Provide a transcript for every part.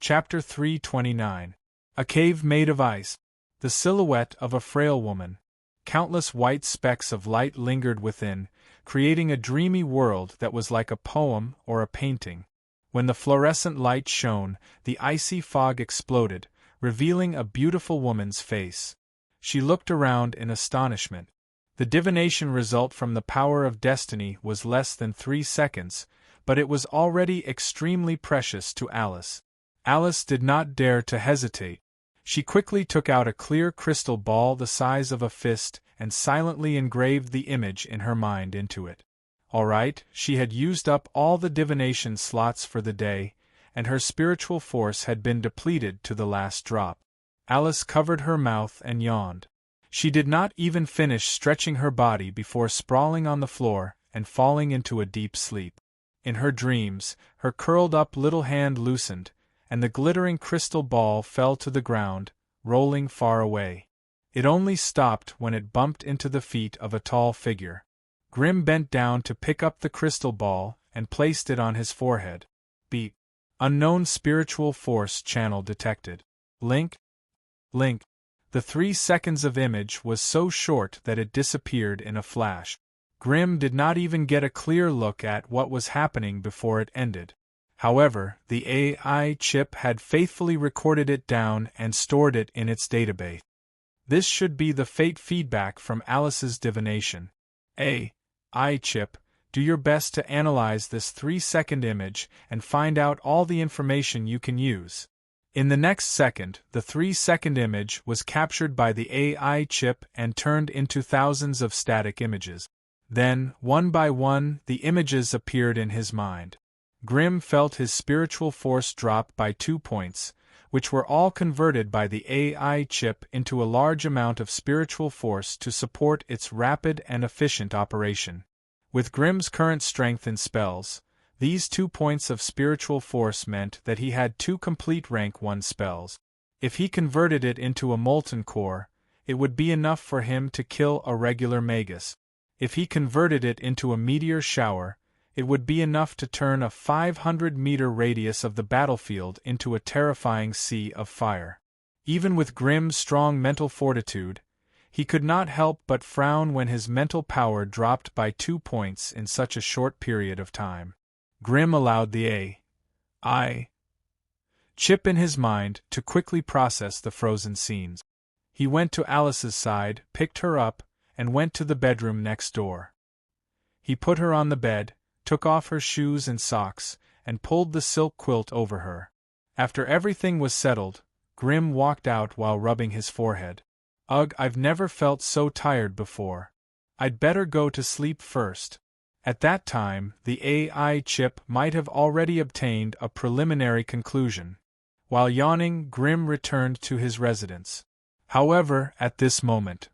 Chapter 329. A Cave Made of Ice. The silhouette of a frail woman. Countless white specks of light lingered within, creating a dreamy world that was like a poem or a painting. When the fluorescent light shone, the icy fog exploded, revealing a beautiful woman's face. She looked around in astonishment. The divination result from the power of destiny was less than 3 seconds, but it was already extremely precious to Alice. Alice did not dare to hesitate. She quickly took out a clear crystal ball the size of a fist and silently engraved the image in her mind into it. All right, she had used up all the divination slots for the day, and her spiritual force had been depleted to the last drop. Alice covered her mouth and yawned. She did not even finish stretching her body before sprawling on the floor and falling into a deep sleep. In her dreams, her curled-up little hand loosened, and the glittering crystal ball fell to the ground, rolling far away. It only stopped when it bumped into the feet of a tall figure. Grimm bent down to pick up the crystal ball and placed it on his forehead. Beep. Unknown spiritual force channel detected. Link. The 3 seconds of image was so short that it disappeared in a flash. Grimm did not even get a clear look at what was happening before it ended. However, the AI chip had faithfully recorded it down and stored it in its database. This should be the fate feedback from Alice's divination. AI chip, do your best to analyze this 3-second image and find out all the information you can use. In the next second, the 3-second image was captured by the AI chip and turned into thousands of static images. Then, one by one, the images appeared in his mind. Grimm felt his spiritual force drop by 2 points, which were all converted by the AI chip into a large amount of spiritual force to support its rapid and efficient operation. With Grimm's current strength in spells, these 2 points of spiritual force meant that he had 2 complete rank 1 spells. If he converted it into a molten core, it would be enough for him to kill a regular magus. If he converted it into a meteor shower, it would be enough to turn a 500-meter radius of the battlefield into a terrifying sea of fire. Even with Grimm's strong mental fortitude, he could not help but frown when his mental power dropped by 2 points in such a short period of time. Grimm allowed the AI chip in his mind to quickly process the frozen scenes. He went to Alice's side, picked her up, and went to the bedroom next door. He put her on the bed, took off her shoes and socks, and pulled the silk quilt over her. After everything was settled, Grimm walked out while rubbing his forehead. Ugh, I've never felt so tired before. I'd better go to sleep first. At that time, the AI chip might have already obtained a preliminary conclusion. While yawning, Grimm returned to his residence. However, at this moment,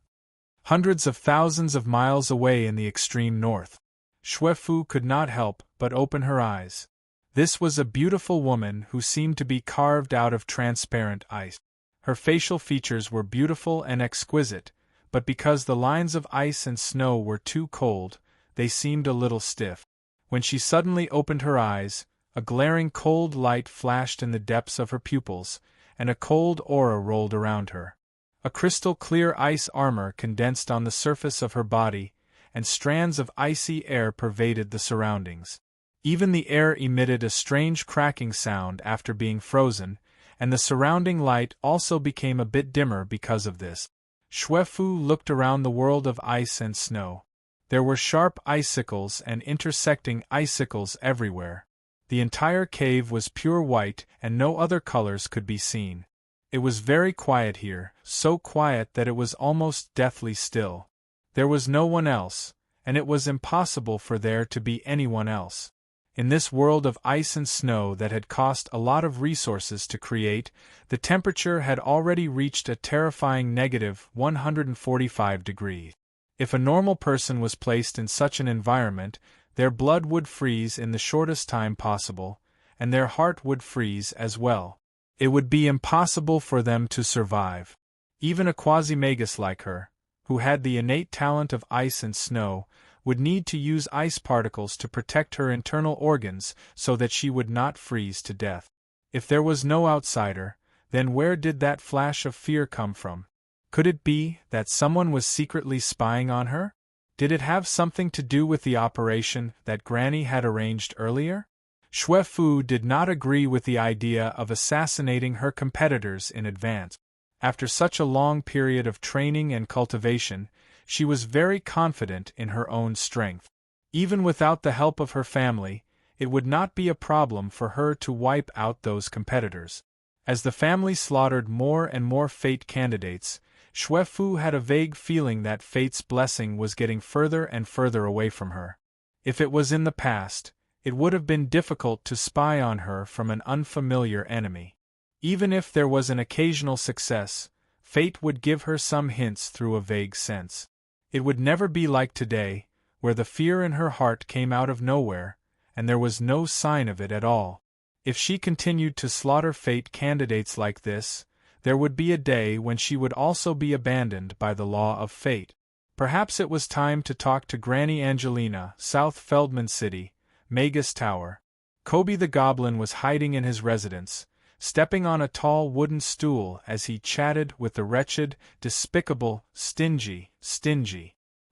hundreds of thousands of miles away in the extreme north, Xuefu could not help but open her eyes. This was a beautiful woman who seemed to be carved out of transparent ice. Her facial features were beautiful and exquisite, but because the lines of ice and snow were too cold, they seemed a little stiff. When she suddenly opened her eyes, a glaring cold light flashed in the depths of her pupils, and a cold aura rolled around her. A crystal-clear ice armor condensed on the surface of her body, and strands of icy air pervaded the surroundings. Even the air emitted a strange cracking sound after being frozen, and the surrounding light also became a bit dimmer because of this. Xuefu looked around the world of ice and snow. There were sharp icicles and intersecting icicles everywhere. The entire cave was pure white and no other colors could be seen. It was very quiet here, so quiet that it was almost deathly still. There was no one else, and it was impossible for there to be anyone else. In this world of ice and snow that had cost a lot of resources to create, the temperature had already reached a terrifying -145 degrees. If a normal person was placed in such an environment, their blood would freeze in the shortest time possible, and their heart would freeze as well. It would be impossible for them to survive. Even a quasi-magus like her, who had the innate talent of ice and snow, would need to use ice particles to protect her internal organs so that she would not freeze to death. If there was no outsider, then where did that flash of fear come from? Could it be that someone was secretly spying on her? Did it have something to do with the operation that Granny had arranged earlier? Xue Fu did not agree with the idea of assassinating her competitors in advance. After such a long period of training and cultivation, she was very confident in her own strength. Even without the help of her family, it would not be a problem for her to wipe out those competitors. As the family slaughtered more and more fate candidates, Xue Fu had a vague feeling that fate's blessing was getting further and further away from her. If it was in the past, it would have been difficult to spy on her from an unfamiliar enemy. Even if there was an occasional success, fate would give her some hints through a vague sense. It would never be like today, where the fear in her heart came out of nowhere, and there was no sign of it at all. If she continued to slaughter fate candidates like this, there would be a day when she would also be abandoned by the law of fate. Perhaps it was time to talk to Granny Angelina, South Feldman City, Magus Tower. Kobe the Goblin was hiding in his residence, stepping on a tall wooden stool as he chatted with the wretched, despicable, stingy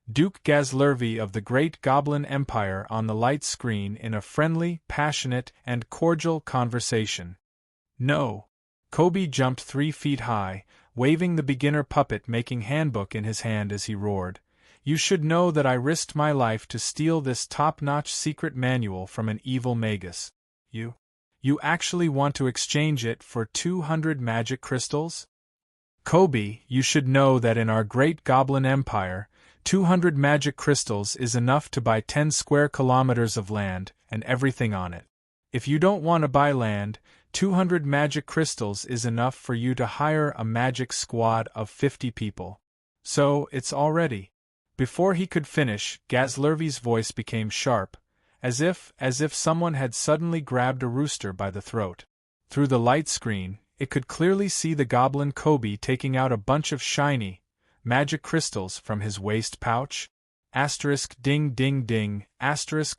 Duke Gazlervi of the Great Goblin Empire on the light screen in a friendly, passionate, and cordial conversation. No. Kobe jumped 3 feet high, waving the beginner puppet-making handbook in his hand as he roared. You should know that I risked my life to steal this top-notch secret manual from an evil magus. You actually want to exchange it for 200 magic crystals? Kobe, you should know that in our Great Goblin Empire, 200 magic crystals is enough to buy 10 square kilometers of land and everything on it. If you don't want to buy land, 200 magic crystals is enough for you to hire a magic squad of 50 people. So, it's all ready. Before he could finish, Gazlervi's voice became sharp, as if someone had suddenly grabbed a rooster by the throat. Through the light screen, it could clearly see the goblin Kobe taking out a bunch of shiny, magic crystals from his waist pouch. Ding ding ding,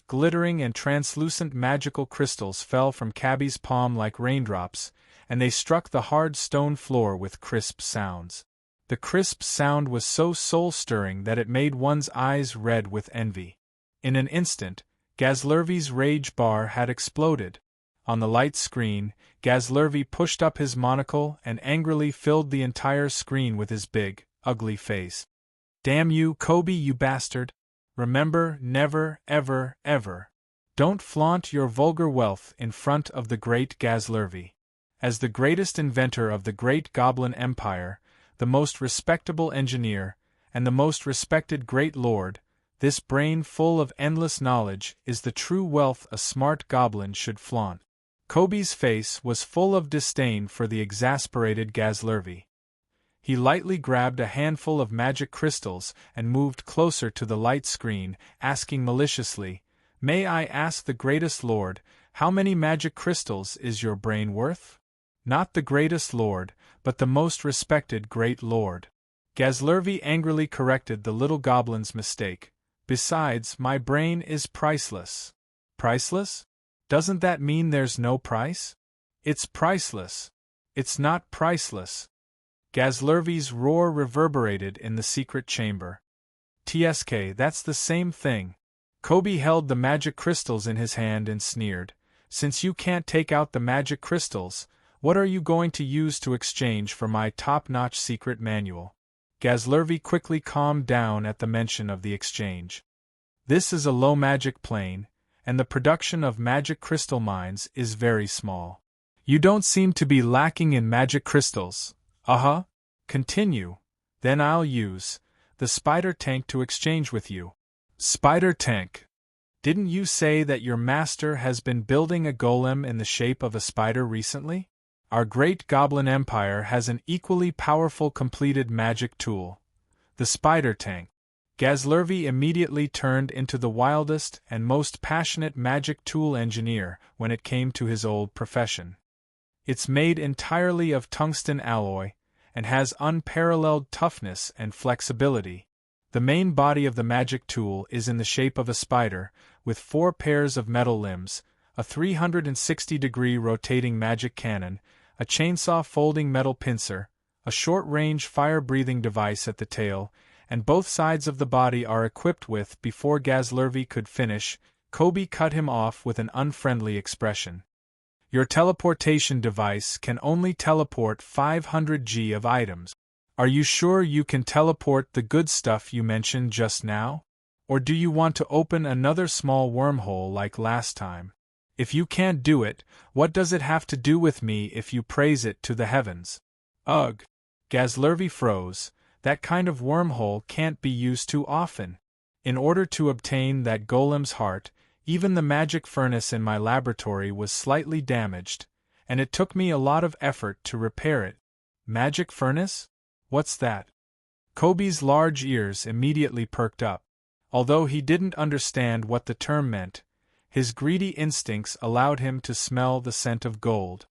glittering and translucent magical crystals fell from Cabby's palm like raindrops, and they struck the hard stone floor with crisp sounds. The crisp sound was so soul-stirring that it made one's eyes red with envy. In an instant, Gazlervi's rage bar had exploded. On the light screen, Gazlervi pushed up his monocle and angrily filled the entire screen with his big, ugly face. Damn you, Kobe, you bastard! Remember, never, ever, ever. Don't flaunt your vulgar wealth in front of the great Gazlervi. As the greatest inventor of the Great Goblin Empire, the most respectable engineer, and the most respected Great Lord, this brain full of endless knowledge is the true wealth a smart goblin should flaunt. Kobe's face was full of disdain for the exasperated Gazlervi. He lightly grabbed a handful of magic crystals and moved closer to the light screen, asking maliciously, "May I ask the greatest lord, how many magic crystals is your brain worth?" Not the greatest lord, but the most respected great lord. Gazlervi angrily corrected the little goblin's mistake. Besides, my brain is priceless. Priceless? Doesn't that mean there's no price? It's priceless. It's not priceless. Gazlervi's roar reverberated in the secret chamber. TSK, that's the same thing. Kobe held the magic crystals in his hand and sneered. Since you can't take out the magic crystals, what are you going to use to exchange for my top-notch secret manual? Gazlervi quickly calmed down at the mention of the exchange. This is a low magic plane, and the production of magic crystal mines is very small. You don't seem to be lacking in magic crystals. Continue. Then I'll use the spider tank to exchange with you. Spider tank? Didn't you say that your master has been building a golem in the shape of a spider recently? Our Great Goblin Empire has an equally powerful completed magic tool, the spider tank. Gazlervi immediately turned into the wildest and most passionate magic tool engineer when it came to his old profession. It's made entirely of tungsten alloy, and has unparalleled toughness and flexibility. The main body of the magic tool is in the shape of a spider, with 4 pairs of metal limbs, a 360-degree rotating magic cannon, a chainsaw folding metal pincer, a short-range fire-breathing device at the tail, and both sides of the body are equipped with. Before Gazlervi could finish, Kobe cut him off with an unfriendly expression. Your teleportation device can only teleport 500 G of items. Are you sure you can teleport the good stuff you mentioned just now? Or do you want to open another small wormhole like last time? If you can't do it, what does it have to do with me if you praise it to the heavens? Ugh! Gazlervi froze. That kind of wormhole can't be used too often. In order to obtain that golem's heart, even the magic furnace in my laboratory was slightly damaged, and it took me a lot of effort to repair it. Magic furnace? What's that? Kobe's large ears immediately perked up. Although he didn't understand what the term meant, his greedy instincts allowed him to smell the scent of gold.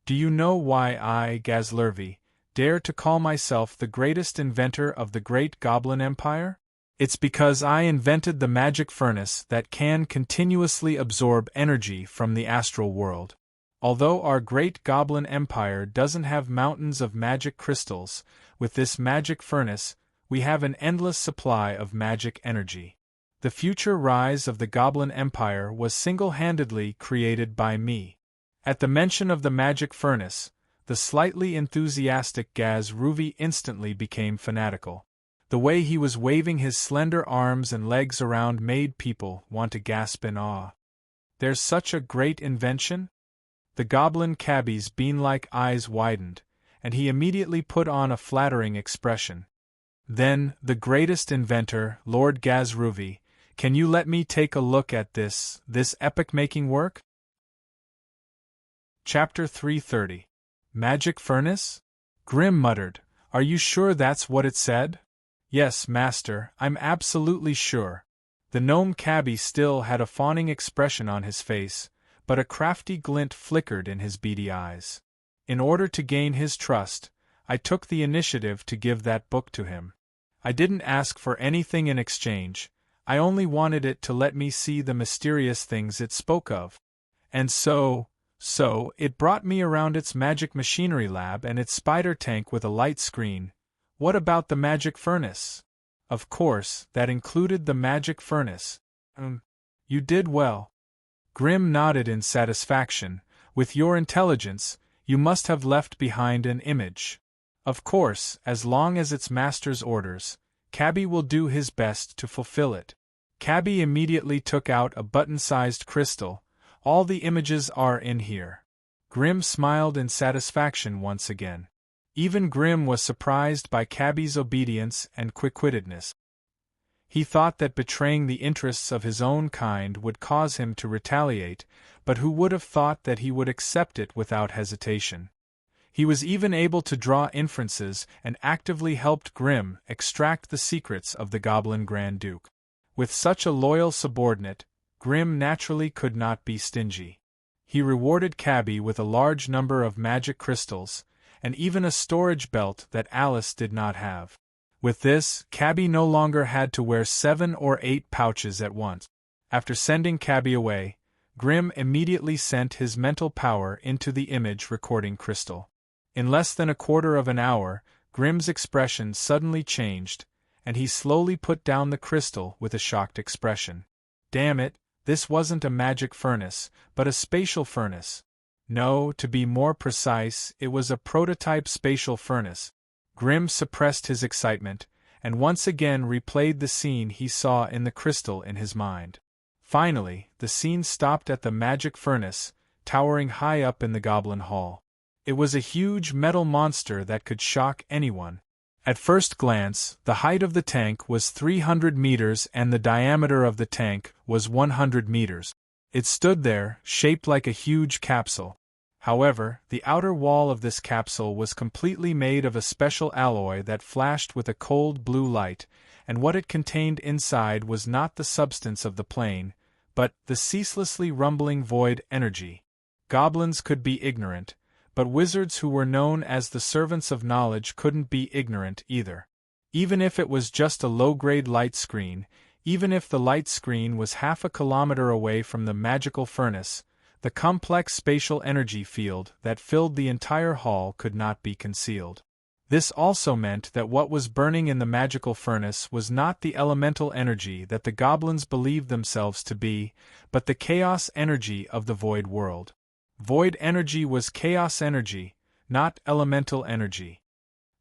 Do you know why I, Gazlervi, dare to call myself the greatest inventor of the great Goblin Empire? It's because I invented the magic furnace that can continuously absorb energy from the astral world. Although our great Goblin Empire doesn't have mountains of magic crystals, with this magic furnace, we have an endless supply of magic energy. The future rise of the Goblin Empire was single-handedly created by me. At the mention of the magic furnace, the slightly enthusiastic Gazlervi instantly became fanatical. The way he was waving his slender arms and legs around made people want to gasp in awe. There's such a great invention? The goblin cabbie's bean-like eyes widened, and he immediately put on a flattering expression. Then, the greatest inventor, Lord Gazlervi, can you let me take a look at this epic-making work? Chapter 330. Magic Furnace? Grimm muttered, Are you sure that's what it said? Yes, master, I'm absolutely sure. The gnome cabbie still had a fawning expression on his face, but a crafty glint flickered in his beady eyes. In order to gain his trust, I took the initiative to give that book to him. I didn't ask for anything in exchange, I only wanted it to let me see the mysterious things it spoke of. And so, it brought me around its magic machinery lab and its spider tank with a light screen. What about the magic furnace? Of course, that included the magic furnace. You did well. Grimm nodded in satisfaction. With your intelligence, you must have left behind an image. Of course, as long as it's master's orders, Cabbie will do his best to fulfill it. Cabbie immediately took out a button-sized crystal. All the images are in here. Grimm smiled in satisfaction once again. Even Grimm was surprised by Cabbie's obedience and quick-wittedness. He thought that betraying the interests of his own kind would cause him to retaliate, but who would have thought that he would accept it without hesitation? He was even able to draw inferences and actively helped Grimm extract the secrets of the Goblin Grand Duke. With such a loyal subordinate, Grimm naturally could not be stingy. He rewarded Cabbie with a large number of magic crystals, and even a storage belt that Alice did not have. With this, Cabbie no longer had to wear 7 or 8 pouches at once. After sending Cabbie away, Grimm immediately sent his mental power into the image recording crystal. In less than a quarter of an hour, Grimm's expression suddenly changed, and he slowly put down the crystal with a shocked expression. Damn it, this wasn't a magic furnace, but a spatial furnace. No, to be more precise, it was a prototype spatial furnace. Grimm suppressed his excitement, and once again replayed the scene he saw in the crystal in his mind. Finally, the scene stopped at the magic furnace, towering high up in the Goblin Hall. It was a huge metal monster that could shock anyone. At first glance, the height of the tank was 300 meters and the diameter of the tank was 100 meters. It stood there, shaped like a huge capsule. However, the outer wall of this capsule was completely made of a special alloy that flashed with a cold blue light, and what it contained inside was not the substance of the plane, but the ceaselessly rumbling void energy. Goblins could be ignorant, but wizards who were known as the servants of knowledge couldn't be ignorant either. Even if it was just a low-grade light screen, even if the light screen was half a kilometer away from the magical furnace, The complex spatial energy field that filled the entire hall could not be concealed. This also meant that what was burning in the magical furnace was not the elemental energy that the goblins believed themselves to be, but the chaos energy of the void world. Void energy was chaos energy, not elemental energy.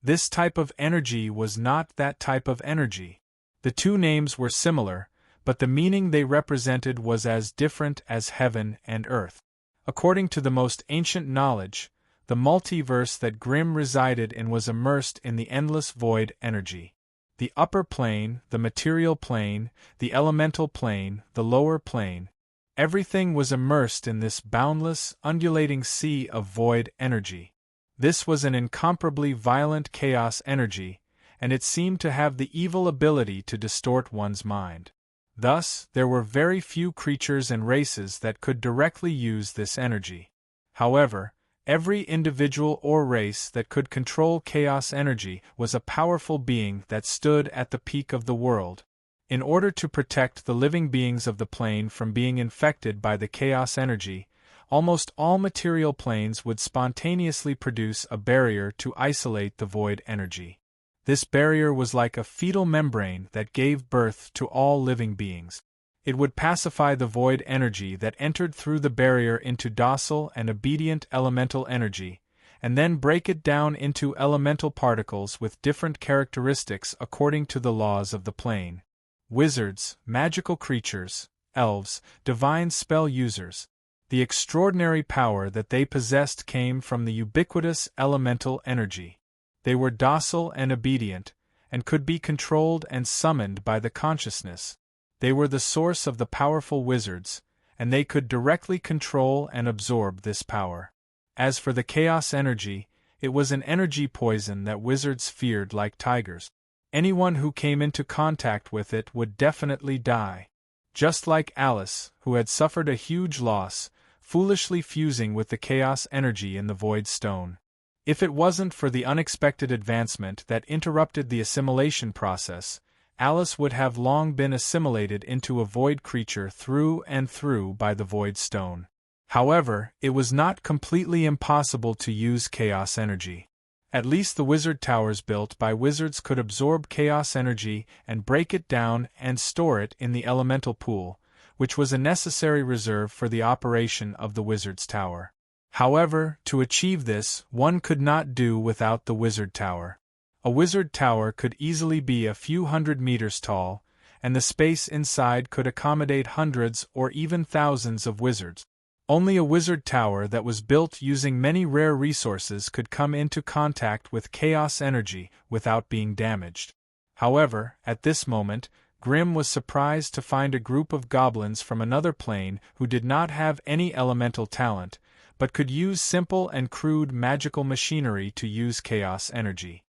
This type of energy was not that type of energy. The two names were similar, but the meaning they represented was as different as heaven and earth. According to the most ancient knowledge, the multiverse that Grimm resided in was immersed in the endless void energy. The upper plane, the material plane, the elemental plane, the lower plane, everything was immersed in this boundless, undulating sea of void energy. This was an incomparably violent chaos energy, and it seemed to have the evil ability to distort one's mind. Thus, there were very few creatures and races that could directly use this energy. However, every individual or race that could control chaos energy was a powerful being that stood at the peak of the world. In order to protect the living beings of the plane from being infected by the chaos energy, almost all material planes would spontaneously produce a barrier to isolate the void energy. This barrier was like a fetal membrane that gave birth to all living beings. It would pacify the void energy that entered through the barrier into docile and obedient elemental energy, and then break it down into elemental particles with different characteristics according to the laws of the plane. Wizards, magical creatures, elves, divine spell users. The extraordinary power that they possessed came from the ubiquitous elemental energy. They were docile and obedient, and could be controlled and summoned by the consciousness. They were the source of the powerful wizards, and they could directly control and absorb this power. As for the chaos energy, it was an energy poison that wizards feared like tigers. Anyone who came into contact with it would definitely die. Just like Alice, who had suffered a huge loss, foolishly fusing with the chaos energy in the void stone. If it wasn't for the unexpected advancement that interrupted the assimilation process, Alice would have long been assimilated into a void creature through and through by the void stone. However, it was not completely impossible to use chaos energy. At least the wizard towers built by wizards could absorb chaos energy and break it down and store it in the elemental pool, which was a necessary reserve for the operation of the wizard's tower. However, to achieve this, one could not do without the wizard tower. A wizard tower could easily be a few hundred meters tall, and the space inside could accommodate hundreds or even thousands of wizards. Only a wizard tower that was built using many rare resources could come into contact with chaos energy without being damaged. However, at this moment, Grimm was surprised to find a group of goblins from another plane who did not have any elemental talent, but could use simple and crude magical machinery to use chaos energy.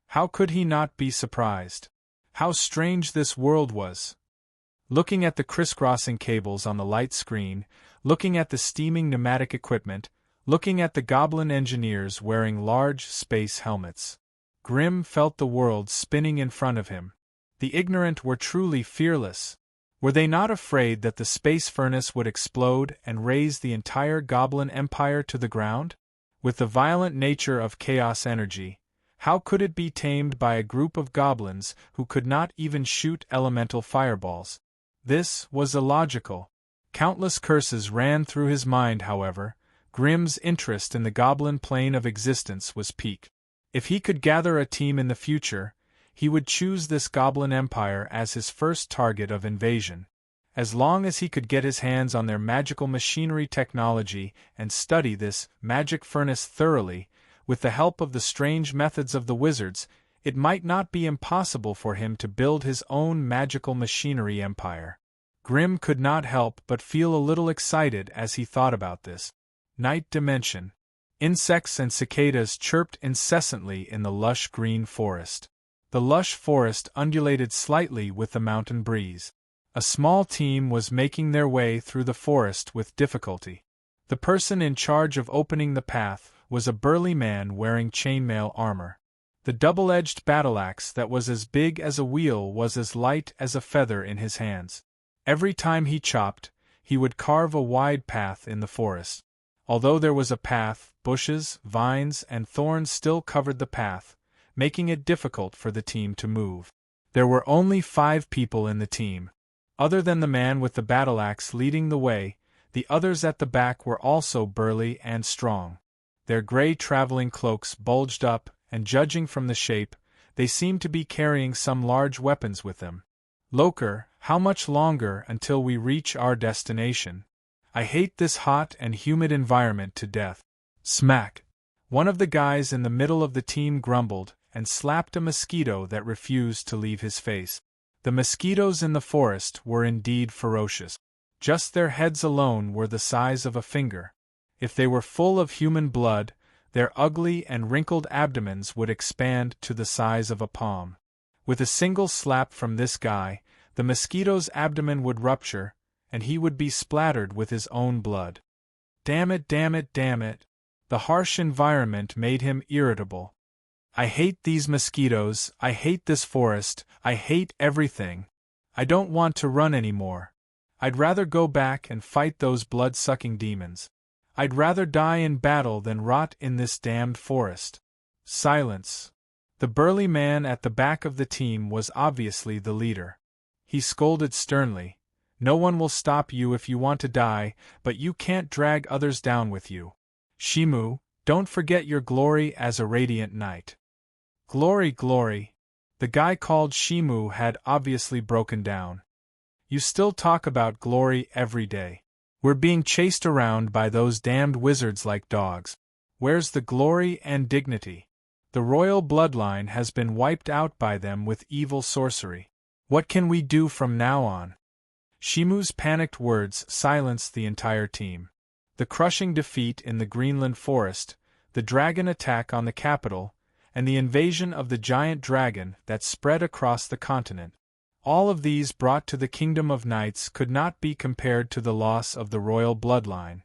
How could he not be surprised? How strange this world was! Looking at the crisscrossing cables on the light screen, looking at the steaming pneumatic equipment, looking at the goblin engineers wearing large space helmets. Grimm felt the world spinning in front of him. The ignorant were truly fearless. Were they not afraid that the space furnace would explode and raze the entire goblin empire to the ground? With the violent nature of chaos energy, how could it be tamed by a group of goblins who could not even shoot elemental fireballs? This was illogical. Countless curses ran through his mind, however. Grimm's interest in the goblin plane of existence was piqued. If he could gather a team in the future, he would choose this goblin empire as his first target of invasion. As long as he could get his hands on their magical machinery technology and study this magic furnace thoroughly, with the help of the strange methods of the wizards, it might not be impossible for him to build his own magical machinery empire. Grimm could not help but feel a little excited as he thought about this. Night dimension. Insects and cicadas chirped incessantly in the lush green forest. The lush forest undulated slightly with the mountain breeze. A small team was making their way through the forest with difficulty. The person in charge of opening the path was a burly man wearing chainmail armor. The double-edged battle-axe that was as big as a wheel was as light as a feather in his hands. Every time he chopped, he would carve a wide path in the forest. Although there was a path, bushes, vines, and thorns still covered the path, making it difficult for the team to move. There were only 5 people in the team. Other than the man with the battle axe leading the way, the others at the back were also burly and strong. Their gray traveling cloaks bulged up, and judging from the shape, they seemed to be carrying some large weapons with them. Loker, how much longer until we reach our destination? I hate this hot and humid environment to death. Smack! One of the guys in the middle of the team grumbled and slapped a mosquito that refused to leave his face. The mosquitoes in the forest were indeed ferocious. Just their heads alone were the size of a finger. If they were full of human blood, their ugly and wrinkled abdomens would expand to the size of a palm. With a single slap from this guy, the mosquito's abdomen would rupture, and he would be splattered with his own blood. Damn it, damn it, damn it! The harsh environment made him irritable. I hate these mosquitoes, I hate this forest, I hate everything. I don't want to run anymore. I'd rather go back and fight those blood-sucking demons. I'd rather die in battle than rot in this damned forest. Silence. The burly man at the back of the team was obviously the leader. He scolded sternly. No one will stop you if you want to die, but you can't drag others down with you. Shimu, don't forget your glory as a radiant knight. Glory, glory. The guy called Shimu had obviously broken down. You still talk about glory every day. We're being chased around by those damned wizards like dogs. Where's the glory and dignity? The royal bloodline has been wiped out by them with evil sorcery. What can we do from now on? Shimu's panicked words silenced the entire team. The crushing defeat in the Greenland forest, the dragon attack on the capital, and the invasion of the giant dragon that spread across the continent. All of these brought to the Kingdom of Knights could not be compared to the loss of the royal bloodline.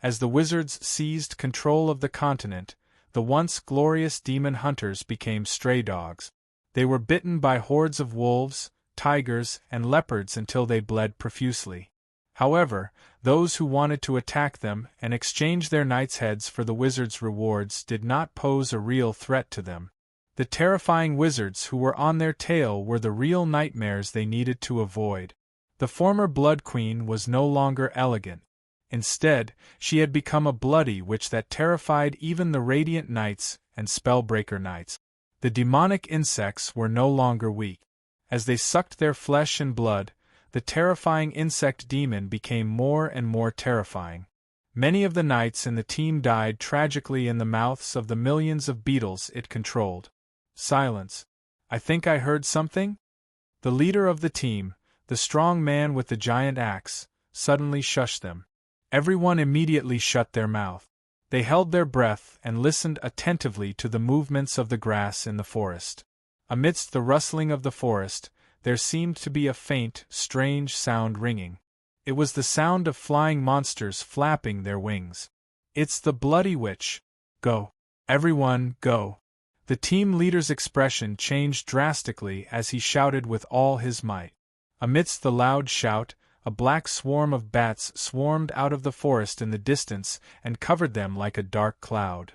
As the wizards seized control of the continent, the once glorious demon hunters became stray dogs. They were bitten by hordes of wolves, tigers, and leopards until they bled profusely. However, those who wanted to attack them and exchange their knights' heads for the wizards' rewards did not pose a real threat to them. The terrifying wizards who were on their tail were the real nightmares they needed to avoid. The former Blood Queen was no longer elegant. Instead, she had become a bloody witch that terrified even the Radiant Knights and Spellbreaker Knights. The demonic insects were no longer weak. As they sucked their flesh and blood, the terrifying insect demon became more and more terrifying. Many of the knights in the team died tragically in the mouths of the millions of beetles it controlled. Silence. I think I heard something? The leader of the team, the strong man with the giant axe, suddenly shushed them. Everyone immediately shut their mouth. They held their breath and listened attentively to the movements of the grass in the forest. Amidst the rustling of the forest, there seemed to be a faint, strange sound ringing. It was the sound of flying monsters flapping their wings. It's the Bloody Witch. Go. Everyone, go. The team leader's expression changed drastically as he shouted with all his might. Amidst the loud shout, a black swarm of bats swarmed out of the forest in the distance and covered them like a dark cloud.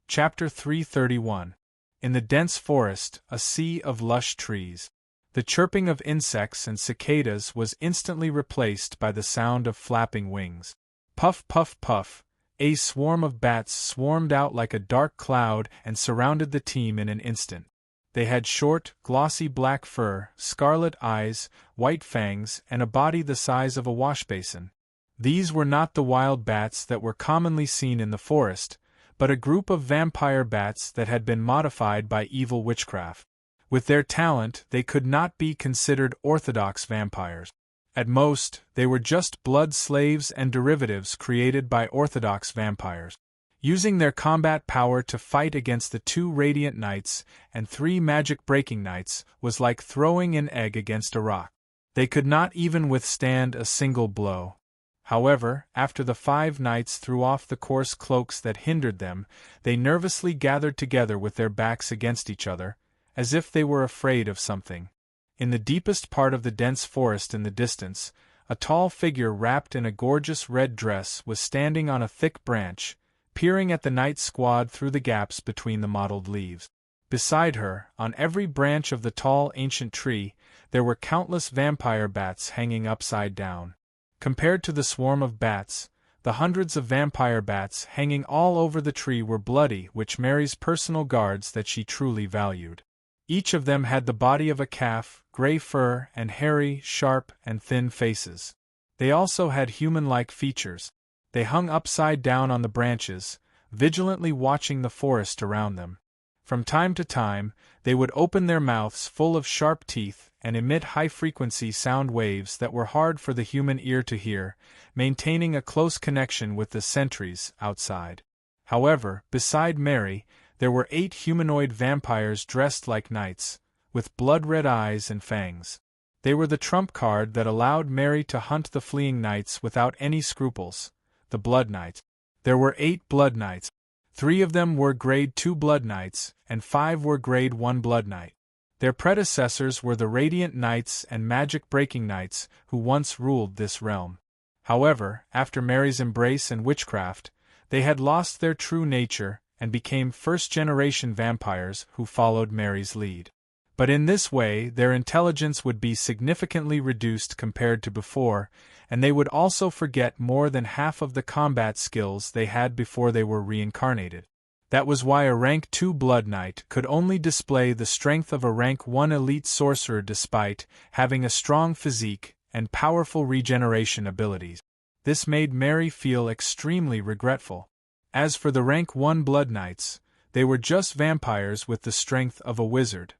Chapter 331. In the dense forest, a sea of lush trees. The chirping of insects and cicadas was instantly replaced by the sound of flapping wings. Puff, puff, puff. A swarm of bats swarmed out like a dark cloud and surrounded the team in an instant. They had short, glossy black fur, scarlet eyes, white fangs, and a body the size of a washbasin. These were not the wild bats that were commonly seen in the forest, but a group of vampire bats that had been modified by evil witchcraft. With their talent, they could not be considered orthodox vampires. At most, they were just blood slaves and derivatives created by orthodox vampires. Using their combat power to fight against the 2 Radiant Knights and 3 magic-breaking knights was like throwing an egg against a rock. They could not even withstand a single blow. However, after the 5 knights threw off the coarse cloaks that hindered them, they nervously gathered together with their backs against each other, as if they were afraid of something. In the deepest part of the dense forest in the distance, A tall figure wrapped in a gorgeous red dress was standing on a thick branch, peering at the night squad through the gaps between the mottled leaves. Beside her, on every branch of the tall ancient tree, there were countless vampire bats hanging upside down. Compared to the swarm of bats, the hundreds of vampire bats hanging all over the tree were bloody, which Mary's personal guards that she truly valued. Each of them had the body of a calf, gray fur, and hairy, sharp, and thin faces. They also had human-like features. They hung upside down on the branches, vigilantly watching the forest around them. From time to time, they would open their mouths full of sharp teeth and emit high-frequency sound waves that were hard for the human ear to hear, maintaining a close connection with the sentries outside. However, beside Mary, there were 8 humanoid vampires dressed like knights, with blood-red eyes and fangs. They were the trump card that allowed Mary to hunt the fleeing knights without any scruples, the Blood Knights. There were 8 Blood Knights. 3 of them were Grade 2 Blood Knights, and 5 were Grade 1 Blood Knight. Their predecessors were the Radiant Knights and Magic-Breaking Knights who once ruled this realm. However, after Mary's embrace and witchcraft, they had lost their true nature and became first-generation vampires who followed Mary's lead. But in this way, their intelligence would be significantly reduced compared to before, and they would also forget more than half of the combat skills they had before they were reincarnated. That was why a Rank 2 Blood Knight could only display the strength of a Rank 1 elite sorcerer despite having a strong physique and powerful regeneration abilities. This made Mary feel extremely regretful. As for the Rank 1 Blood Knights, they were just vampires with the strength of a wizard.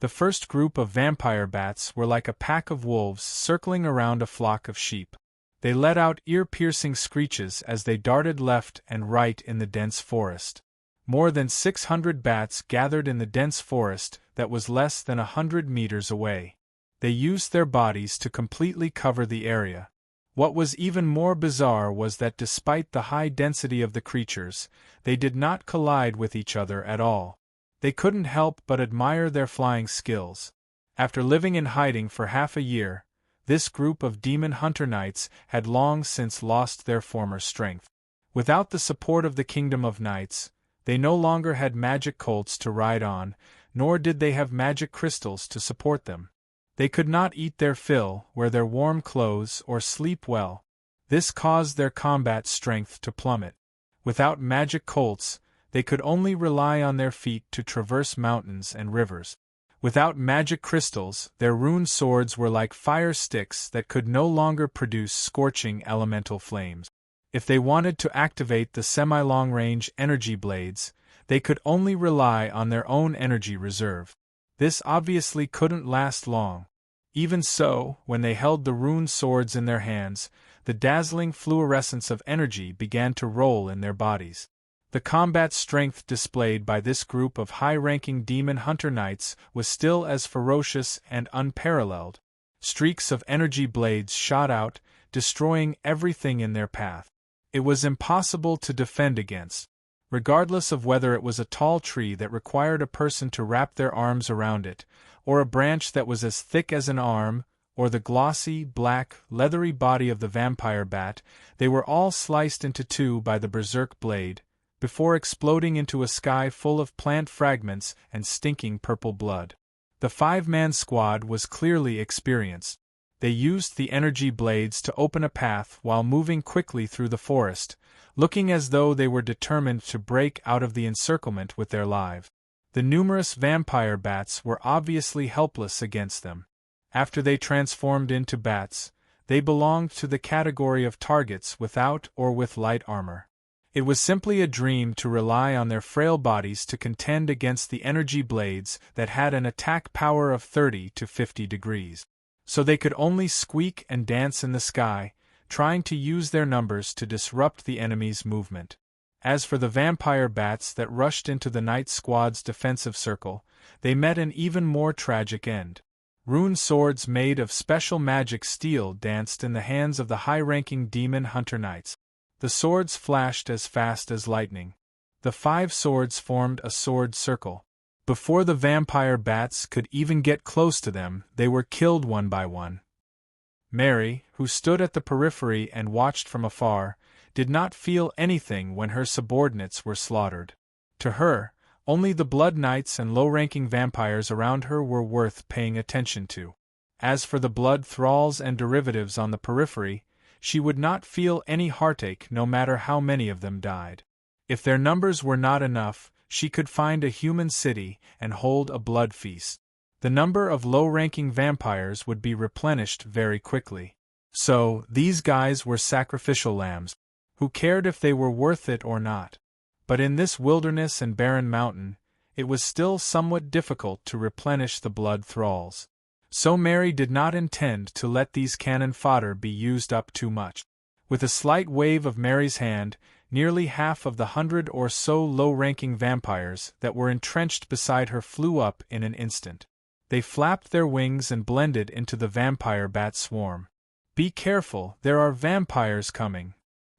The first group of vampire bats were like a pack of wolves circling around a flock of sheep. They let out ear-piercing screeches as they darted left and right in the dense forest. More than 600 bats gathered in the dense forest that was less than 100 meters away. They used their bodies to completely cover the area. What was even more bizarre was that despite the high density of the creatures, they did not collide with each other at all. They couldn't help but admire their flying skills. After living in hiding for half a year, this group of demon hunter knights had long since lost their former strength. Without the support of the Kingdom of Knights, they no longer had magic colts to ride on, nor did they have magic crystals to support them. They could not eat their fill, wear their warm clothes, or sleep well. This caused their combat strength to plummet. Without magic colts, they could only rely on their feet to traverse mountains and rivers. Without magic crystals, their rune swords were like fire sticks that could no longer produce scorching elemental flames. If they wanted to activate the semi-long-range energy blades, they could only rely on their own energy reserve. This obviously couldn't last long. Even so, when they held the rune swords in their hands, the dazzling fluorescence of energy began to roll in their bodies. The combat strength displayed by this group of high-ranking demon hunter knights was still as ferocious and unparalleled. Streaks of energy blades shot out, destroying everything in their path. It was impossible to defend against. Regardless of whether it was a tall tree that required a person to wrap their arms around it, or a branch that was as thick as an arm, or the glossy, black, leathery body of the vampire bat, they were all sliced into two by the berserk blade, before exploding into a sky full of plant fragments and stinking purple blood. The 5-man squad was clearly experienced. They used the energy blades to open a path while moving quickly through the forest, looking as though they were determined to break out of the encirclement with their lives. The numerous vampire bats were obviously helpless against them. After they transformed into bats, they belonged to the category of targets without or with light armor. It was simply a dream to rely on their frail bodies to contend against the energy blades that had an attack power of 30 to 50 degrees. So they could only squeak and dance in the sky, trying to use their numbers to disrupt the enemy's movement. As for the vampire bats that rushed into the night squad's defensive circle, they met an even more tragic end. Rune swords made of special magic steel danced in the hands of the high-ranking demon hunter knights. The swords flashed as fast as lightning. The 5 swords formed a sword circle. Before the vampire bats could even get close to them, they were killed one by one. Mary, who stood at the periphery and watched from afar, did not feel anything when her subordinates were slaughtered. To her, only the blood knights and low-ranking vampires around her were worth paying attention to. As for the blood thralls and derivatives on the periphery, she would not feel any heartache no matter how many of them died. If their numbers were not enough, she could find a human city and hold a blood feast. The number of low-ranking vampires would be replenished very quickly. So, these guys were sacrificial lambs. Who cared if they were worth it or not? But in this wilderness and barren mountain, it was still somewhat difficult to replenish the blood thralls. So Mary did not intend to let these cannon fodder be used up too much. With a slight wave of Mary's hand, nearly half of the 100 or so low-ranking vampires that were entrenched beside her flew up in an instant. They flapped their wings and blended into the vampire bat swarm. "Be careful, there are vampires coming,"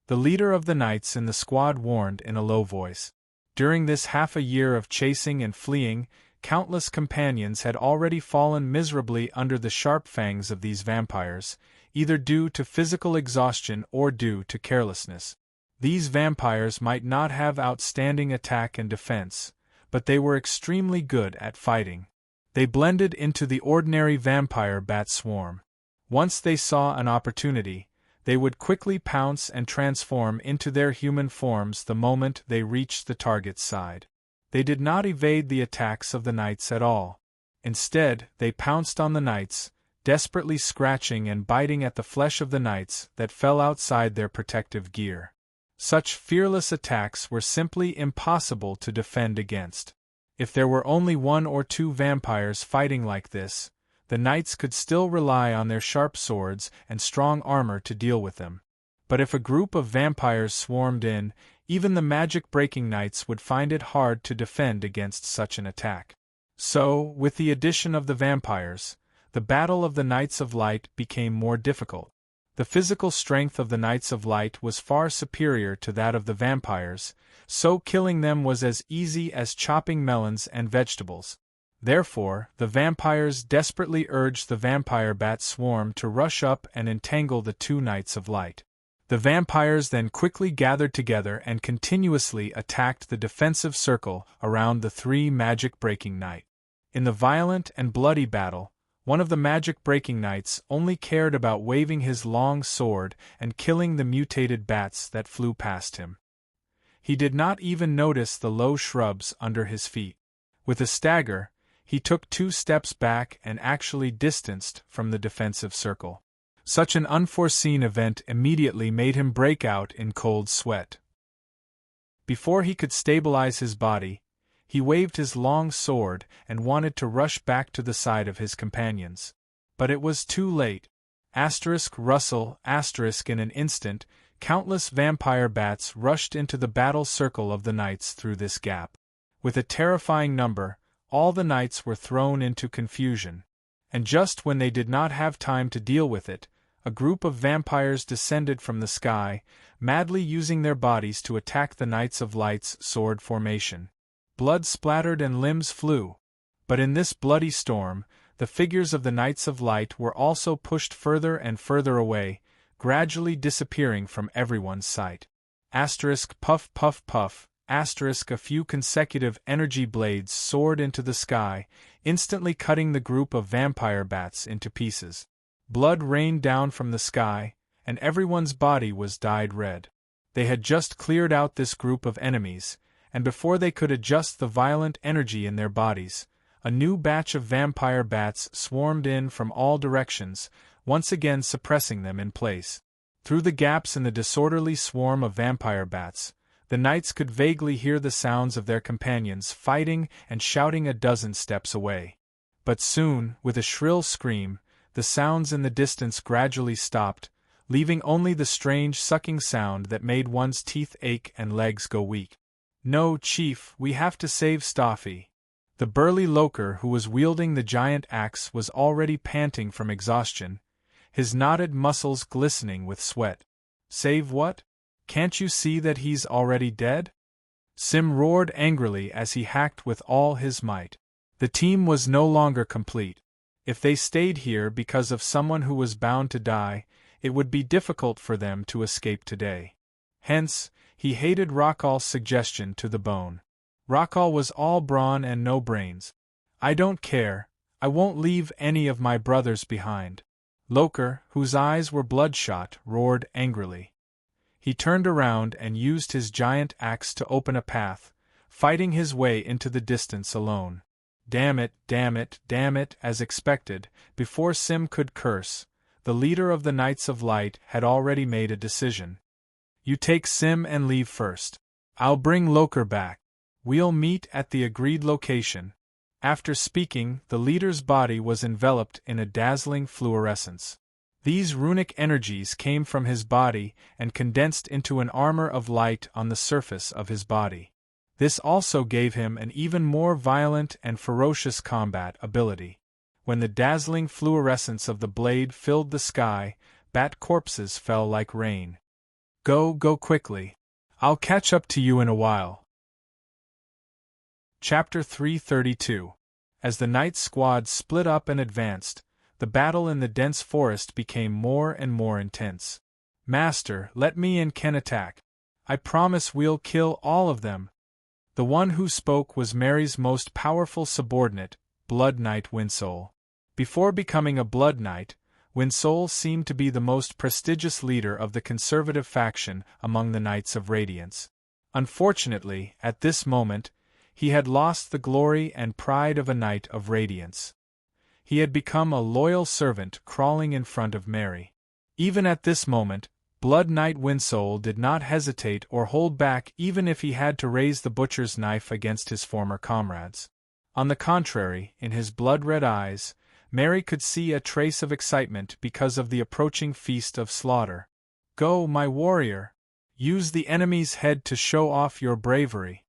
the leader of the knights in the squad warned in a low voice. During this half a year of chasing and fleeing, countless companions had already fallen miserably under the sharp fangs of these vampires, either due to physical exhaustion or due to carelessness. These vampires might not have outstanding attack and defense, but they were extremely good at fighting. They blended into the ordinary vampire bat swarm. Once they saw an opportunity, they would quickly pounce and transform into their human forms the moment they reached the target's side. They did not evade the attacks of the knights at all. Instead, they pounced on the knights, desperately scratching and biting at the flesh of the knights that fell outside their protective gear. Such fearless attacks were simply impossible to defend against. If there were only 1 or 2 vampires fighting like this, the knights could still rely on their sharp swords and strong armor to deal with them. But if a group of vampires swarmed in, even the magic-breaking knights would find it hard to defend against such an attack. So, with the addition of the vampires, the battle of the Knights of Light became more difficult. The physical strength of the Knights of Light was far superior to that of the vampires, so killing them was as easy as chopping melons and vegetables. Therefore, the vampires desperately urged the vampire bat swarm to rush up and entangle the 2 Knights of Light. The vampires then quickly gathered together and continuously attacked the defensive circle around the 3 magic-breaking knights. In the violent and bloody battle, one of the magic-breaking knights only cared about waving his long sword and killing the mutated bats that flew past him. He did not even notice the low shrubs under his feet. With a stagger, he took 2 steps back and actually distanced from the defensive circle. Such an unforeseen event immediately made him break out in cold sweat. Before he could stabilize his body, he waved his long sword and wanted to rush back to the side of his companions. But it was too late. Rustle, in an instant, countless vampire bats rushed into the battle circle of the knights through this gap. With a terrifying number, all the knights were thrown into confusion. And just when they did not have time to deal with it, a group of vampires descended from the sky, madly using their bodies to attack the Knights of Light's sword formation. Blood splattered and limbs flew. But in this bloody storm, the figures of the Knights of Light were also pushed further and further away, gradually disappearing from everyone's sight. Puff puff puff, a few consecutive energy blades soared into the sky, instantly cutting the group of vampire bats into pieces. Blood rained down from the sky, and everyone's body was dyed red. They had just cleared out this group of enemies, and before they could adjust the violent energy in their bodies, a new batch of vampire bats swarmed in from all directions, once again suppressing them in place. Through the gaps in the disorderly swarm of vampire bats, the knights could vaguely hear the sounds of their companions fighting and shouting a dozen steps away. But soon, with a shrill scream, the sounds in the distance gradually stopped, leaving only the strange sucking sound that made one's teeth ache and legs go weak. "No, Chief, we have to save Staffy." The burly Loker who was wielding the giant axe was already panting from exhaustion, his knotted muscles glistening with sweat. "Save what? Can't you see that he's already dead?" Sim roared angrily as he hacked with all his might. The team was no longer complete. If they stayed here because of someone who was bound to die, it would be difficult for them to escape today. Hence, he hated Rockal's suggestion to the bone. Rockall was all brawn and no brains. "I don't care, I won't leave any of my brothers behind." Loker, whose eyes were bloodshot, roared angrily. He turned around and used his giant axe to open a path, fighting his way into the distance alone. Damn it, damn it, damn it! As expected, before Sim could curse, the leader of the Knights of Light had already made a decision. "You take Sim and leave first. I'll bring Loker back. We'll meet at the agreed location." After speaking, the leader's body was enveloped in a dazzling fluorescence. These runic energies came from his body and condensed into an armor of light on the surface of his body. This also gave him an even more violent and ferocious combat ability. When the dazzling fluorescence of the blade filled the sky, bat corpses fell like rain. Go quickly. I'll catch up to you in a while." Chapter 332. As the Knight squad split up and advanced, the battle in the dense forest became more and more intense. "Master, let me and Ken attack. I promise we'll kill all of them." The one who spoke was Mary's most powerful subordinate, Blood Knight Winsoul. Before becoming a Blood Knight, Winsoul seemed to be the most prestigious leader of the conservative faction among the Knights of Radiance. Unfortunately, at this moment, he had lost the glory and pride of a Knight of Radiance. He had become a loyal servant crawling in front of Mary. Even at this moment, Blood Knight Winsoul did not hesitate or hold back even if he had to raise the butcher's knife against his former comrades. On the contrary, in his blood-red eyes, Mary could see a trace of excitement because of the approaching feast of slaughter. "Go, my warrior! Use the enemy's head to show off your bravery."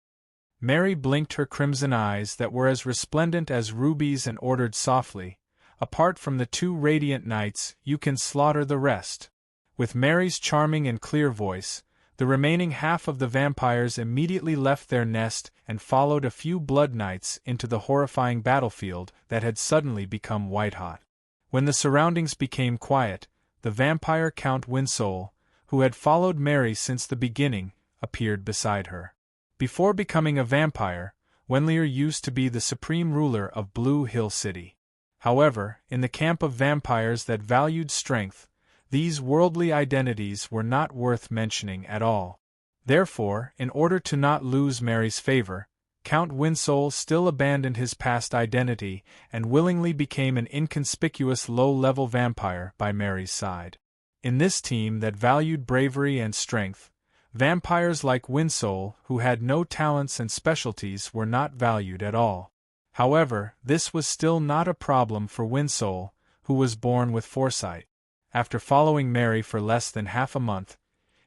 Mary blinked her crimson eyes that were as resplendent as rubies and ordered softly, "Apart from the 2 radiant knights, you can slaughter the rest." With Mary's charming and clear voice, the remaining half of the vampires immediately left their nest and followed a few blood knights into the horrifying battlefield that had suddenly become white-hot. When the surroundings became quiet, the vampire Count Winsoul, who had followed Mary since the beginning, appeared beside her. Before becoming a vampire, Wenlier used to be the supreme ruler of Blue Hill City. However, in the camp of vampires that valued strength, these worldly identities were not worth mentioning at all. Therefore, in order to not lose Mary's favor, Count Winsoul still abandoned his past identity and willingly became an inconspicuous low-level vampire by Mary's side. In this team that valued bravery and strength, vampires like Winsoul, who had no talents and specialties, were not valued at all. However, this was still not a problem for Winsoul, who was born with foresight. After following Mary for less than half a month,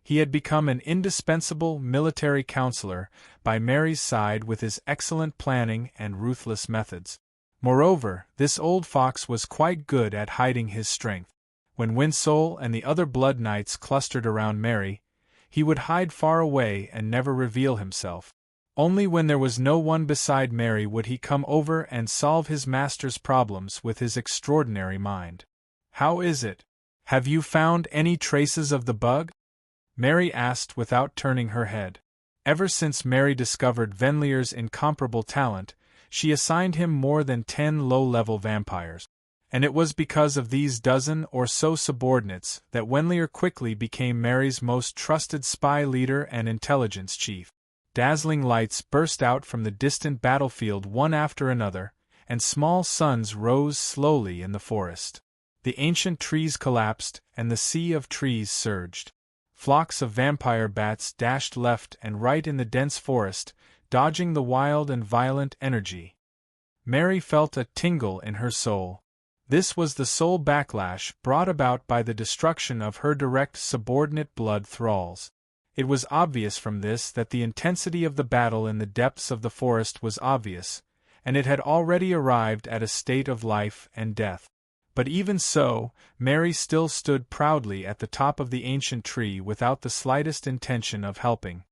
he had become an indispensable military counselor by Mary's side with his excellent planning and ruthless methods. Moreover, this old fox was quite good at hiding his strength. When Winsoul and the other Blood Knights clustered around Mary, he would hide far away and never reveal himself. Only when there was no one beside Mary would he come over and solve his master's problems with his extraordinary mind. "How is it? Have you found any traces of the bug?" Mary asked without turning her head. Ever since Mary discovered Venlier's incomparable talent, she assigned him more than 10 low-level vampires. And it was because of these dozen or so subordinates that Wenlier quickly became Mary's most trusted spy leader and intelligence chief. Dazzling lights burst out from the distant battlefield one after another, and small suns rose slowly in the forest. The ancient trees collapsed, and the sea of trees surged. Flocks of vampire bats dashed left and right in the dense forest, dodging the wild and violent energy. Mary felt a tingle in her soul. This was the soul backlash brought about by the destruction of her direct subordinate blood thralls. It was obvious from this that the intensity of the battle in the depths of the forest was obvious, and it had already arrived at a state of life and death. But even so, Mary still stood proudly at the top of the ancient tree without the slightest intention of helping.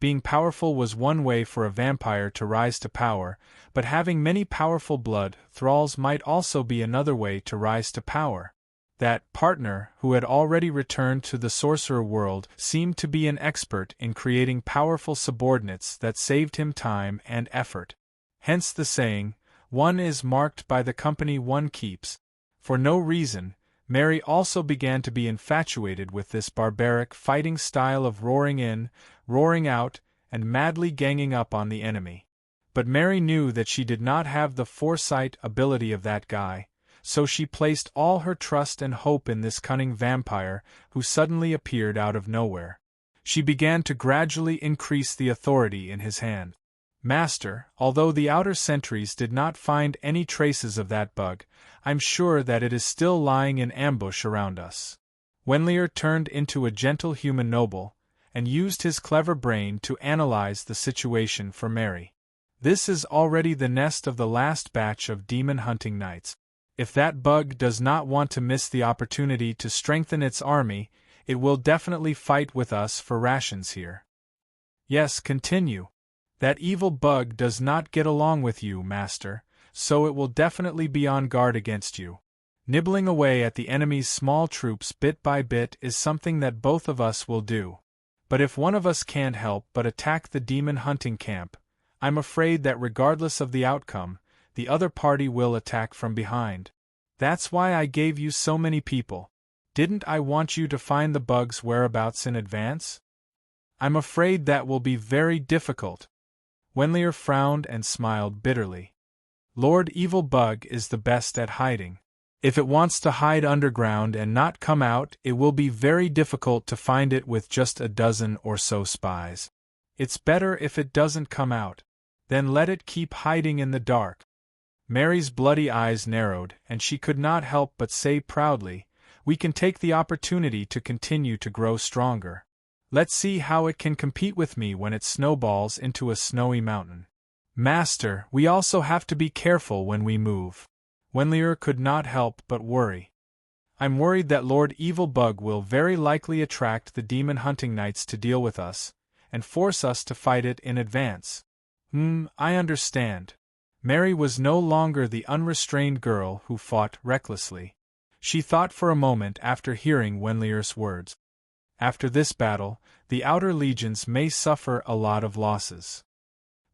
Being powerful was one way for a vampire to rise to power, but having many powerful blood thralls might also be another way to rise to power. That partner, who had already returned to the sorcerer world, seemed to be an expert in creating powerful subordinates that saved him time and effort. Hence the saying, "One is marked by the company one keeps." For no reason, Mary also began to be infatuated with this barbaric fighting style of roaring in, roaring out, and madly ganging up on the enemy. But Mary knew that she did not have the foresight ability of that guy, so she placed all her trust and hope in this cunning vampire who suddenly appeared out of nowhere. She began to gradually increase the authority in his hand. "Master, although the outer sentries did not find any traces of that bug, I'm sure that it is still lying in ambush around us." Wenlier turned into a gentle human noble, and used his clever brain to analyze the situation for Mary. "This is already the nest of the last batch of demon-hunting knights. If that bug does not want to miss the opportunity to strengthen its army, it will definitely fight with us for rations here." "Yes, continue. That evil bug does not get along with you, master, so it will definitely be on guard against you. Nibbling away at the enemy's small troops bit by bit is something that both of us will do. But if one of us can't help but attack the demon hunting camp, I'm afraid that regardless of the outcome, the other party will attack from behind. That's why I gave you so many people. Didn't I want you to find the bug's whereabouts in advance? I'm afraid that will be very difficult." Wenlier frowned and smiled bitterly. "Lord Evil Bug is the best at hiding. If it wants to hide underground and not come out, it will be very difficult to find it with just a dozen or so spies. It's better if it doesn't come out. Then let it keep hiding in the dark." Mary's bloody eyes narrowed, and she could not help but say proudly, "We can take the opportunity to continue to grow stronger. Let's see how it can compete with me when it snowballs into a snowy mountain. Master, we also have to be careful when we move." Wenlier could not help but worry. "I'm worried that Lord Evil Bug will very likely attract the demon hunting knights to deal with us, and force us to fight it in advance." I understand." Mary was no longer the unrestrained girl who fought recklessly. She thought for a moment after hearing Wenlier's words. After this battle, the outer legions may suffer a lot of losses.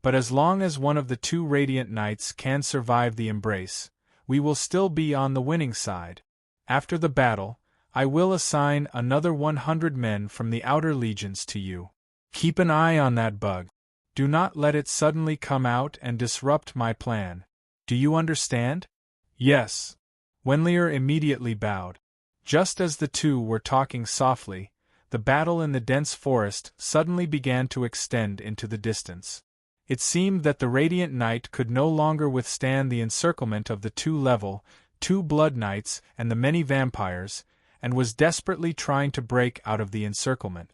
But as long as one of the two Radiant Knights can survive the embrace, we will still be on the winning side. After the battle, I will assign another 100 men from the outer legions to you. Keep an eye on that bug. Do not let it suddenly come out and disrupt my plan. Do you understand? Yes. Wenlier immediately bowed. Just as the two were talking softly, the battle in the dense forest suddenly began to extend into the distance. It seemed that the Radiant Knight could no longer withstand the encirclement of the two Blood Knights and the many vampires, and was desperately trying to break out of the encirclement.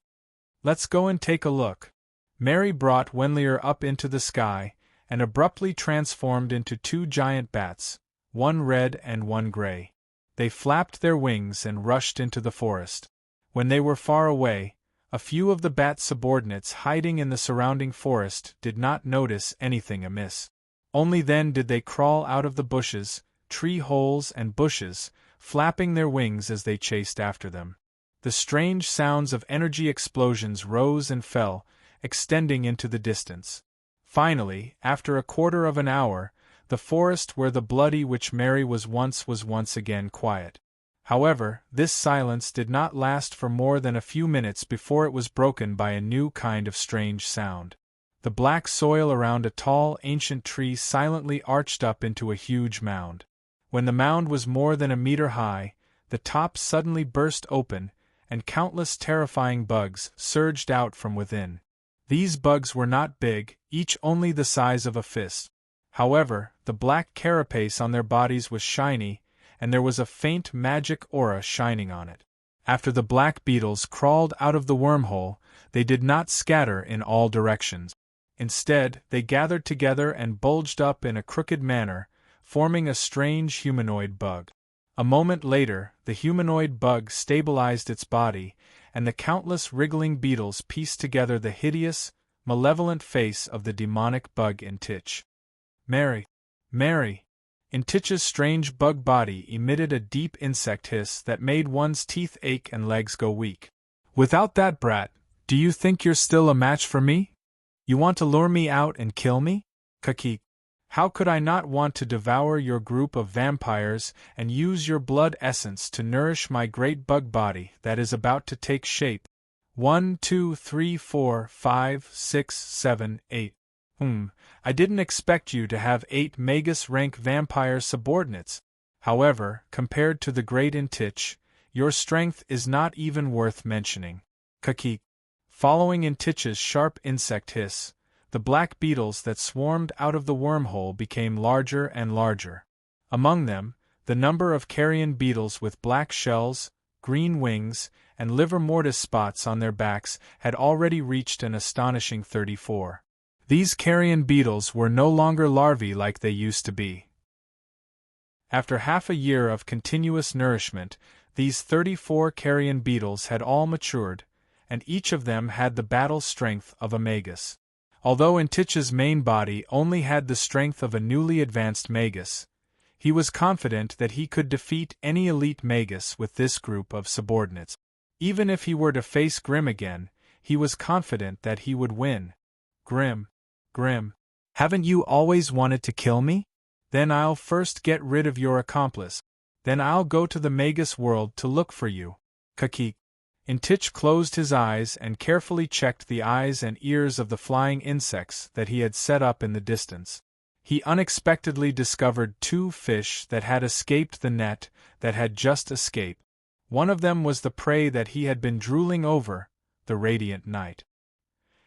"Let's go and take a look." Mary brought Wenlier up into the sky, and abruptly transformed into two giant bats, one red and one gray. They flapped their wings and rushed into the forest. When they were far away, a few of the bat subordinates hiding in the surrounding forest did not notice anything amiss. Only then did they crawl out of the bushes, tree holes and bushes, flapping their wings as they chased after them. The strange sounds of energy explosions rose and fell, extending into the distance. Finally, after a quarter of an hour, the forest where the bloody witch Mary was once again quiet. However, this silence did not last for more than a few minutes before it was broken by a new kind of strange sound. The black soil around a tall, ancient tree silently arched up into a huge mound. When the mound was more than a meter high, the top suddenly burst open, and countless terrifying bugs surged out from within. These bugs were not big, each only the size of a fist. However, the black carapace on their bodies was shiny, and there was a faint magic aura shining on it. After the black beetles crawled out of the wormhole, they did not scatter in all directions. Instead, they gathered together and bulged up in a crooked manner, forming a strange humanoid bug. A moment later, the humanoid bug stabilized its body, and the countless wriggling beetles pieced together the hideous, malevolent face of the demonic bug in Titch. Mary! Mary! In Titch's strange bug body emitted a deep insect hiss that made one's teeth ache and legs go weak. Without that brat, do you think you're still a match for me? You want to lure me out and kill me? Kakik. How could I not want to devour your group of vampires and use your blood essence to nourish my great bug body that is about to take shape? 1, 2, 3, 4, 5, 6, 7, 8. I didn't expect you to have 8 Magus rank vampire subordinates. However, compared to the great Intitch, your strength is not even worth mentioning. Kakik. Following Intitch's sharp insect hiss, the black beetles that swarmed out of the wormhole became larger and larger. Among them, the number of carrion beetles with black shells, green wings, and livor mortis spots on their backs had already reached an astonishing 34. These carrion beetles were no longer larvae like they used to be. After half a year of continuous nourishment, these 34 carrion beetles had all matured, and each of them had the battle strength of a magus. Although Intitch's main body only had the strength of a newly advanced magus, he was confident that he could defeat any elite magus with this group of subordinates. Even if he were to face Grim again, he was confident that he would win. Grim, haven't you always wanted to kill me? Then I'll first get rid of your accomplice. Then I'll go to the magus world to look for you. Kakik. Intitch closed his eyes and carefully checked the eyes and ears of the flying insects that he had set up in the distance. He unexpectedly discovered 2 fish that had escaped the net that had just escaped. One of them was the prey that he had been drooling over, the Radiant Knight.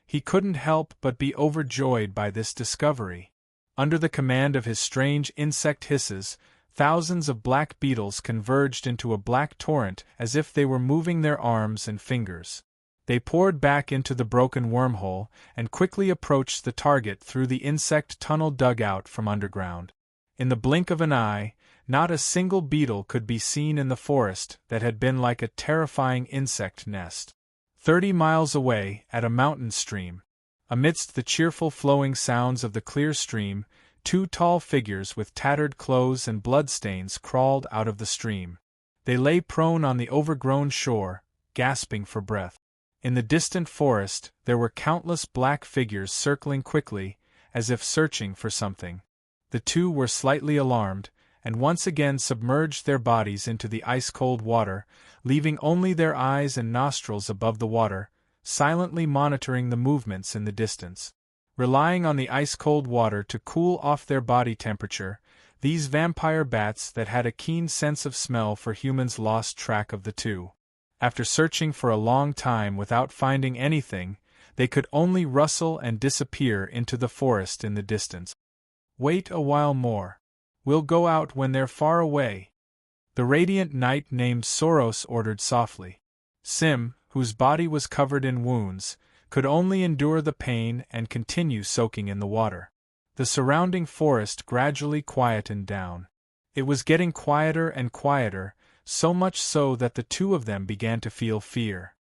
He couldn't help but be overjoyed by this discovery. Under the command of his strange insect hisses, thousands of black beetles converged into a black torrent as if they were moving their arms and fingers. They poured back into the broken wormhole and quickly approached the target through the insect tunnel dug out from underground. In the blink of an eye, not a single beetle could be seen in the forest that had been like a terrifying insect nest. 30 miles away, at a mountain stream, amidst the cheerful flowing sounds of the clear stream, 2 tall figures with tattered clothes and bloodstains crawled out of the stream. They lay prone on the overgrown shore, gasping for breath. In the distant forest, there were countless black figures circling quickly, as if searching for something. The 2 were slightly alarmed, and once again submerged their bodies into the ice-cold water, leaving only their eyes and nostrils above the water, silently monitoring the movements in the distance. Relying on the ice-cold water to cool off their body temperature, these vampire bats that had a keen sense of smell for humans lost track of the 2. After searching for a long time without finding anything, they could only rustle and disappear into the forest in the distance. Wait a while more. We'll go out when they're far away. The Radiant Knight named Soros ordered softly. Sim, whose body was covered in wounds, could only endure the pain and continue soaking in the water. The surrounding forest gradually quietened down. It was getting quieter and quieter, so much so that the 2 of them began to feel fear.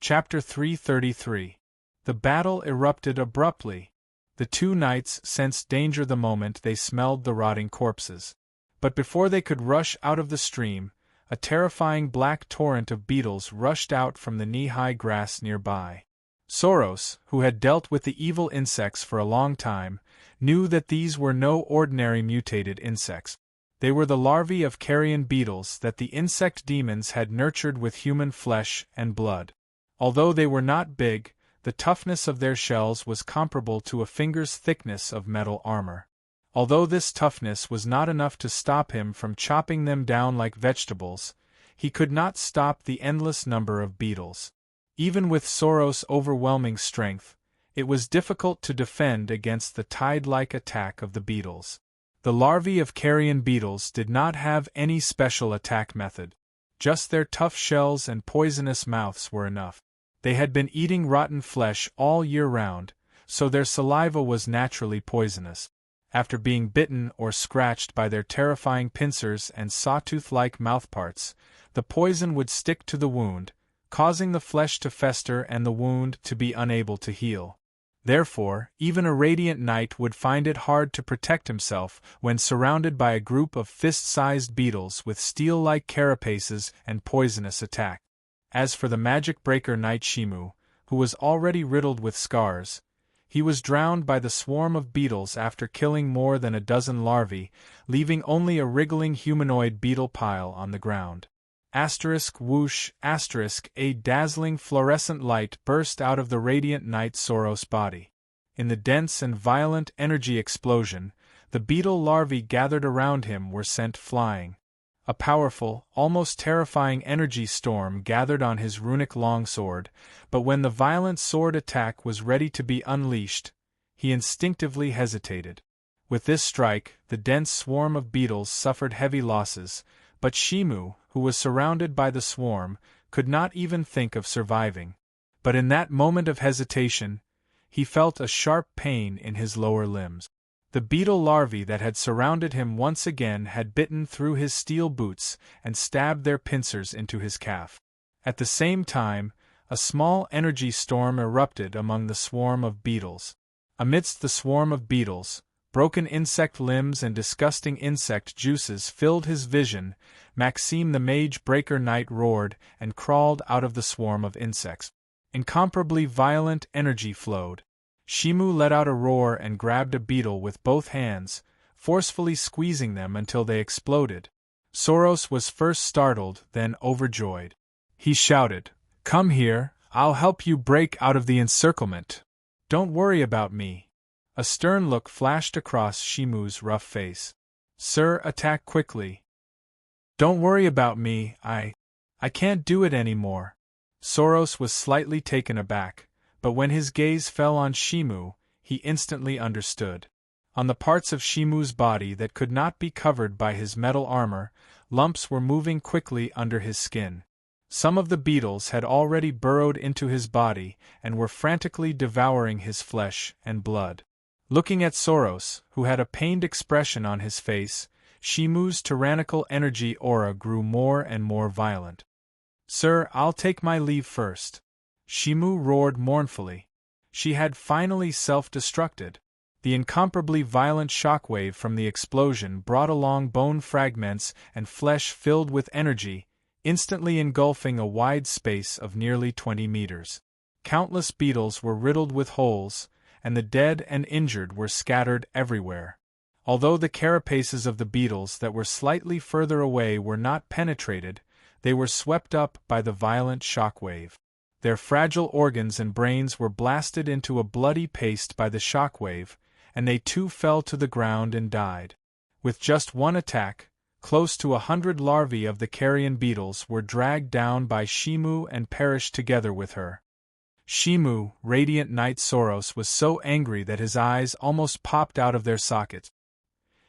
Chapter 333. The battle erupted abruptly. The 2 knights sensed danger the moment they smelled the rotting corpses. But before they could rush out of the stream, a terrifying black torrent of beetles rushed out from the knee-high grass nearby. Soros, who had dealt with the evil insects for a long time, knew that these were no ordinary mutated insects. They were the larvae of carrion beetles that the insect demons had nurtured with human flesh and blood. Although they were not big, the toughness of their shells was comparable to a finger's thickness of metal armor. Although this toughness was not enough to stop him from chopping them down like vegetables, he could not stop the endless number of beetles. Even with Soros' overwhelming strength, it was difficult to defend against the tide-like attack of the beetles. The larvae of carrion beetles did not have any special attack method. Just their tough shells and poisonous mouths were enough. They had been eating rotten flesh all year round, so their saliva was naturally poisonous. After being bitten or scratched by their terrifying pincers and sawtooth-like mouthparts, the poison would stick to the wound, causing the flesh to fester and the wound to be unable to heal. Therefore, even a radiant knight would find it hard to protect himself when surrounded by a group of fist-sized beetles with steel-like carapaces and poisonous attack. As for the magic breaker knight Shimu, who was already riddled with scars, he was drowned by the swarm of beetles after killing more than a dozen larvae, leaving only a wriggling humanoid beetle pile on the ground. Whoosh, a dazzling fluorescent light burst out of the radiant knight Soros' body. In the dense and violent energy explosion, the beetle larvae gathered around him were sent flying. A powerful, almost terrifying energy storm gathered on his runic longsword, but when the violent sword attack was ready to be unleashed, he instinctively hesitated. With this strike, the dense swarm of beetles suffered heavy losses, but Shimu, who was surrounded by the swarm, could not even think of surviving. But in that moment of hesitation, he felt a sharp pain in his lower limbs. The beetle larvae that had surrounded him once again had bitten through his steel boots and stabbed their pincers into his calf. At the same time, a small energy storm erupted among the swarm of beetles. Amidst the swarm of beetles, broken insect limbs and disgusting insect juices filled his vision. Maxime the Mage Breaker Knight roared and crawled out of the swarm of insects. Incomparably violent energy flowed. Shimu let out a roar and grabbed a beetle with both hands, forcefully squeezing them until they exploded. Soros was first startled, then overjoyed. He shouted, "Come here, I'll help you break out of the encirclement. Don't worry about me." A stern look flashed across Shimu's rough face. "Sir, attack quickly." "Don't worry about me, I can't do it anymore." Soros was slightly taken aback, but when his gaze fell on Shimu, he instantly understood. On the parts of Shimu's body that could not be covered by his metal armor, lumps were moving quickly under his skin. Some of the beetles had already burrowed into his body and were frantically devouring his flesh and blood. Looking at Soros, who had a pained expression on his face, Shimu's tyrannical energy aura grew more and more violent. "Sir, I'll take my leave first." Shimu roared mournfully. She had finally self-destructed. The incomparably violent shockwave from the explosion brought along bone fragments and flesh filled with energy, instantly engulfing a wide space of nearly 20 meters. Countless beetles were riddled with holes, and the dead and injured were scattered everywhere. Although the carapaces of the beetles that were slightly further away were not penetrated, they were swept up by the violent shockwave. Their fragile organs and brains were blasted into a bloody paste by the shockwave, and they too fell to the ground and died. With just one attack, close to 100 larvae of the carrion beetles were dragged down by Shimu and perished together with her. Shimu, Radiant Knight Soros, was so angry that his eyes almost popped out of their sockets.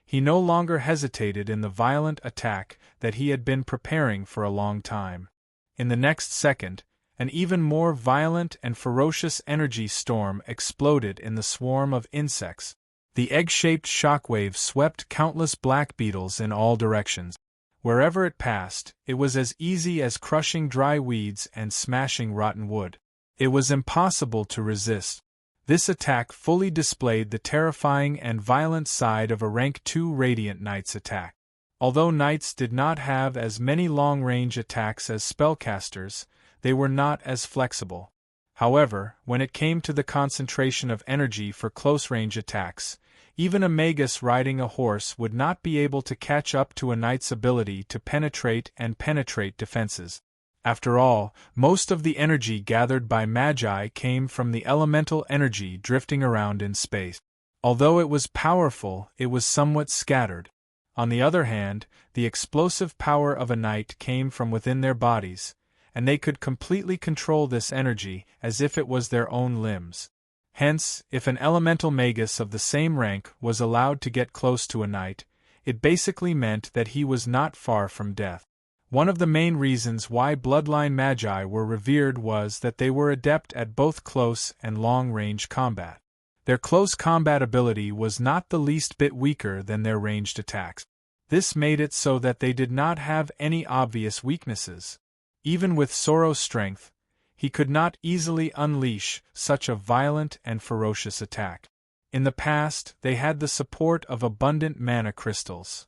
He no longer hesitated in the violent attack that he had been preparing for a long time. In the next second, an even more violent and ferocious energy storm exploded in the swarm of insects. The egg-shaped shockwave swept countless black beetles in all directions. Wherever it passed, it was as easy as crushing dry weeds and smashing rotten wood. It was impossible to resist. This attack fully displayed the terrifying and violent side of a Rank 2 Radiant Knight's attack. Although Knights did not have as many long-range attacks as spellcasters, they were not as flexible. However, when it came to the concentration of energy for close-range attacks, even a magus riding a horse would not be able to catch up to a knight's ability to penetrate defenses. After all, most of the energy gathered by Magi came from the elemental energy drifting around in space. Although it was powerful, it was somewhat scattered. On the other hand, the explosive power of a knight came from within their bodies, and they could completely control this energy as if it was their own limbs. Hence, if an elemental magus of the same rank was allowed to get close to a knight, it basically meant that he was not far from death. One of the main reasons why bloodline magi were revered was that they were adept at both close and long-range combat. Their close combat ability was not the least bit weaker than their ranged attacks. This made it so that they did not have any obvious weaknesses. Even with Soros' strength, he could not easily unleash such a violent and ferocious attack. In the past, they had the support of abundant mana crystals.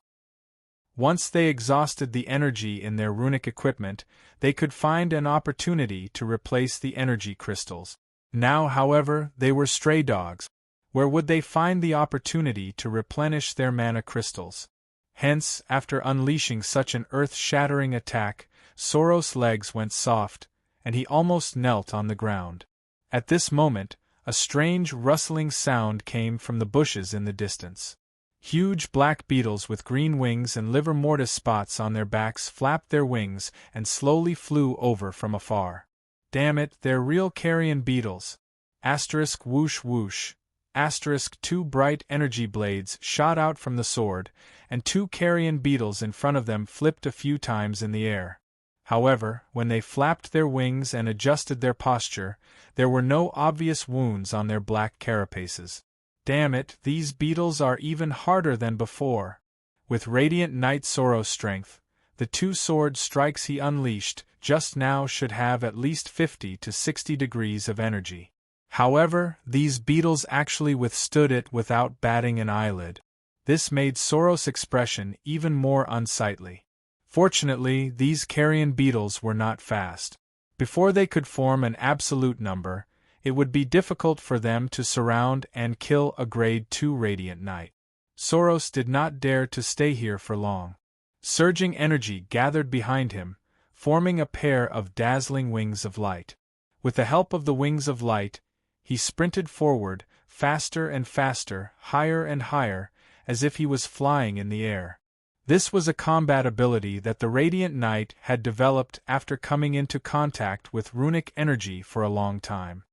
Once they exhausted the energy in their runic equipment, they could find an opportunity to replace the energy crystals. Now, however, they were stray dogs. Where would they find the opportunity to replenish their mana crystals? Hence, after unleashing such an earth-shattering attack, Soros' legs went soft, and he almost knelt on the ground. At this moment, a strange rustling sound came from the bushes in the distance. Huge black beetles with green wings and livor mortis spots on their backs flapped their wings and slowly flew over from afar. Damn it, they're real carrion beetles. Asterisk whoosh whoosh. Asterisk 2 bright energy blades shot out from the sword, and 2 carrion beetles in front of them flipped a few times in the air. However, when they flapped their wings and adjusted their posture, there were no obvious wounds on their black carapaces. Damn it, these beetles are even harder than before. With Radiant Knight Soros' strength, the 2 sword strikes he unleashed just now should have at least 50 to 60 degrees of energy. However, these beetles actually withstood it without batting an eyelid. This made Soros' expression even more unsightly. Fortunately, these carrion beetles were not fast. Before they could form an absolute number, it would be difficult for them to surround and kill a Grade 2 Radiant Knight. Soros did not dare to stay here for long. Surging energy gathered behind him, forming a pair of dazzling wings of light. With the help of the wings of light, he sprinted forward, faster and faster, higher and higher, as if he was flying in the air. This was a combat ability that the Radiant Knight had developed after coming into contact with runic energy for a long time.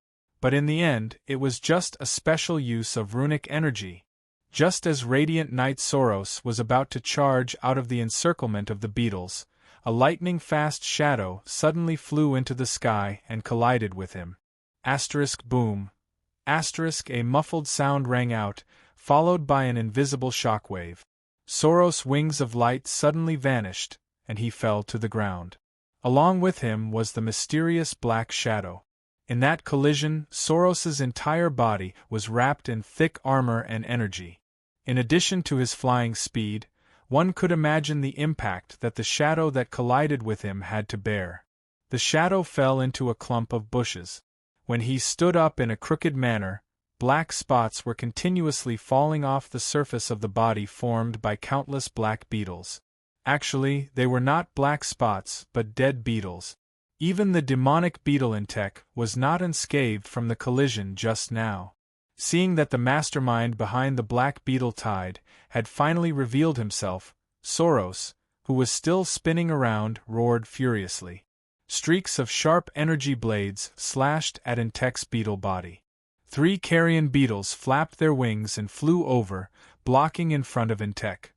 But in the end, it was just a special use of runic energy. Just as Radiant Knight Soros was about to charge out of the encirclement of the beetles, a lightning-fast shadow suddenly flew into the sky and collided with him. Asterisk boom. Asterisk a muffled sound rang out, followed by an invisible shockwave. Soros' wings of light suddenly vanished, and he fell to the ground. Along with him was the mysterious black shadow. In that collision, Soros's entire body was wrapped in thick armor and energy. In addition to his flying speed, one could imagine the impact that the shadow that collided with him had to bear. The shadow fell into a clump of bushes. When he stood up in a crooked manner, black spots were continuously falling off the surface of the body formed by countless black beetles. Actually, they were not black spots but dead beetles. Even the demonic beetle in tech was not unscathed from the collision just now. Seeing that the mastermind behind the black beetle tide had finally revealed himself, Soros, who was still spinning around, roared furiously. Streaks of sharp energy blades slashed at Intek's beetle body. 3 carrion beetles flapped their wings and flew over, blocking in front of Intek.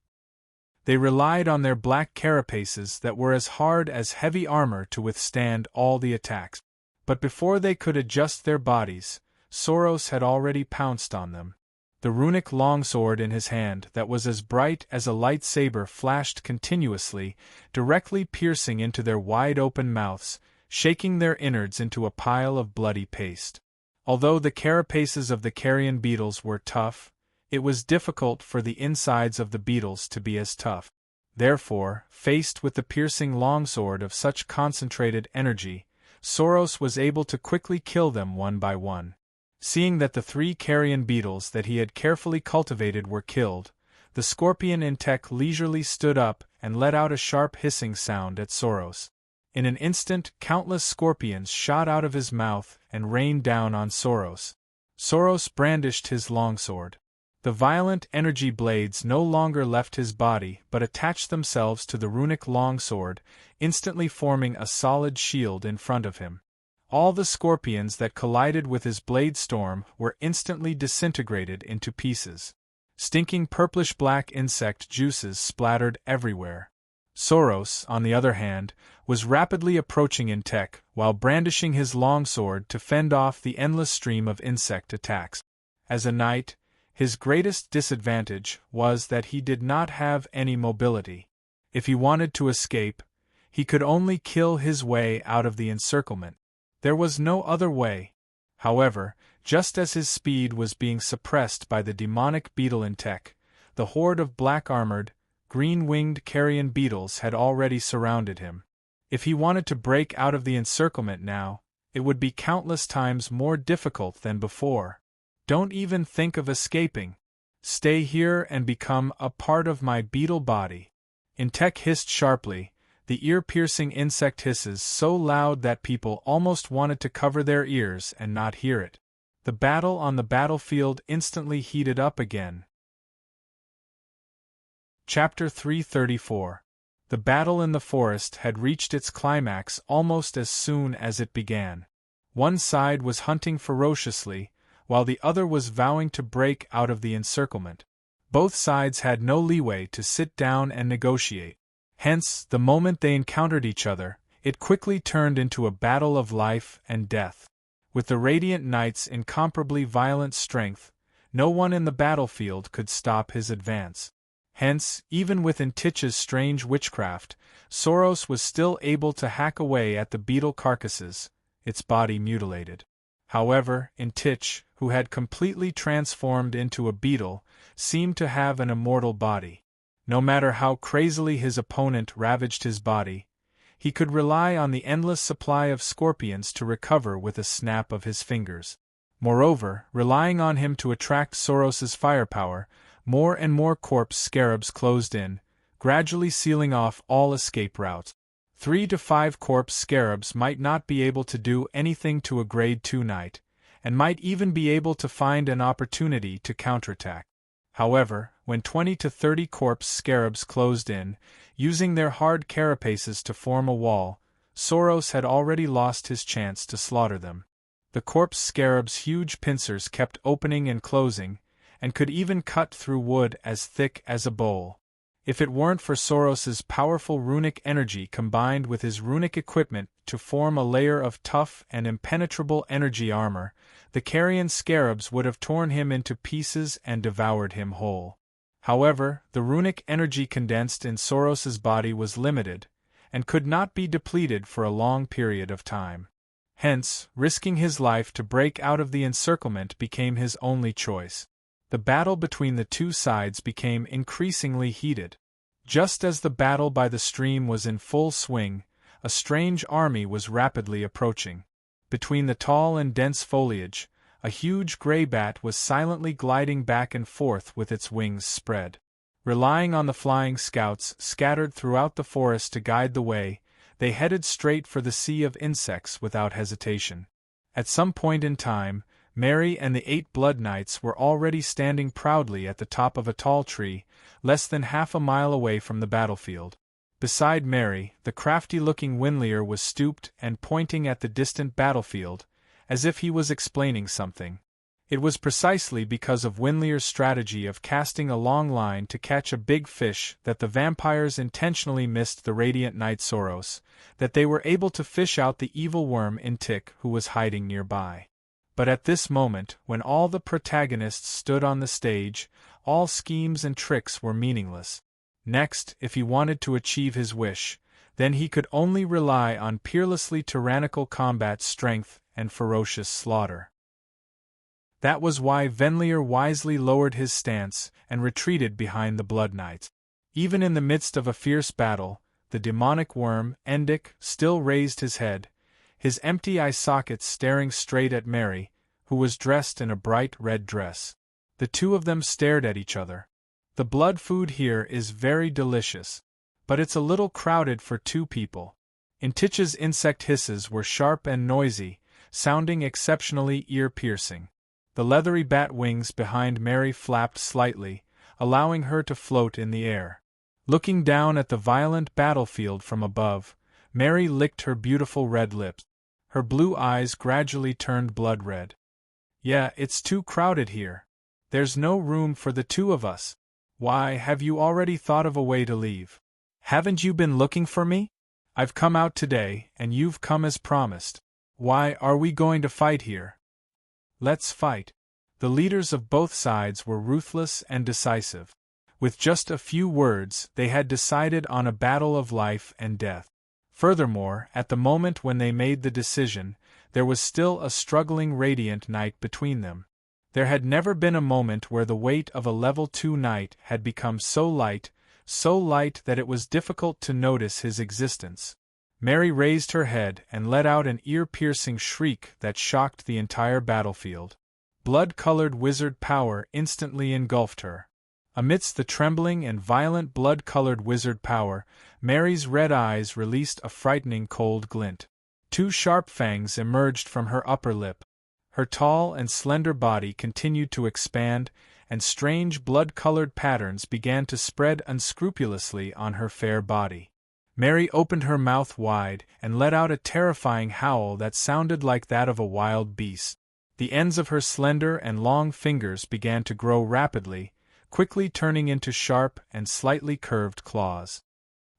They relied on their black carapaces that were as hard as heavy armor to withstand all the attacks. But before they could adjust their bodies, Soros had already pounced on them. The runic longsword in his hand that was as bright as a lightsaber flashed continuously, directly piercing into their wide-open mouths, shaking their innards into a pile of bloody paste. Although the carapaces of the carrion beetles were tough, it was difficult for the insides of the beetles to be as tough. Therefore, faced with the piercing longsword of such concentrated energy, Soros was able to quickly kill them one by one. Seeing that the 3 carrion beetles that he had carefully cultivated were killed, the scorpion Intek leisurely stood up and let out a sharp hissing sound at Soros. In an instant, countless scorpions shot out of his mouth and rained down on Soros. Soros brandished his longsword. The violent energy blades no longer left his body but attached themselves to the runic longsword, instantly forming a solid shield in front of him. All the scorpions that collided with his blade storm were instantly disintegrated into pieces. Stinking purplish-black insect juices splattered everywhere. Soros, on the other hand, was rapidly approaching Intek while brandishing his longsword to fend off the endless stream of insect attacks. As a knight, his greatest disadvantage was that he did not have any mobility. If he wanted to escape, He could only kill his way out of the encirclement. There was no other way. However, just as his speed was being suppressed by the demonic beetle in tech, the horde of black-armored, green-winged carrion beetles had already surrounded him. If he wanted to break out of the encirclement now, it would be countless times more difficult than before. Don't even think of escaping. Stay here and become a part of my beetle body. Intek hissed sharply, the ear-piercing insect hisses so loud that people almost wanted to cover their ears and not hear it. The battle on the battlefield instantly heated up again. Chapter 334. The battle in the forest had reached its climax almost as soon as it began. One side was hunting ferociously, while the other was vowing to break out of the encirclement. Both sides had no leeway to sit down and negotiate. Hence, the moment they encountered each other, it quickly turned into a battle of life and death. With the Radiant Knight's incomparably violent strength, no one in the battlefield could stop his advance. Hence, even with Intich's strange witchcraft, Soros was still able to hack away at the beetle carcasses, its body mutilated. However, Intich, who had completely transformed into a beetle, seemed to have an immortal body. No matter how crazily his opponent ravaged his body, he could rely on the endless supply of scorpions to recover with a snap of his fingers. Moreover, relying on him to attract Soros's firepower, more and more corpse scarabs closed in, gradually sealing off all escape routes. 3 to 5 corpse scarabs might not be able to do anything to a grade 2 knight, and might even be able to find an opportunity to counterattack. However, when 20 to 30 corpse scarabs closed in, using their hard carapaces to form a wall, Soros had already lost his chance to slaughter them. The corpse scarabs' huge pincers kept opening and closing, and could even cut through wood as thick as a bowl. If it weren't for Soros's powerful runic energy combined with his runic equipment to form a layer of tough and impenetrable energy armor, the carrion scarabs would have torn him into pieces and devoured him whole. However, the runic energy condensed in Soros's body was limited, and could not be depleted for a long period of time. Hence, risking his life to break out of the encirclement became his only choice. The battle between the two sides became increasingly heated. Just as the battle by the stream was in full swing, a strange army was rapidly approaching. Between the tall and dense foliage, a huge gray bat was silently gliding back and forth with its wings spread. Relying on the flying scouts scattered throughout the forest to guide the way, they headed straight for the sea of insects without hesitation. At some point in time, Mary and the 8 Blood Knights were already standing proudly at the top of a tall tree, less than half a mile away from the battlefield. Beside Mary, the crafty-looking Winlier was stooped and pointing at the distant battlefield, as if he was explaining something. It was precisely because of Winlier's strategy of casting a long line to catch a big fish that the vampires intentionally missed the Radiant Knight Soros, that they were able to fish out the evil worm Intik who was hiding nearby. But at this moment, when all the protagonists stood on the stage, all schemes and tricks were meaningless. Next, if he wanted to achieve his wish, then he could only rely on peerlessly tyrannical combat strength and ferocious slaughter. That was why Venlier wisely lowered his stance and retreated behind the Blood Knights. Even in the midst of a fierce battle, the demonic worm, Endik, still raised his head, his empty eye sockets staring straight at Mary, who was dressed in a bright red dress. The two of them stared at each other. The blood food here is very delicious, but it's a little crowded for 2 people. Intich's insect hisses were sharp and noisy, sounding exceptionally ear-piercing. The leathery bat wings behind Mary flapped slightly, allowing her to float in the air. Looking down at the violent battlefield from above, Mary licked her beautiful red lips. Her blue eyes gradually turned blood red. Yeah, it's too crowded here. There's no room for the 2 of us. Why, have you already thought of a way to leave? Haven't you been looking for me? I've come out today, and you've come as promised. Why are we going to fight here? Let's fight. The leaders of both sides were ruthless and decisive. With just a few words, they had decided on a battle of life and death. Furthermore, at the moment when they made the decision, there was still a struggling radiant night between them. There had never been a moment where the weight of a level 2 night had become so light that it was difficult to notice his existence. Mary raised her head and let out an ear-piercing shriek that shocked the entire battlefield. Blood-colored wizard power instantly engulfed her. Amidst the trembling and violent blood-colored wizard power, Mary's red eyes released a frightening cold glint. 2 sharp fangs emerged from her upper lip. Her tall and slender body continued to expand, and strange blood-colored patterns began to spread unscrupulously on her fair body. Mary opened her mouth wide and let out a terrifying howl that sounded like that of a wild beast. The ends of her slender and long fingers began to grow rapidly, quickly turning into sharp and slightly curved claws.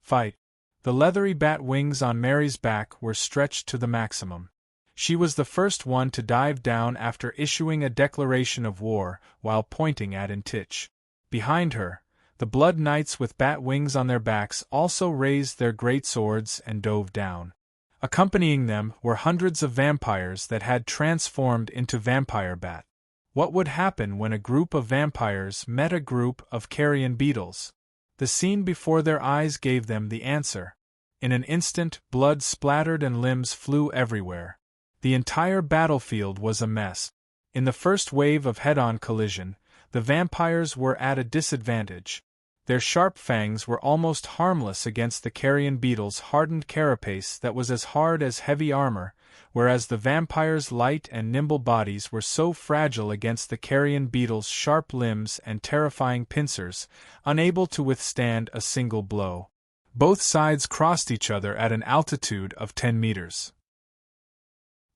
Fight! The leathery bat wings on Mary's back were stretched to the maximum. She was the first one to dive down after issuing a declaration of war while pointing at Entich. Behind her, the Blood Knights with bat wings on their backs also raised their great swords and dove down. Accompanying them were hundreds of vampires that had transformed into vampire bat. What would happen when a group of vampires met a group of carrion beetles? The scene before their eyes gave them the answer. In an instant, blood splattered and limbs flew everywhere. The entire battlefield was a mess. In the first wave of head-on collision, the vampires were at a disadvantage. Their sharp fangs were almost harmless against the carrion beetle's hardened carapace that was as hard as heavy armor, whereas the vampires' light and nimble bodies were so fragile against the carrion beetle's sharp limbs and terrifying pincers, unable to withstand a single blow. Both sides crossed each other at an altitude of 10 meters.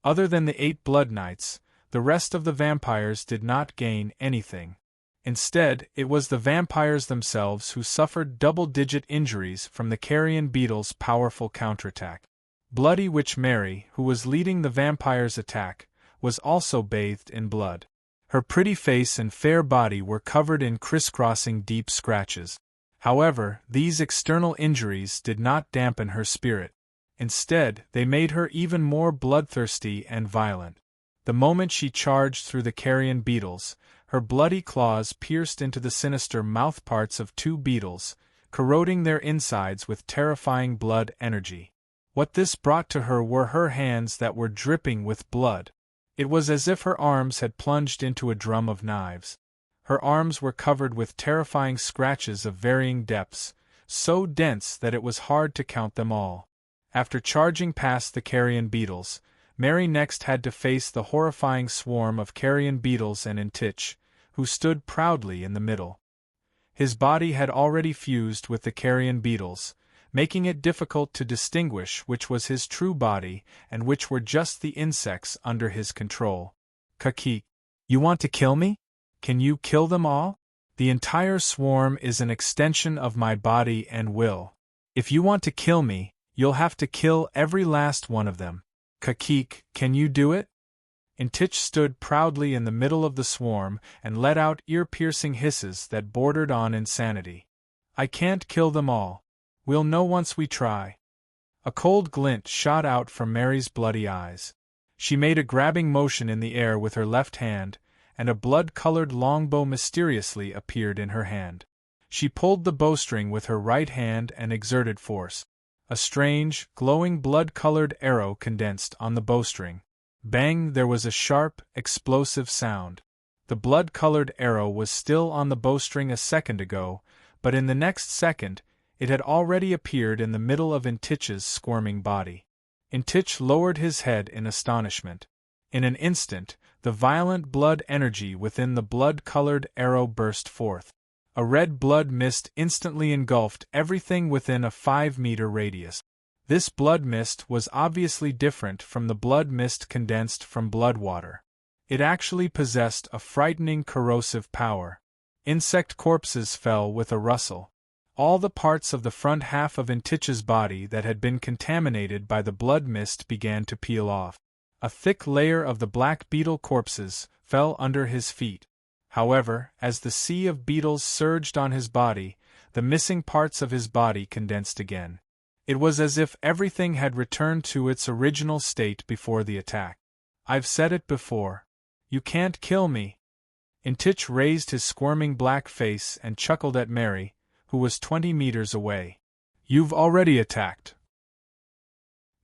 Other than the 8 Blood Knights, the rest of the vampires did not gain anything. Instead, it was the vampires themselves who suffered double-digit injuries from the carrion beetle's powerful counterattack. Bloody Witch Mary, who was leading the vampires' attack, was also bathed in blood. Her pretty face and fair body were covered in crisscrossing deep scratches. However, these external injuries did not dampen her spirit. Instead, they made her even more bloodthirsty and violent. The moment she charged through the carrion beetles, her bloody claws pierced into the sinister mouthparts of 2 beetles, corroding their insides with terrifying blood energy. What this brought to her were her hands that were dripping with blood. It was as if her arms had plunged into a drum of knives. Her arms were covered with terrifying scratches of varying depths, so dense that it was hard to count them all. After charging past the carrion beetles, Mary next had to face the horrifying swarm of carrion beetles and Entich, who stood proudly in the middle. His body had already fused with the carrion beetles, making it difficult to distinguish which was his true body and which were just the insects under his control. Kakik, you want to kill me? Can you kill them all? The entire swarm is an extension of my body and will. If you want to kill me, you'll have to kill every last one of them. Kakik, can you do it? Entich stood proudly in the middle of the swarm and let out ear-piercing hisses that bordered on insanity. I can't kill them all. We'll know once we try. A cold glint shot out from Mary's bloody eyes. She made a grabbing motion in the air with her left hand, and a blood-colored longbow mysteriously appeared in her hand. She pulled the bowstring with her right hand and exerted force. A strange, glowing blood-colored arrow condensed on the bowstring. Bang! There was a sharp, explosive sound. The blood-colored arrow was still on the bowstring a second ago, but in the next second, it had already appeared in the middle of Entich's squirming body. Entich lowered his head in astonishment. In an instant, the violent blood energy within the blood-colored arrow burst forth. A red blood mist instantly engulfed everything within a 5-meter radius. This blood mist was obviously different from the blood mist condensed from blood water. It actually possessed a frightening corrosive power. Insect corpses fell with a rustle. All the parts of the front half of Entich's body that had been contaminated by the blood mist began to peel off. A thick layer of the black beetle corpses fell under his feet. However, as the sea of beetles surged on his body, the missing parts of his body condensed again. It was as if everything had returned to its original state before the attack. "I've said it before. You can't kill me." Intich raised his squirming black face and chuckled at Mary, who was 20 meters away. "You've already attacked.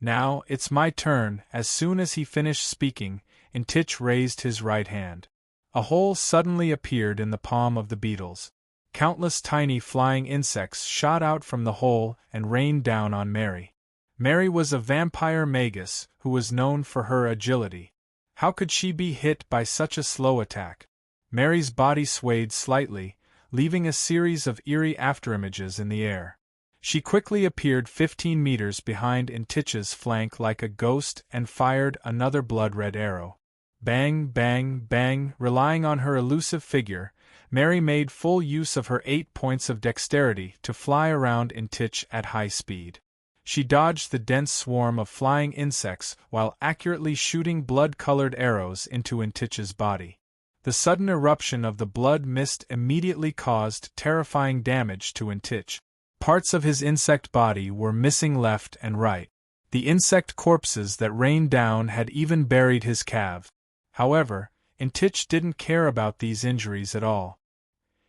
Now, it's my turn." As soon as he finished speaking, Intich raised his right hand. A hole suddenly appeared in the palm of the beetles. Countless tiny flying insects shot out from the hole and rained down on Mary. Mary was a vampire magus who was known for her agility. How could she be hit by such a slow attack? Mary's body swayed slightly, leaving a series of eerie afterimages in the air. She quickly appeared 15 meters behind Intich's flank like a ghost and fired another blood-red arrow. Bang, bang, bang. Relying on her elusive figure, Mary made full use of her 8 points of dexterity to fly around Intich at high speed. She dodged the dense swarm of flying insects while accurately shooting blood-colored arrows into Intich's body. The sudden eruption of the blood mist immediately caused terrifying damage to Intich. Parts of his insect body were missing left and right. The insect corpses that rained down had even buried his calves. However, Intich didn't care about these injuries at all.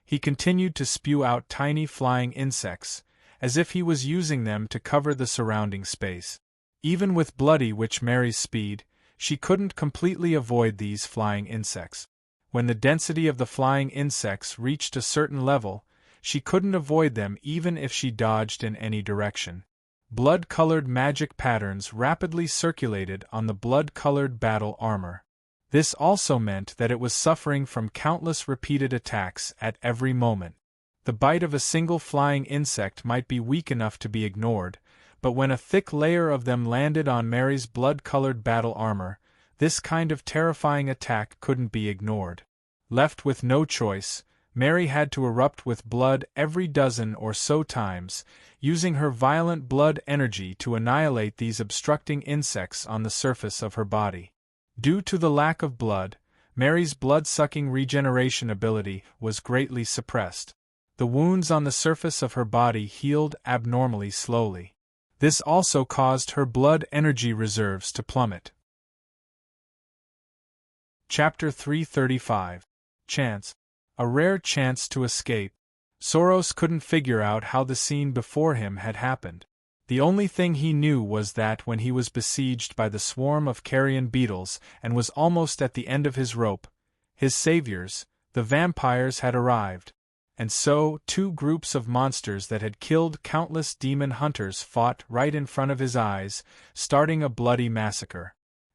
He continued to spew out tiny flying insects, as if he was using them to cover the surrounding space. Even with bloody witch Mary's speed, she couldn't completely avoid these flying insects. When the density of the flying insects reached a certain level, she couldn't avoid them even if she dodged in any direction. Blood-colored magic patterns rapidly circulated on the blood-colored battle armor. This also meant that it was suffering from countless repeated attacks at every moment. The bite of a single flying insect might be weak enough to be ignored, but when a thick layer of them landed on Mary's blood-colored battle armor, this kind of terrifying attack couldn't be ignored. Left with no choice, Mary had to erupt with blood every dozen or so times, using her violent blood energy to annihilate these obstructing insects on the surface of her body. Due to the lack of blood, Mary's blood-sucking regeneration ability was greatly suppressed. The wounds on the surface of her body healed abnormally slowly. This also caused her blood energy reserves to plummet. Chapter 335. Chance. A rare chance to escape. Soros couldn't figure out how the scene before him had happened. The only thing he knew was that when he was besieged by the swarm of carrion beetles and was almost at the end of his rope, his saviors, the vampires, had arrived. And so, 2 groups of monsters that had killed countless demon hunters fought right in front of his eyes, starting a bloody massacre.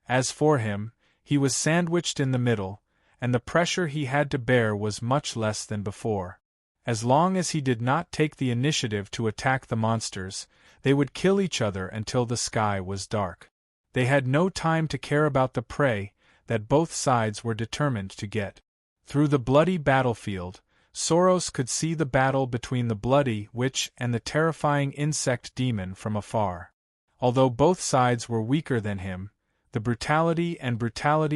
As for him, he was sandwiched in the middle, and the pressure he had to bear was much less than before. As long as he did not take the initiative to attack the monsters, they would kill each other until the sky was dark. They had no time to care about the prey that both sides were determined to get. Through the bloody battlefield, Soros could see the battle between the bloody witch and the terrifying insect demon from afar. Although both sides were weaker than him, the brutality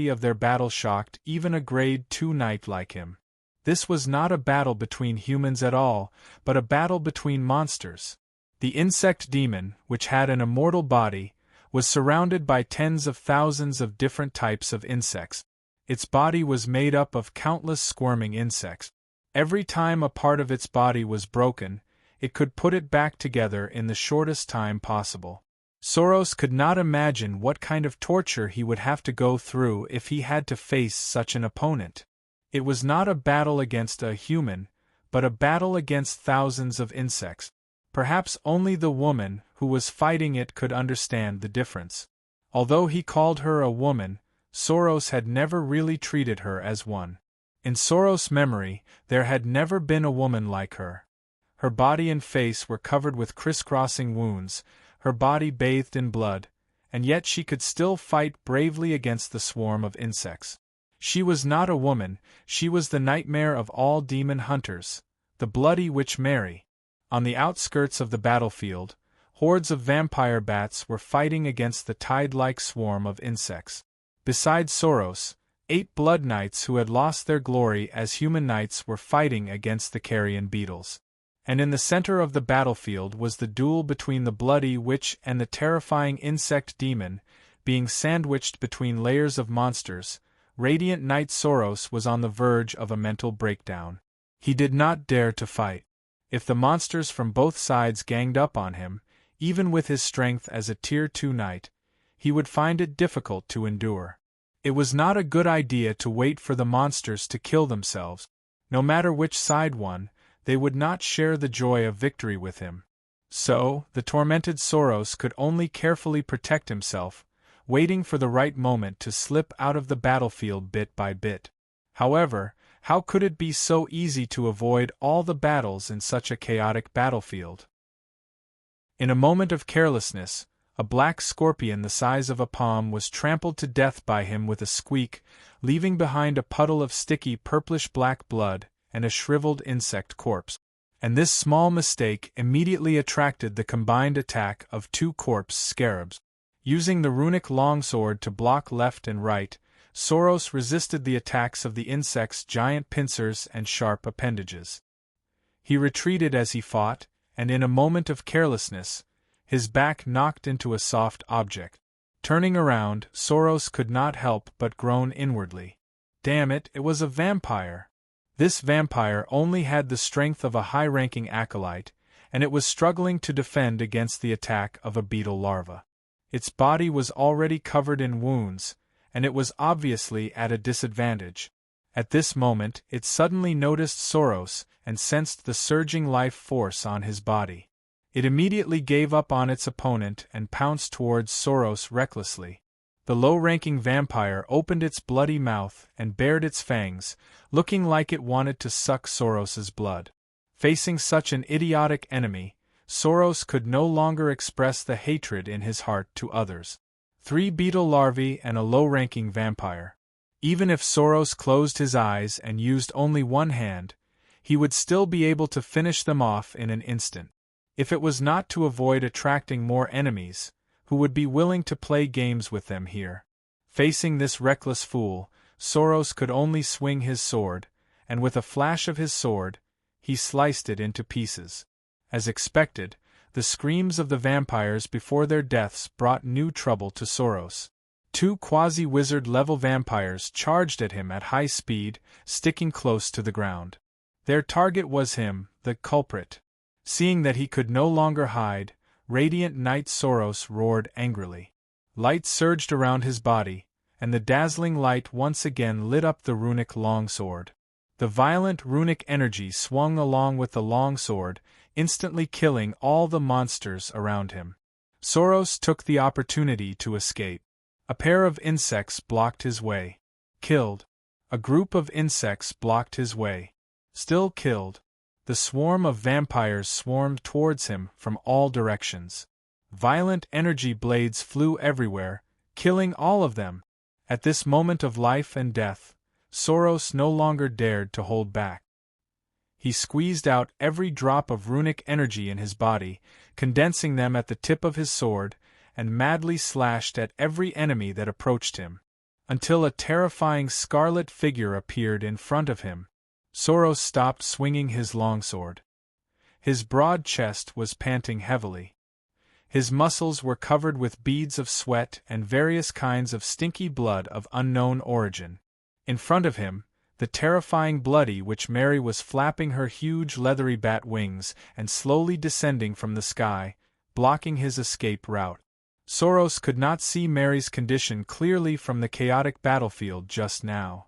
of their battle shocked even a grade 2 knight like him. This was not a battle between humans at all, but a battle between monsters. The insect demon, which had an immortal body, was surrounded by tens of thousands of different types of insects. Its body was made up of countless squirming insects. Every time a part of its body was broken, it could put it back together in the shortest time possible. Soros could not imagine what kind of torture he would have to go through if he had to face such an opponent. It was not a battle against a human, but a battle against thousands of insects. Perhaps only the woman who was fighting it could understand the difference. Although he called her a woman, Soros had never really treated her as one. In Soros' memory, there had never been a woman like her. Her body and face were covered with crisscrossing wounds, her body bathed in blood, and yet she could still fight bravely against the swarm of insects. She was not a woman, she was the nightmare of all demon hunters, the bloody witch Mary. On the outskirts of the battlefield, hordes of vampire bats were fighting against the tide-like swarm of insects. Besides Soros, 8 blood knights who had lost their glory as human knights were fighting against the carrion beetles. And in the center of the battlefield was the duel between the bloody witch and the terrifying insect demon, being sandwiched between layers of monsters. Radiant Knight Soros was on the verge of a mental breakdown. He did not dare to fight. If the monsters from both sides ganged up on him, even with his strength as a Tier 2 knight, he would find it difficult to endure. It was not a good idea to wait for the monsters to kill themselves. No matter which side won, they would not share the joy of victory with him. So, the tormented Soros could only carefully protect himself, waiting for the right moment to slip out of the battlefield bit by bit. However, how could it be so easy to avoid all the battles in such a chaotic battlefield? In a moment of carelessness, a black scorpion the size of a palm was trampled to death by him with a squeak, leaving behind a puddle of sticky purplish-black blood and a shriveled insect corpse. And this small mistake immediately attracted the combined attack of 2 corpse scarabs. Using the runic longsword to block left and right, Soros resisted the attacks of the insect's giant pincers and sharp appendages. He retreated as he fought, and in a moment of carelessness, his back knocked into a soft object. Turning around, Soros could not help but groan inwardly. Damn it, it was a vampire! This vampire only had the strength of a high-ranking acolyte, and it was struggling to defend against the attack of a beetle larva. Its body was already covered in wounds, and it was obviously at a disadvantage. At this moment, it suddenly noticed Soros and sensed the surging life force on his body. It immediately gave up on its opponent and pounced towards Soros recklessly. The low-ranking vampire opened its bloody mouth and bared its fangs, looking like it wanted to suck Soros's blood. Facing such an idiotic enemy, Soros could no longer express the hatred in his heart to others. 3 beetle larvae and a low-ranking vampire. Even if Soros closed his eyes and used only one hand, he would still be able to finish them off in an instant. If it was not to avoid attracting more enemies, who would be willing to play games with them here. Facing this reckless fool, Soros could only swing his sword, and with a flash of his sword, he sliced it into pieces. As expected, the screams of the vampires before their deaths brought new trouble to Soros. 2 quasi-wizard-level vampires charged at him at high speed, sticking close to the ground. Their target was him, the culprit. Seeing that he could no longer hide, Radiant Knight Soros roared angrily. Light surged around his body, and the dazzling light once again lit up the runic longsword. The violent runic energy swung along with the longsword, instantly killing all the monsters around him. Soros took the opportunity to escape. A pair of insects blocked his way. Killed. A group of insects blocked his way. Still killed. The swarm of vampires swarmed towards him from all directions. Violent energy blades flew everywhere, killing all of them. At this moment of life and death, Soros no longer dared to hold back. He squeezed out every drop of runic energy in his body, condensing them at the tip of his sword, and madly slashed at every enemy that approached him, until a terrifying scarlet figure appeared in front of him. Soros stopped swinging his longsword. His broad chest was panting heavily. His muscles were covered with beads of sweat and various kinds of stinky blood of unknown origin. In front of him, the terrifying bloody witch Mary was flapping her huge leathery bat wings and slowly descending from the sky, blocking his escape route. Soros could not see Mary's condition clearly from the chaotic battlefield just now.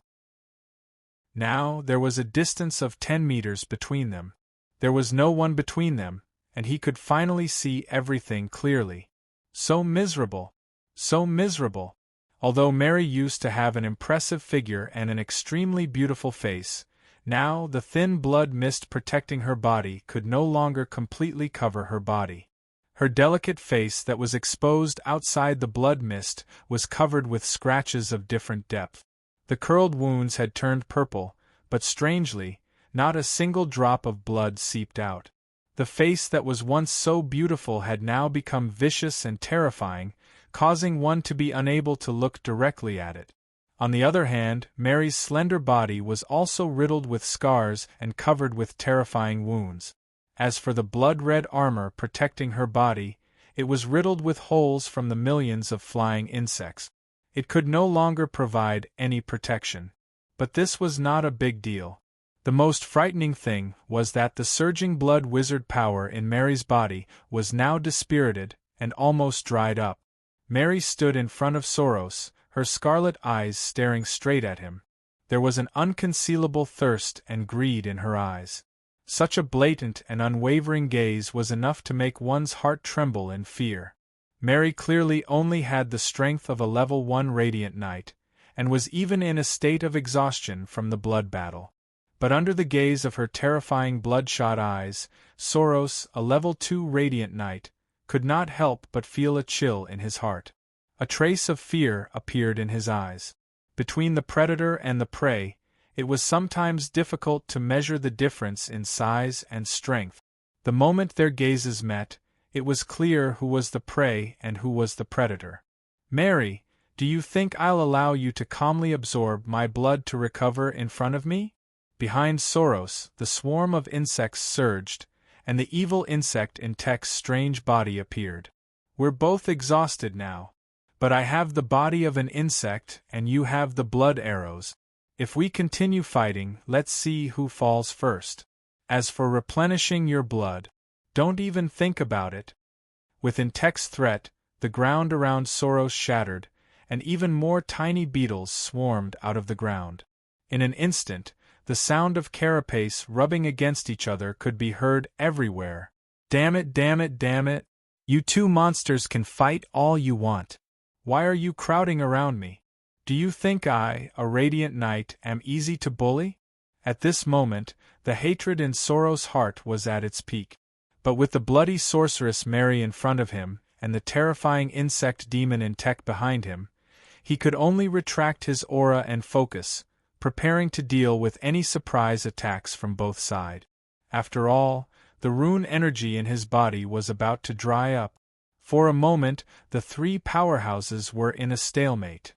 Now there was a distance of 10 meters between them. There was no one between them, and he could finally see everything clearly. So miserable! So miserable! Although Mary used to have an impressive figure and an extremely beautiful face, now the thin blood mist protecting her body could no longer completely cover her body. Her delicate face that was exposed outside the blood mist was covered with scratches of different depth. The curled wounds had turned purple, but strangely, not a single drop of blood seeped out. The face that was once so beautiful had now become vicious and terrifying, causing one to be unable to look directly at it. On the other hand, Mary's slender body was also riddled with scars and covered with terrifying wounds. As for the blood-red armor protecting her body, it was riddled with holes from the millions of flying insects. It could no longer provide any protection. But this was not a big deal. The most frightening thing was that the surging blood wizard power in Mary's body was now dispirited and almost dried up. Mary stood in front of Soros, her scarlet eyes staring straight at him. There was an unconcealable thirst and greed in her eyes. Such a blatant and unwavering gaze was enough to make one's heart tremble in fear. Mary clearly only had the strength of a level 1 radiant knight, and was even in a state of exhaustion from the blood battle. But under the gaze of her terrifying bloodshot eyes, Soros, a level 2 radiant knight, could not help but feel a chill in his heart. A trace of fear appeared in his eyes. Between the predator and the prey, it was sometimes difficult to measure the difference in size and strength. The moment their gazes met, it was clear who was the prey and who was the predator. "Mary, do you think I'll allow you to calmly absorb my blood to recover in front of me?" Behind Soros, the swarm of insects surged, and the evil insect in Tech's strange body appeared. "We're both exhausted now. But I have the body of an insect and you have the blood arrows. If we continue fighting, let's see who falls first. As for replenishing your blood, don't even think about it." Within Tech's threat, the ground around Soros shattered, and even more tiny beetles swarmed out of the ground. In an instant, the sound of carapace rubbing against each other could be heard everywhere. "Damn it, damn it, damn it! You two monsters can fight all you want. Why are you crowding around me? Do you think I, a radiant knight, am easy to bully?" At this moment, the hatred in Soros' heart was at its peak. But with the bloody sorceress Mary in front of him, and the terrifying insect demon in Tech behind him, he could only retract his aura and focus, preparing to deal with any surprise attacks from both sides. After all, the rune energy in his body was about to dry up. For a moment, the three powerhouses were in a stalemate.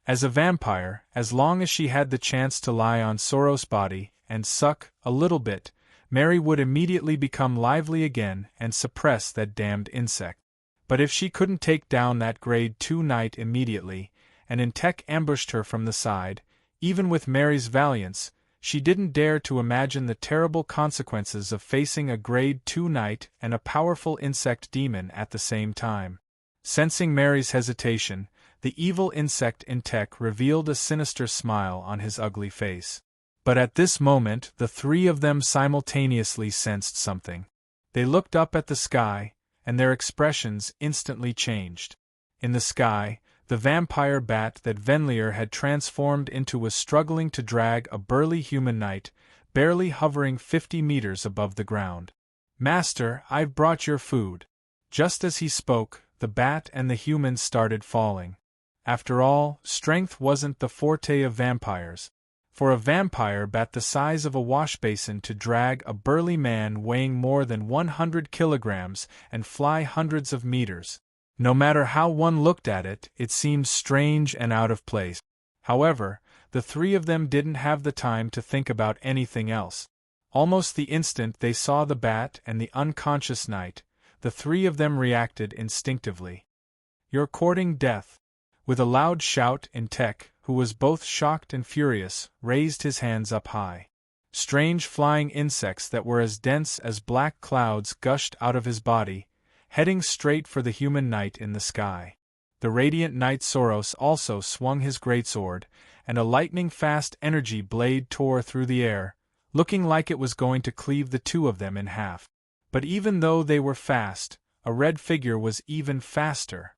As a vampire, as long as she had the chance to lie on Soros' body and suck a little bit, Mary would immediately become lively again and suppress that damned insect. But if she couldn't take down that grade 2 knight immediately, and Tech ambushed her from the side, even with Mary's valiance, she didn't dare to imagine the terrible consequences of facing a grade 2 knight and a powerful insect demon at the same time. Sensing Mary's hesitation, the evil insect in Tech revealed a sinister smile on his ugly face. But at this moment the three of them simultaneously sensed something. They looked up at the sky, and their expressions instantly changed. In the sky, the vampire bat that Venlier had transformed into was struggling to drag a burly human knight, barely hovering 50 meters above the ground. "Master, I've brought your food." Just as he spoke, the bat and the human started falling. After all, strength wasn't the forte of vampires. For a vampire bat the size of a washbasin to drag a burly man weighing more than 100 kilograms and fly hundreds of meters. No matter how one looked at it, it seemed strange and out of place. However, the three of them didn't have the time to think about anything else. Almost the instant they saw the bat and the unconscious knight, the three of them reacted instinctively. "You're courting death." With a loud shout, Tech, who was both shocked and furious, raised his hands up high. Strange flying insects that were as dense as black clouds gushed out of his body, heading straight for the human knight in the sky. The radiant knight Soros also swung his greatsword, and a lightning-fast energy blade tore through the air, looking like it was going to cleave the two of them in half. But even though they were fast, a red figure was even faster.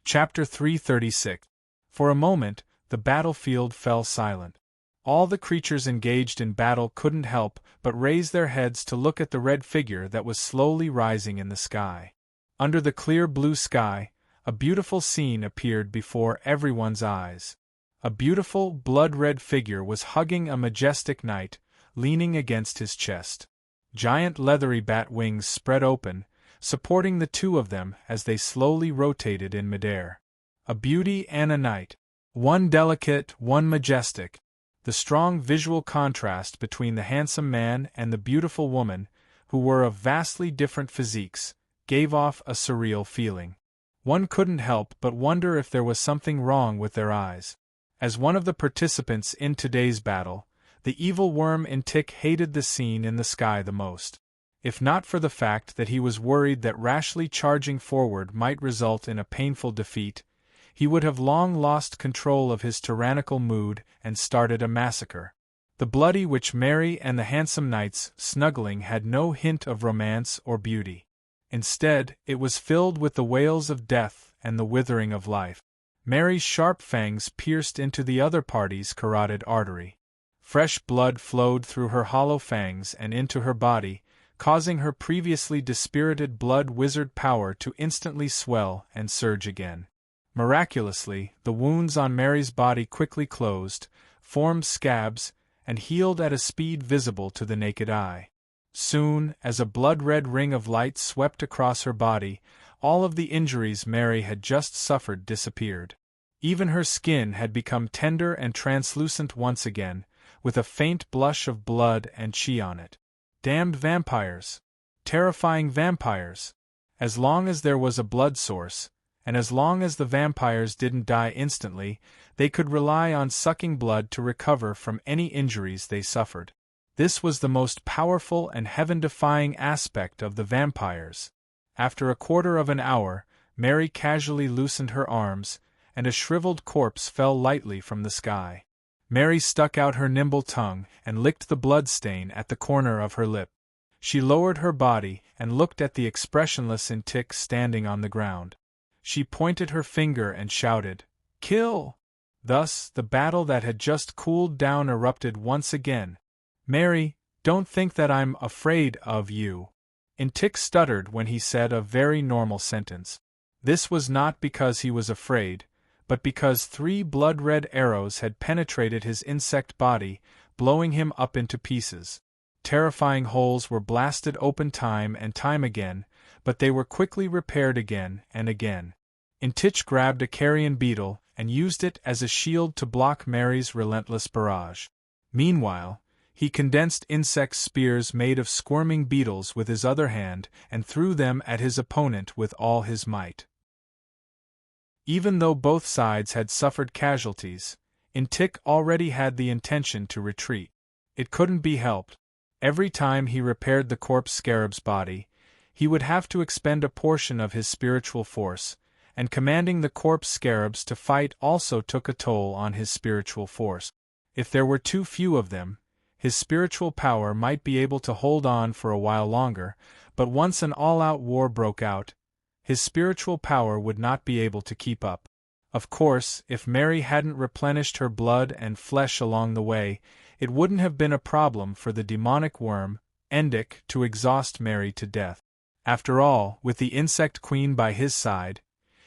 Chapter 336. For a moment, the battlefield fell silent. All the creatures engaged in battle couldn't help but raise their heads to look at the red figure that was slowly rising in the sky. Under the clear blue sky, a beautiful scene appeared before everyone's eyes. A beautiful, blood-red figure was hugging a majestic knight, leaning against his chest. Giant leathery bat wings spread open, supporting the two of them as they slowly rotated in midair. A beauty and a knight. One delicate, one majestic. The strong visual contrast between the handsome man and the beautiful woman, who were of vastly different physiques, gave off a surreal feeling. One couldn't help but wonder if there was something wrong with their eyes. As one of the participants in today's battle, the evil worm in Tick hated the scene in the sky the most. If not for the fact that he was worried that rashly charging forward might result in a painful defeat, he would have long lost control of his tyrannical mood and started a massacre. The bloody which Mary and the handsome knights snuggling had no hint of romance or beauty. Instead, it was filled with the wails of death and the withering of life. Mary's sharp fangs pierced into the other party's carotid artery. Fresh blood flowed through her hollow fangs and into her body, causing her previously dispirited blood wizard power to instantly swell and surge again. Miraculously, the wounds on Mary's body quickly closed, formed scabs, and healed at a speed visible to the naked eye. Soon, as a blood-red ring of light swept across her body, all of the injuries Mary had just suffered disappeared. Even her skin had become tender and translucent once again, with a faint blush of blood and chi on it. Damned vampires! Terrifying vampires! As long as there was a blood source, and as long as the vampires didn't die instantly, they could rely on sucking blood to recover from any injuries they suffered. This was the most powerful and heaven-defying aspect of the vampires. After a quarter of an hour, Mary casually loosened her arms, and a shriveled corpse fell lightly from the sky. Mary stuck out her nimble tongue and licked the blood stain at the corner of her lip. She lowered her body and looked at the expressionless Tick standing on the ground. She pointed her finger and shouted, "Kill!" Thus, the battle that had just cooled down erupted once again. "Mary, don't think that I'm afraid of you." Tick stuttered when he said a very normal sentence. This was not because he was afraid, but because 3 blood-red arrows had penetrated his insect body, blowing him up into pieces. Terrifying holes were blasted open time and time again, but they were quickly repaired again and again. Tick grabbed a carrion beetle and used it as a shield to block Mary's relentless barrage. Meanwhile, he condensed insect spears made of squirming beetles with his other hand and threw them at his opponent with all his might. Even though both sides had suffered casualties, Tick already had the intention to retreat. It couldn't be helped. Every time he repaired the corpse scarab's body, he would have to expend a portion of his spiritual force, and commanding the corpse scarabs to fight also took a toll on his spiritual force. If there were too few of them, his spiritual power might be able to hold on for a while longer, but once an all-out war broke out, his spiritual power would not be able to keep up. Of course, if Mary hadn't replenished her blood and flesh along the way, it wouldn't have been a problem for the demonic worm, Endic, to exhaust Mary to death. After all, with the insect queen by his side,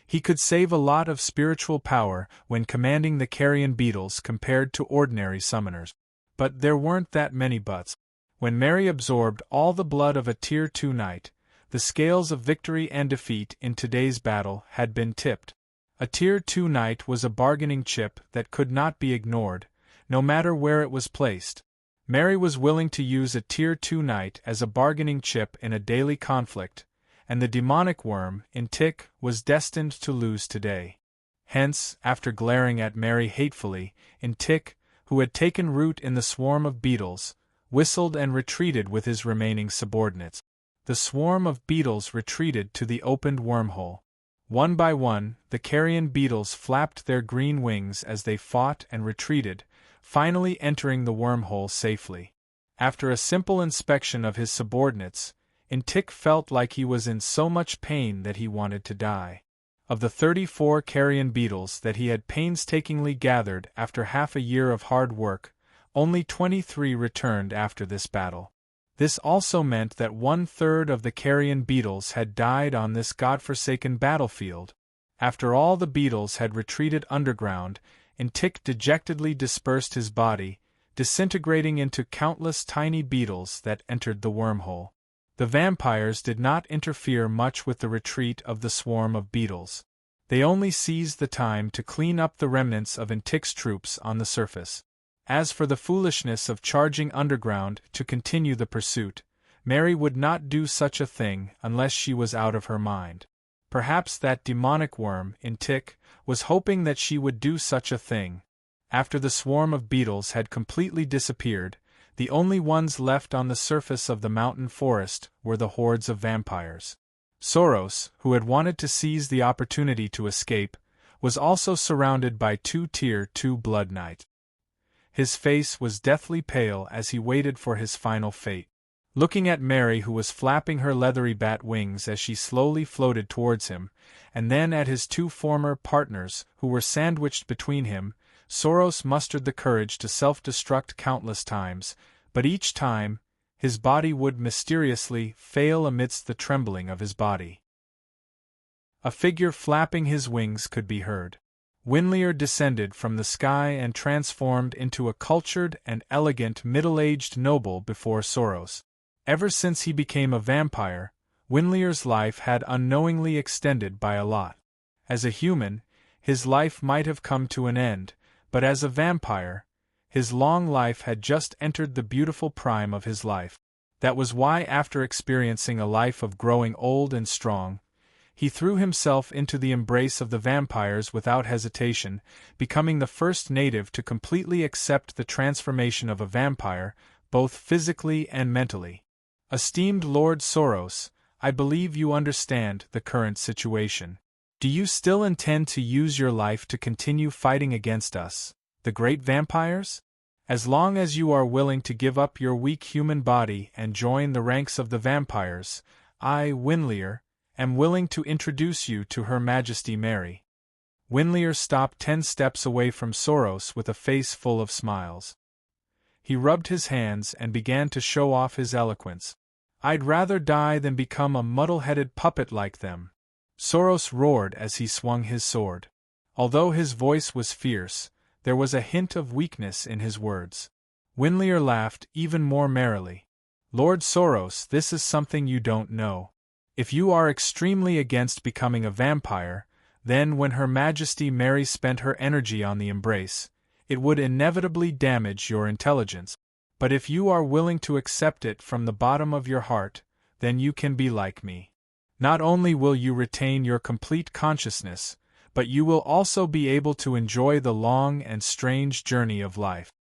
he could save a lot of spiritual power when commanding the carrion beetles compared to ordinary summoners. But there weren't that many buts. When Mary absorbed all the blood of a Tier 2 knight, the scales of victory and defeat in today's battle had been tipped. A Tier 2 knight was a bargaining chip that could not be ignored, no matter where it was placed. Mary was willing to use a Tier 2 knight as a bargaining chip in a daily conflict, and the demonic worm, Tick, was destined to lose today. Hence, after glaring at Mary hatefully, Tick, who had taken root in the swarm of beetles, whistled and retreated with his remaining subordinates. The swarm of beetles retreated to the opened wormhole. One by one, the carrion beetles flapped their green wings as they fought and retreated, finally entering the wormhole safely. After a simple inspection of his subordinates, Tick felt like he was in so much pain that he wanted to die. Of the 34 carrion beetles that he had painstakingly gathered after half a year of hard work, only 23 returned after this battle. This also meant that 1/3 of the carrion beetles had died on this godforsaken battlefield. After all the beetles had retreated underground, Tick dejectedly dispersed his body, disintegrating into countless tiny beetles that entered the wormhole. The vampires did not interfere much with the retreat of the swarm of beetles. They only seized the time to clean up the remnants of Tick's troops on the surface. As for the foolishness of charging underground to continue the pursuit, Mary would not do such a thing unless she was out of her mind. Perhaps that demonic worm, in tick, was hoping that she would do such a thing. After the swarm of beetles had completely disappeared, the only ones left on the surface of the mountain forest were the hordes of vampires. Soros, who had wanted to seize the opportunity to escape, was also surrounded by two Tier 2 Blood Knights. His face was deathly pale as he waited for his final fate. Looking at Mary, who was flapping her leathery bat wings as she slowly floated towards him, and then at his two former partners who were sandwiched between him, Soros mustered the courage to self-destruct countless times, but each time, his body would mysteriously fail amidst the trembling of his body. A figure flapping his wings could be heard. Winlier descended from the sky and transformed into a cultured and elegant middle-aged noble before Soros. Ever since he became a vampire, Winlier's life had unknowingly extended by a lot. As a human, his life might have come to an end, but as a vampire, his long life had just entered the beautiful prime of his life. That was why, after experiencing a life of growing old and strong, he threw himself into the embrace of the vampires without hesitation, becoming the first native to completely accept the transformation of a vampire, both physically and mentally. Esteemed Lord Soros, I believe you understand the current situation. Do you still intend to use your life to continue fighting against us, the great vampires? As long as you are willing to give up your weak human body and join the ranks of the vampires, I, Winlier, am willing to introduce you to Her Majesty Mary. Winlier stopped 10 steps away from Soros with a face full of smiles. He rubbed his hands and began to show off his eloquence. I'd rather die than become a muddle-headed puppet like them, Soros roared as he swung his sword. Although his voice was fierce, there was a hint of weakness in his words. Winlier laughed even more merrily. Lord Soros, this is something you don't know. If you are extremely against becoming a vampire, then when Her Majesty Mary spent her energy on the embrace, it would inevitably damage your intelligence. But if you are willing to accept it from the bottom of your heart, then you can be like me. Not only will you retain your complete consciousness, but you will also be able to enjoy the long and strange journey of life.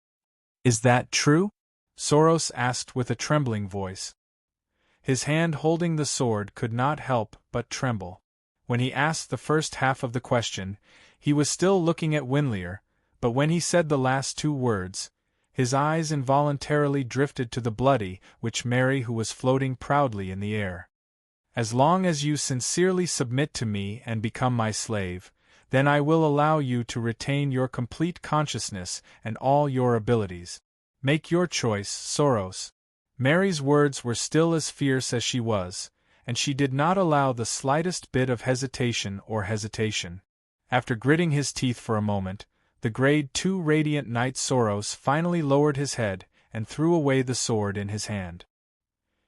Is that true? Soros asked with a trembling voice. His hand holding the sword could not help but tremble. When he asked the first half of the question, he was still looking at Winlier, but when he said the last 2 words, his eyes involuntarily drifted to the bloody witch Mary, who was floating proudly in the air. As long as you sincerely submit to me and become my slave, then I will allow you to retain your complete consciousness and all your abilities. Make your choice, Soros. Mary's words were still as fierce as she was, and she did not allow the slightest bit of hesitation. After gritting his teeth for a moment, the Grade 2 Radiant Knight Soros finally lowered his head and threw away the sword in his hand.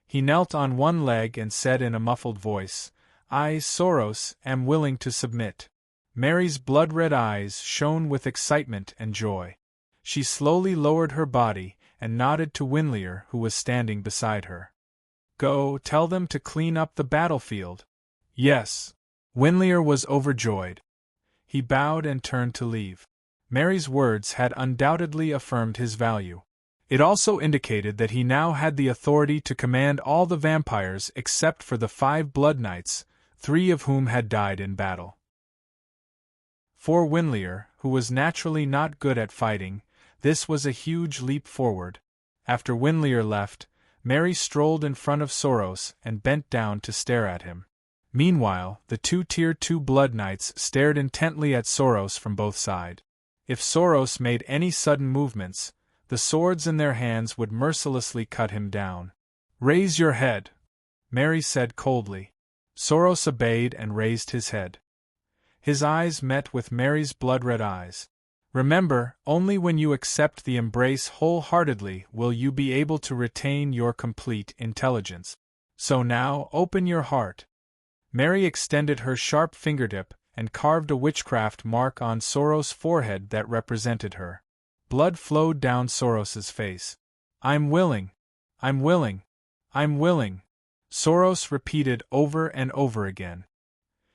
He knelt on one leg and said in a muffled voice, I, Soros, am willing to submit. Mary's blood-red eyes shone with excitement and joy. She slowly lowered her body and nodded to Winlier, who was standing beside her. Go, tell them to clean up the battlefield. Yes. Winlier was overjoyed. He bowed and turned to leave. Mary's words had undoubtedly affirmed his value. It also indicated that he now had the authority to command all the vampires except for the 5 Blood Knights, 3 of whom had died in battle. For Winlier, who was naturally not good at fighting, this was a huge leap forward. After Winlier left, Mary strolled in front of Soros and bent down to stare at him. Meanwhile, the 2 Tier 2 Blood Knights stared intently at Soros from both sides. If Soros made any sudden movements, the swords in their hands would mercilessly cut him down. Raise your head, Mary said coldly. Soros obeyed and raised his head. His eyes met with Mary's blood-red eyes. Remember, only when you accept the embrace wholeheartedly will you be able to retain your complete intelligence. So now, open your heart. Mary extended her sharp fingertip and carved a witchcraft mark on Soros' forehead that represented her. Blood flowed down Soros's face. "I'm willing. I'm willing. I'm willing," Soros repeated over and over again.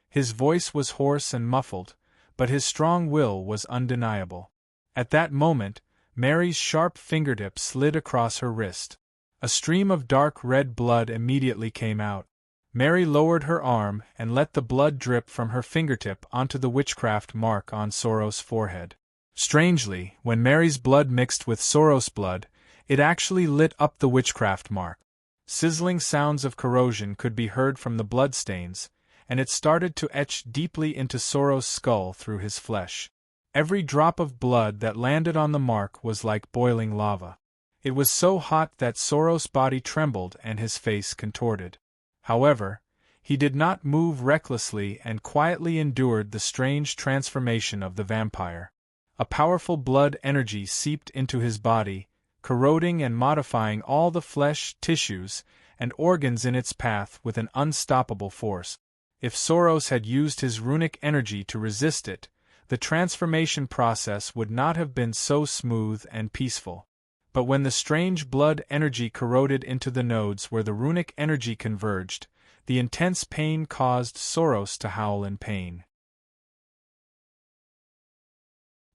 His voice was hoarse and muffled, but his strong will was undeniable. At that moment, Mary's sharp fingertip slid across her wrist. A stream of dark red blood immediately came out. Mary lowered her arm and let the blood drip from her fingertip onto the witchcraft mark on Soros' forehead. Strangely, when Mary's blood mixed with Soros' blood, it actually lit up the witchcraft mark. Sizzling sounds of corrosion could be heard from the bloodstains, and it started to etch deeply into Soros' skull through his flesh. Every drop of blood that landed on the mark was like boiling lava. It was so hot that Soros' body trembled and his face contorted. However, he did not move recklessly and quietly endured the strange transformation of the vampire. A powerful blood energy seeped into his body, corroding and modifying all the flesh, tissues, and organs in its path with an unstoppable force. If Soros had used his runic energy to resist it, the transformation process would not have been so smooth and peaceful. But when the strange blood energy corroded into the nodes where the runic energy converged, the intense pain caused Soros to howl in pain.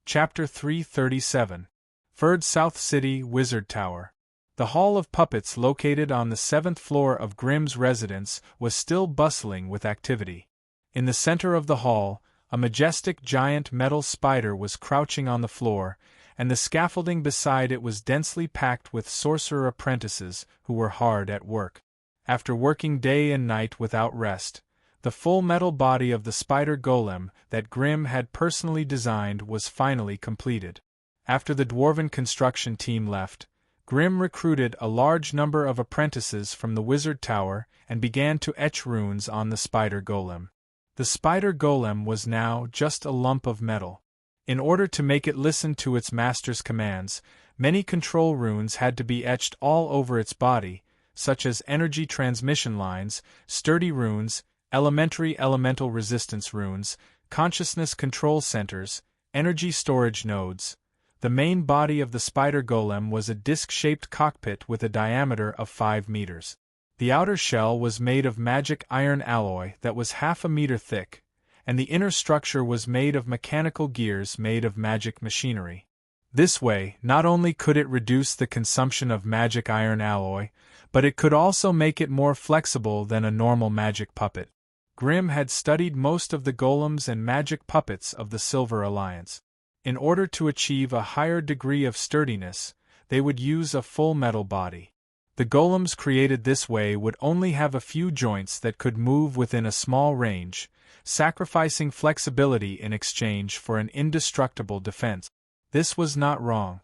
Chapter 337. Ferd South City Wizard Tower. The Hall of Puppets located on the 7th floor of Grimm's residence was still bustling with activity. In the center of the hall, a majestic giant metal spider was crouching on the floor, and the scaffolding beside it was densely packed with sorcerer apprentices who were hard at work. After working day and night without rest, the full metal body of the spider golem that Grimm had personally designed was finally completed. After the dwarven construction team left, Grimm recruited a large number of apprentices from the wizard tower and began to etch runes on the spider golem. The spider golem was now just a lump of metal. In order to make it listen to its master's commands, many control runes had to be etched all over its body, such as energy transmission lines, sturdy runes, elemental resistance runes, consciousness control centers, energy storage nodes. The main body of the spider golem was a disc-shaped cockpit with a diameter of 5 meters. The outer shell was made of magic iron alloy that was half a meter thick, and the inner structure was made of mechanical gears made of magic machinery. This way, not only could it reduce the consumption of magic iron alloy, but it could also make it more flexible than a normal magic puppet. Grimm had studied most of the golems and magic puppets of the Silver Alliance. In order to achieve a higher degree of sturdiness, they would use a full metal body. The golems created this way would only have a few joints that could move within a small range, sacrificing flexibility in exchange for an indestructible defense. This was not wrong.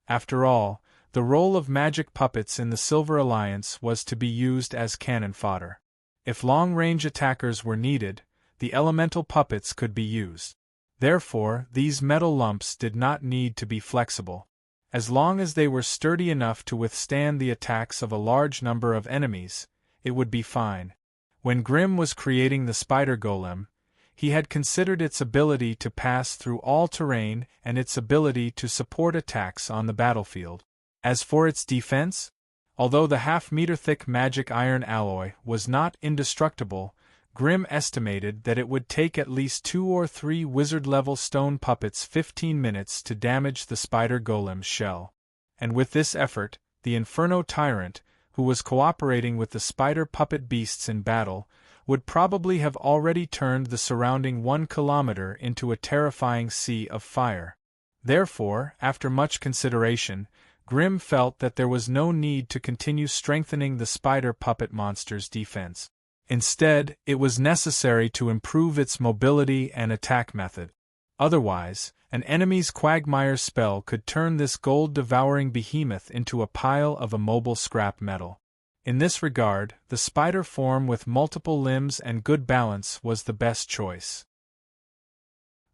After all, the role of magic puppets in the Silver Alliance was to be used as cannon fodder. If long-range attackers were needed, the elemental puppets could be used. Therefore, these metal lumps did not need to be flexible. As long as they were sturdy enough to withstand the attacks of a large number of enemies, it would be fine. When Grimm was creating the spider golem, he had considered its ability to pass through all terrain and its ability to support attacks on the battlefield. As for its defense, although the half-meter-thick magic iron alloy was not indestructible, Grimm estimated that it would take at least 2 or 3 wizard-level stone puppets 15 minutes to damage the spider golem's shell. And with this effort, the Inferno Tyrant, who was cooperating with the spider puppet beasts in battle, would probably have already turned the surrounding 1 kilometer into a terrifying sea of fire. Therefore, after much consideration, Grimm felt that there was no need to continue strengthening the spider puppet monster's defense. Instead, it was necessary to improve its mobility and attack method. Otherwise, an enemy's quagmire spell could turn this gold-devouring behemoth into a pile of immobile scrap metal. In this regard, the spider form with multiple limbs and good balance was the best choice.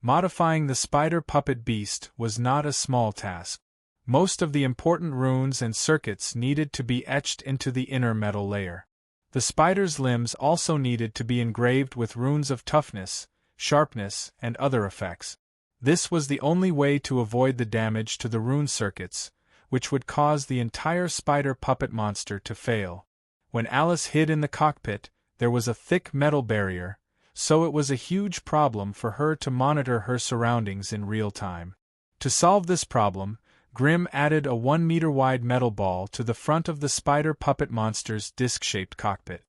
Modifying the spider puppet beast was not a small task. Most of the important runes and circuits needed to be etched into the inner metal layer. The spider's limbs also needed to be engraved with runes of toughness, sharpness, and other effects. This was the only way to avoid the damage to the rune circuits, which would cause the entire spider puppet monster to fail. When Alice hid in the cockpit, there was a thick metal barrier, so it was a huge problem for her to monitor her surroundings in real time. To solve this problem, Grimm added a 1-meter-wide metal ball to the front of the spider puppet monster's disc-shaped cockpit.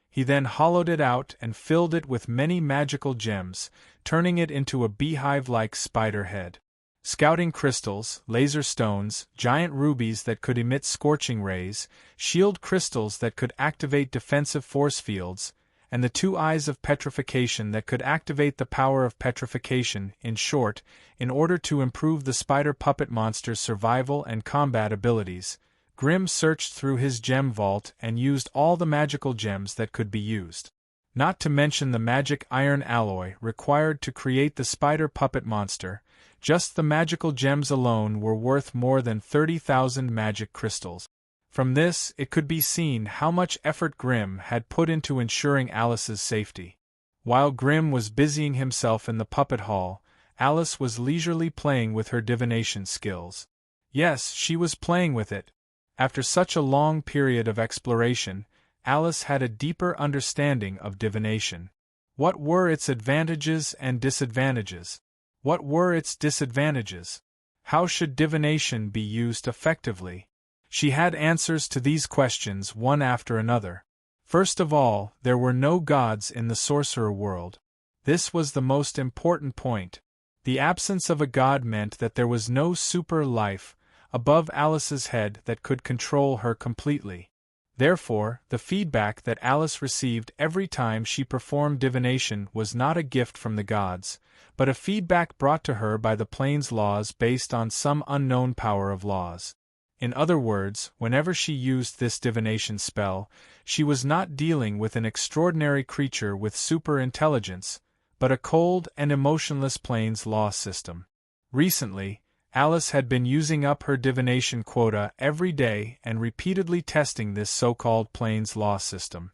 He then hollowed it out and filled it with many magical gems, turning it into a beehive-like spider head. Scouting crystals, laser stones, giant rubies that could emit scorching rays, shield crystals that could activate defensive force fields, and the 2 eyes of petrification that could activate the power of petrification. In short, in order to improve the spider puppet monster's survival and combat abilities, Grimm searched through his gem vault and used all the magical gems that could be used. Not to mention the magic iron alloy required to create the spider puppet monster, just the magical gems alone were worth more than 30,000 magic crystals. From this, it could be seen how much effort Grimm had put into ensuring Alice's safety. While Grimm was busying himself in the puppet hall, Alice was leisurely playing with her divination skills. Yes, she was playing with it. After such a long period of exploration, Alice had a deeper understanding of divination. What were its advantages and disadvantages? What were its disadvantages? How should divination be used effectively? She had answers to these questions one after another. First of all, there were no gods in the sorcerer world. This was the most important point. The absence of a god meant that there was no super life above Alice's head that could control her completely. Therefore, the feedback that Alice received every time she performed divination was not a gift from the gods, but a feedback brought to her by the plane's laws based on some unknown power of laws. In other words, whenever she used this divination spell, she was not dealing with an extraordinary creature with super intelligence, but a cold and emotionless plane's law system. Recently, Alice had been using up her divination quota every day and repeatedly testing this so-called plane's law system.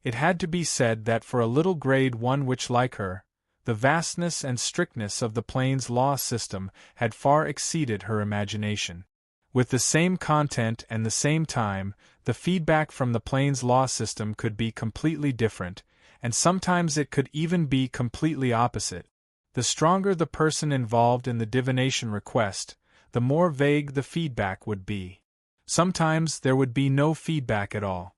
It had to be said that for a little grade 1 witch like her, the vastness and strictness of the plane's law system had far exceeded her imagination. With the same content and the same time, the feedback from the plane's law system could be completely different, and sometimes it could even be completely opposite. The stronger the person involved in the divination request, the more vague the feedback would be. Sometimes there would be no feedback at all.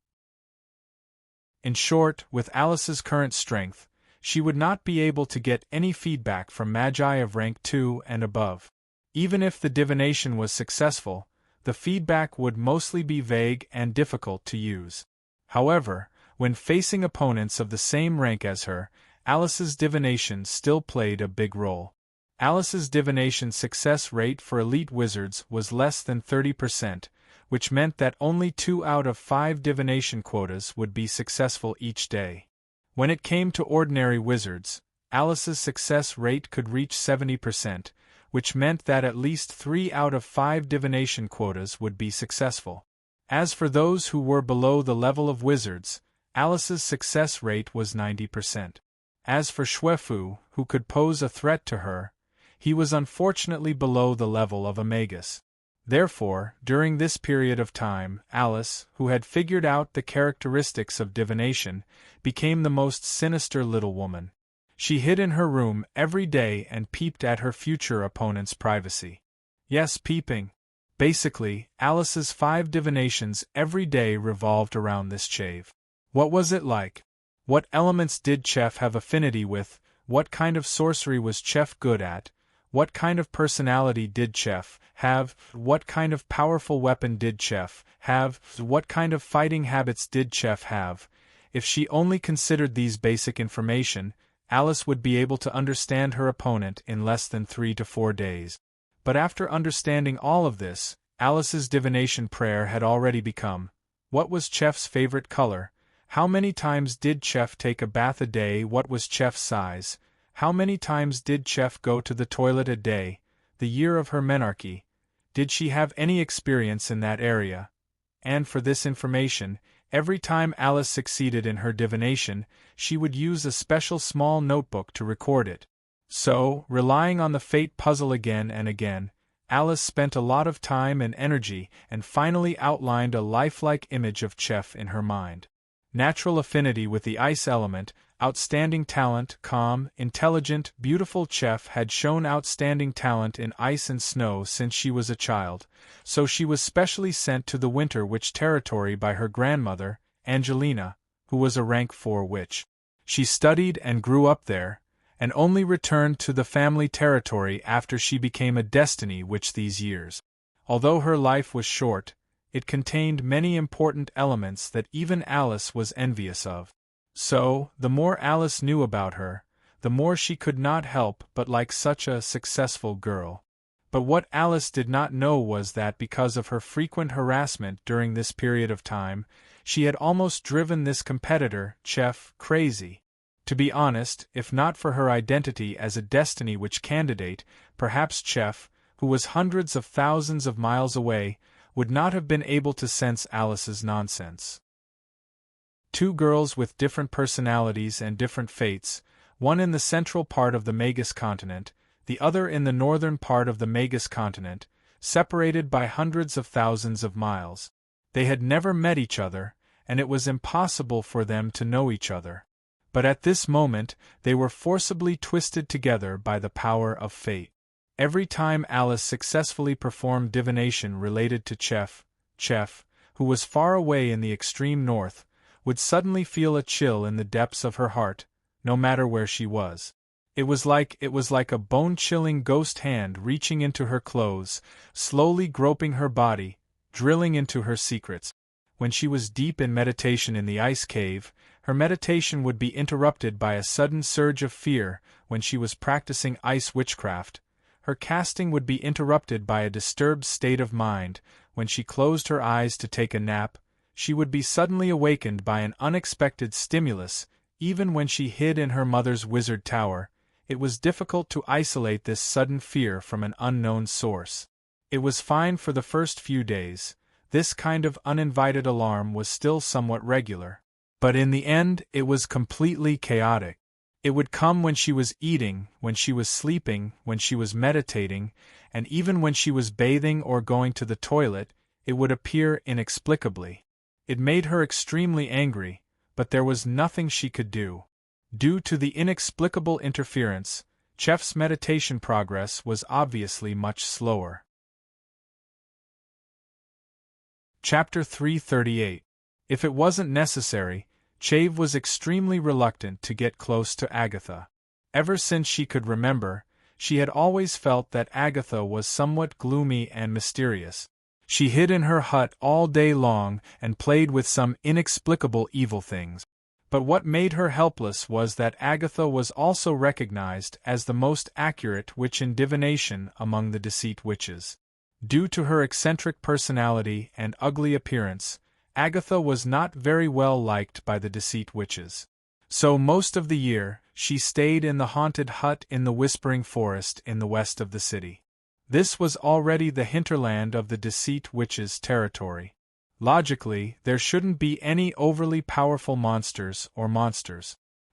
In short, with Alice's current strength, she would not be able to get any feedback from magi of rank 2 and above. Even if the divination was successful, the feedback would mostly be vague and difficult to use. However, when facing opponents of the same rank as her, Alice's divination still played a big role. Alice's divination success rate for elite wizards was less than 30%, which meant that only 2 out of 5 divination quotas would be successful each day. When it came to ordinary wizards, Alice's success rate could reach 70%, which meant that at least 3 out of 5 divination quotas would be successful. As for those who were below the level of wizards, Alice's success rate was 90%. As for Xuefu, who could pose a threat to her, he was unfortunately below the level of a magus. Therefore, during this period of time, Alice, who had figured out the characteristics of divination, became the most sinister little woman. She hid in her room every day and peeped at her future opponent's privacy. Yes, peeping. Basically, Alice's 5 divinations every day revolved around this chave. What was it like? What elements did Chef have affinity with? What kind of sorcery was Chef good at? What kind of personality did Chef have? What kind of powerful weapon did Chef have? What kind of fighting habits did Chef have? If she only considered these basic information, Alice would be able to understand her opponent in less than 3 to 4 days. But after understanding all of this, Alice's divination prayer had already become, what was Chef's favorite color? How many times did Chef take a bath a day? What was Chef's size? How many times did Chef go to the toilet a day? The year of her menarche. Did she have any experience in that area? And for this information, every time Alice succeeded in her divination, she would use a special small notebook to record it. So, relying on the fate puzzle again and again, Alice spent a lot of time and energy and finally outlined a lifelike image of Chef in her mind. Natural affinity with the ice element, outstanding talent, calm, intelligent, beautiful. Chef had shown outstanding talent in ice and snow since she was a child, so she was specially sent to the Winter Witch territory by her grandmother, Angelina, who was a rank 4 witch. She studied and grew up there, and only returned to the family territory after she became a Destiny Witch these years. Although her life was short, it contained many important elements that even Alice was envious of. So, the more Alice knew about her, the more she could not help but like such a successful girl. But what Alice did not know was that because of her frequent harassment during this period of time, she had almost driven this competitor, Chef, crazy. To be honest, if not for her identity as a Destiny Witch candidate, perhaps Chef, who was hundreds of thousands of miles away, would not have been able to sense Alice's nonsense. Two girls with different personalities and different fates, one in the central part of the Magus continent, the other in the northern part of the Magus continent, separated by hundreds of thousands of miles. They had never met each other, and it was impossible for them to know each other. But at this moment, they were forcibly twisted together by the power of fate. Every time Alice successfully performed divination related to Chef, who was far away in the extreme north, would suddenly feel a chill in the depths of her heart, no matter where she was. It was like a bone-chilling ghost hand reaching into her clothes, slowly groping her body, drilling into her secrets. When she was deep in meditation in the ice cave, her meditation would be interrupted by a sudden surge of fear. When she was practicing ice witchcraft, her casting would be interrupted by a disturbed state of mind. When she closed her eyes to take a nap, she would be suddenly awakened by an unexpected stimulus. Even when she hid in her mother's wizard tower, it was difficult to isolate this sudden fear from an unknown source. It was fine for the first few days. This kind of uninvited alarm was still somewhat regular. But in the end, it was completely chaotic. It would come when she was eating, when she was sleeping, when she was meditating, and even when she was bathing or going to the toilet, it would appear inexplicably. It made her extremely angry, but there was nothing she could do. Due to the inexplicable interference, Chef's meditation progress was obviously much slower. Chapter 338. If it wasn't necessary, Chave was extremely reluctant to get close to Agatha. Ever since she could remember, she had always felt that Agatha was somewhat gloomy and mysterious. She hid in her hut all day long and played with some inexplicable evil things. But what made her helpless was that Agatha was also recognized as the most accurate witch in divination among the Deceit Witches. Due to her eccentric personality and ugly appearance, Agatha was not very well liked by the Deceit Witches. So most of the year, she stayed in the haunted hut in the Whispering Forest in the west of the city. This was already the hinterland of the Deceit Witches' territory. Logically, there shouldn't be any overly powerful monsters.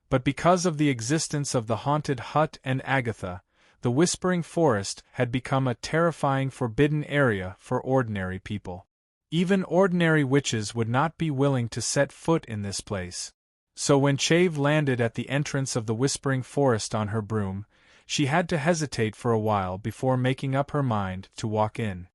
But because of the existence of the haunted hut and Agatha, the Whispering Forest had become a terrifying forbidden area for ordinary people. Even ordinary witches would not be willing to set foot in this place. So when Chave landed at the entrance of the Whispering Forest on her broom, she had to hesitate for a while before making up her mind to walk in.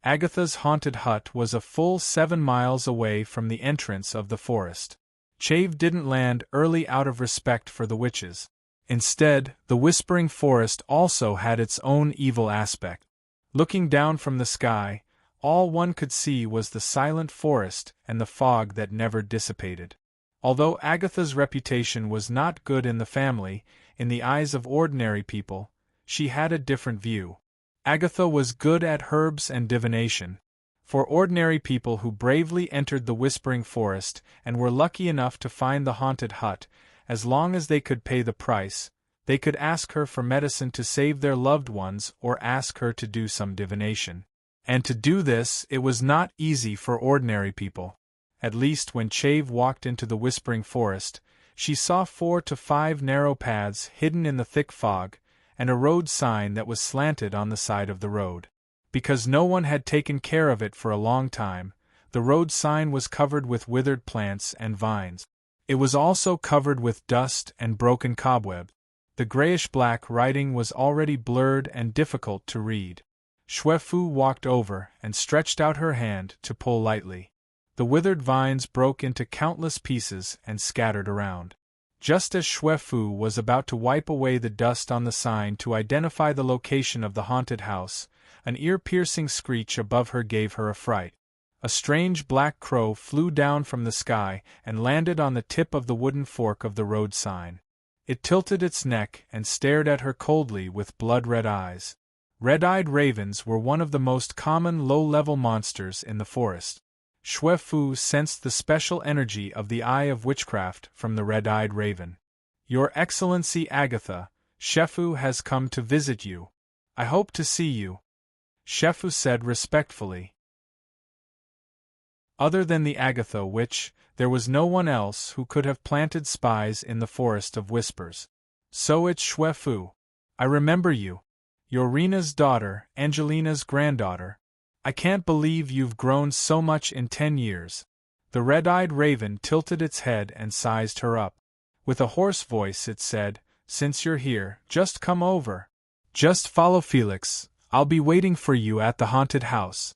Agatha's haunted hut was a full 7 miles away from the entrance of the forest. Chave didn't land early out of respect for the witches. Instead, the Whispering Forest also had its own evil aspect. Looking down from the sky, all one could see was the silent forest and the fog that never dissipated. Although Agatha's reputation was not good in the family, in the eyes of ordinary people, she had a different view. Agatha was good at herbs and divination. For ordinary people who bravely entered the Whispering Forest and were lucky enough to find the haunted hut, as long as they could pay the price, they could ask her for medicine to save their loved ones or ask her to do some divination. And to do this, it was not easy for ordinary people. At least when Chave walked into the Whispering Forest, she saw 4 to 5 narrow paths hidden in the thick fog, and a road sign that was slanted on the side of the road. Because no one had taken care of it for a long time, the road sign was covered with withered plants and vines. It was also covered with dust and broken cobweb. The grayish-black writing was already blurred and difficult to read. Xue Fu walked over and stretched out her hand to pull lightly. The withered vines broke into countless pieces and scattered around. Just as Xue Fu was about to wipe away the dust on the sign to identify the location of the haunted house, an ear-piercing screech above her gave her a fright. A strange black crow flew down from the sky and landed on the tip of the wooden fork of the road sign. It tilted its neck and stared at her coldly with blood-red eyes. Red-eyed ravens were one of the most common low-level monsters in the forest. Xue Fu sensed the special energy of the Eye of Witchcraft from the red-eyed raven. "Your Excellency Agatha, Shefu has come to visit you. I hope to see you," Shefu said respectfully. Other than the Agatha witch, there was no one else who could have planted spies in the Forest of Whispers. "So it's Xue Fu. I remember you. You're Rena's daughter, Angelina's granddaughter. I can't believe you've grown so much in 10 years. The red-eyed raven tilted its head and sized her up. With a hoarse voice it said, "Since you're here, just come over. Just follow Felix. I'll be waiting for you at the haunted house."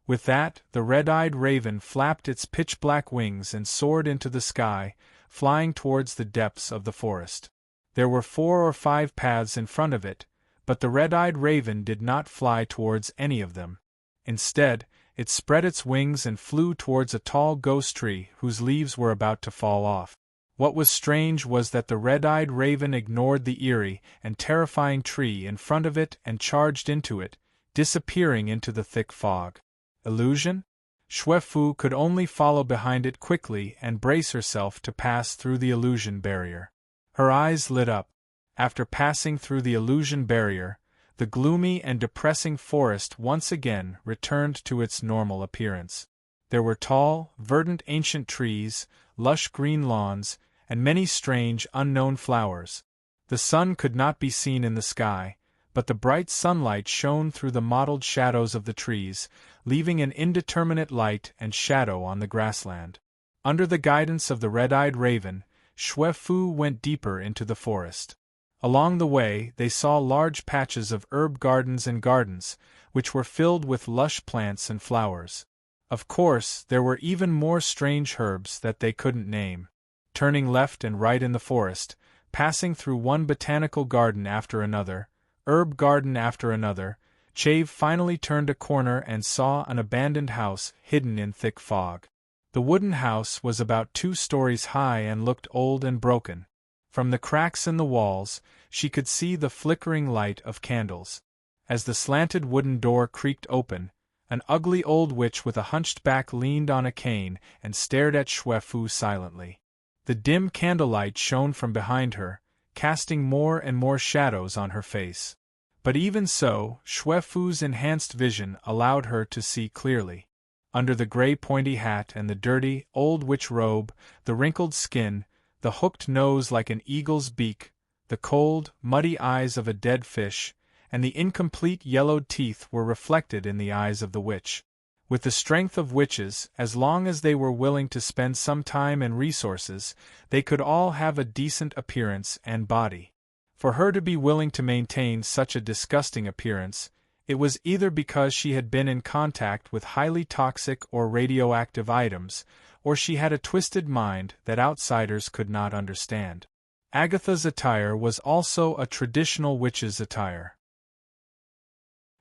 With that, the red-eyed raven flapped its pitch-black wings and soared into the sky, flying towards the depths of the forest. There were 4 or 5 paths in front of it, but the red-eyed raven did not fly towards any of them. Instead, it spread its wings and flew towards a tall ghost tree whose leaves were about to fall off. What was strange was that the red-eyed raven ignored the eerie and terrifying tree in front of it and charged into it, disappearing into the thick fog. Illusion? Xue Fu could only follow behind it quickly and brace herself to pass through the illusion barrier. Her eyes lit up. After passing through the illusion barrier, the gloomy and depressing forest once again returned to its normal appearance. There were tall, verdant ancient trees, lush green lawns, and many strange, unknown flowers. The sun could not be seen in the sky, but the bright sunlight shone through the mottled shadows of the trees, leaving an indeterminate light and shadow on the grassland. Under the guidance of the red-eyed raven, Xue Fu went deeper into the forest. Along the way, they saw large patches of herb gardens and gardens, which were filled with lush plants and flowers. Of course, there were even more strange herbs that they couldn't name. Turning left and right in the forest, passing through one botanical garden after another, herb garden after another, Chave finally turned a corner and saw an abandoned house hidden in thick fog. The wooden house was about 2 stories high and looked old and broken. From the cracks in the walls, she could see the flickering light of candles. As the slanted wooden door creaked open, an ugly old witch with a hunched back leaned on a cane and stared at Xue Fu silently. The dim candlelight shone from behind her, casting more and more shadows on her face. But even so, Xue Fu's enhanced vision allowed her to see clearly. Under the gray pointy hat and the dirty, old witch robe, the wrinkled skin, the hooked nose like an eagle's beak, the cold, muddy eyes of a dead fish, and the incomplete yellowed teeth were reflected in the eyes of the witch. With the strength of witches, as long as they were willing to spend some time and resources, they could all have a decent appearance and body. For her to be willing to maintain such a disgusting appearance, it was either because she had been in contact with highly toxic or radioactive items, or she had a twisted mind that outsiders could not understand. Agatha's attire was also a traditional witch's attire.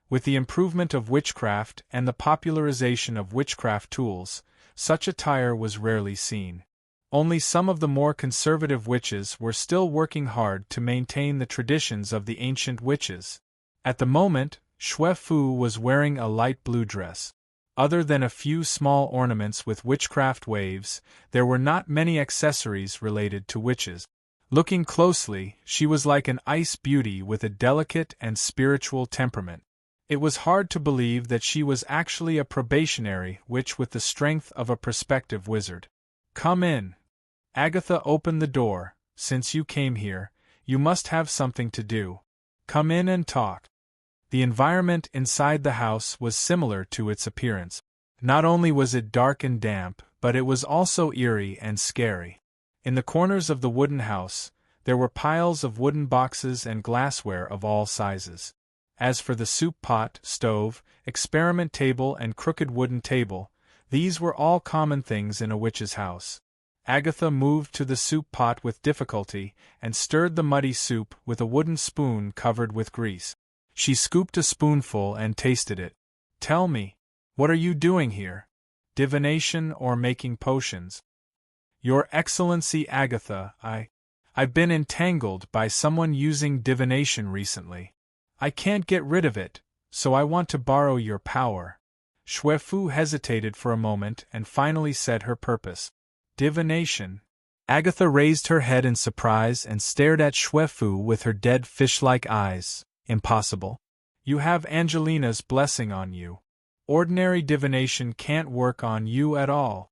With the improvement of witchcraft and the popularization of witchcraft tools, such attire was rarely seen. Only some of the more conservative witches were still working hard to maintain the traditions of the ancient witches. At the moment, Xue Fu was wearing a light blue dress. Other than a few small ornaments with witchcraft waves, there were not many accessories related to witches. Looking closely, she was like an ice beauty with a delicate and spiritual temperament. It was hard to believe that she was actually a probationary witch with the strength of a prospective wizard. "Come in." Agatha opened the door. "Since you came here, you must have something to do. Come in and talk. The environment inside the house was similar to its appearance. Not only was it dark and damp, but it was also eerie and scary. In the corners of the wooden house, there were piles of wooden boxes and glassware of all sizes. As for the soup pot, stove, experiment table and crooked wooden table, these were all common things in a witch's house. Agatha moved to the soup pot with difficulty and stirred the muddy soup with a wooden spoon covered with grease. She scooped a spoonful and tasted it. Tell me, what are you doing here? Divination or making potions? Your Excellency Agatha, I've been entangled by someone using divination recently. I can't get rid of it, so I want to borrow your power. Xuefu hesitated for a moment and finally said her purpose. Divination. Agatha raised her head in surprise and stared at Xuefu with her dead fish-like eyes. Impossible. You have Angelina's blessing on you. Ordinary divination can't work on you at all.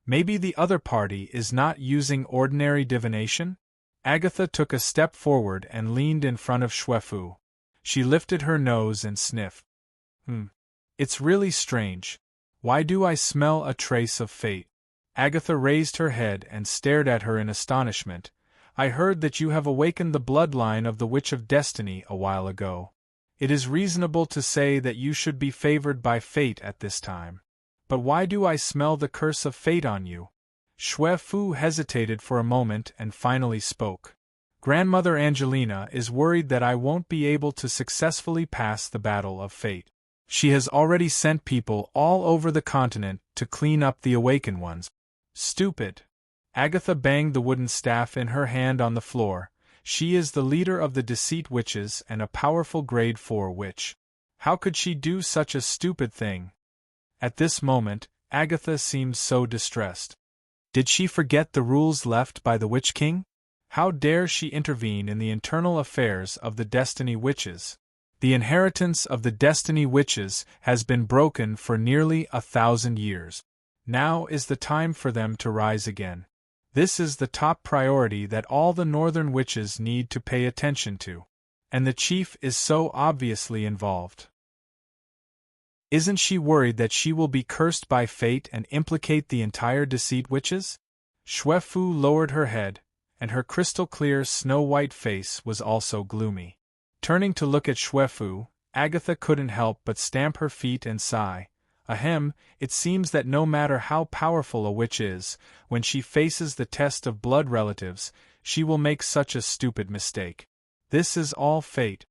Maybe the other party is not using ordinary divination? Agatha took a step forward and leaned in front of Xuefu. She lifted her nose and sniffed. It's really strange. Why do I smell a trace of fate? Agatha raised her head and stared at her in astonishment. I heard that you have awakened the bloodline of the Witch of Destiny a while ago. It is reasonable to say that you should be favored by fate at this time. But why do I smell the curse of fate on you? Xuefu hesitated for a moment and finally spoke. Grandmother Angelina is worried that I won't be able to successfully pass the battle of fate. She has already sent people all over the continent to clean up the awakened ones. Stupid. Agatha banged the wooden staff in her hand on the floor. She is the leader of the Deceit Witches and a powerful grade 4 witch. How could she do such a stupid thing? At this moment, Agatha seemed so distressed. Did she forget the rules left by the Witch King? How dare she intervene in the internal affairs of the Destiny Witches? The inheritance of the Destiny Witches has been broken for nearly 1,000 years. Now is the time for them to rise again. This is the top priority that all the northern witches need to pay attention to. And the chief is so obviously involved. Isn't she worried that she will be cursed by fate and implicate the entire Deceit Witches? Xuefu lowered her head, and her crystal-clear snow-white face was also gloomy. Turning to look at Xuefu, Agatha couldn't help but stamp her feet and sigh. Ahem, it seems that no matter how powerful a witch is, when she faces the test of blood relatives, she will make such a stupid mistake. This is all fate.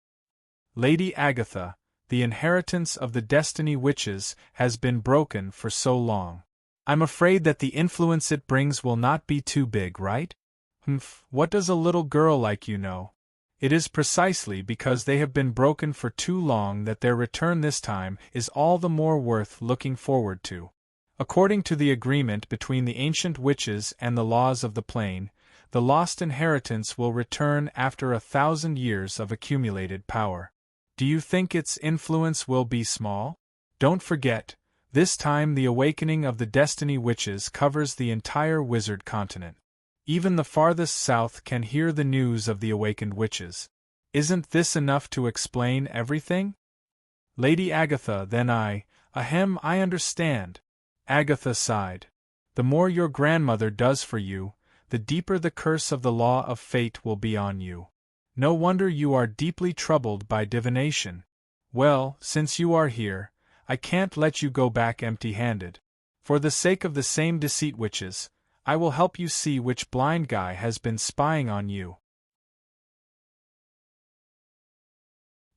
Lady Agatha, the inheritance of the Destiny Witches has been broken for so long. I'm afraid that the influence it brings will not be too big, right? What does a little girl like you know? It is precisely because they have been broken for too long that their return this time is all the more worth looking forward to. According to the agreement between the ancient witches and the laws of the plane, the lost inheritance will return after 1,000 years of accumulated power. Do you think its influence will be small? Don't forget, this time the awakening of the Destiny Witches covers the entire wizard continent. Even the farthest south can hear the news of the awakened witches. Isn't this enough to explain everything? Lady Agatha, then I understand. Agatha sighed. The more your grandmother does for you, the deeper the curse of the law of fate will be on you. No wonder you are deeply troubled by divination. Well, since you are here, I can't let you go back empty-handed. For the sake of the same Deceit Witches, I will help you see which blind guy has been spying on you.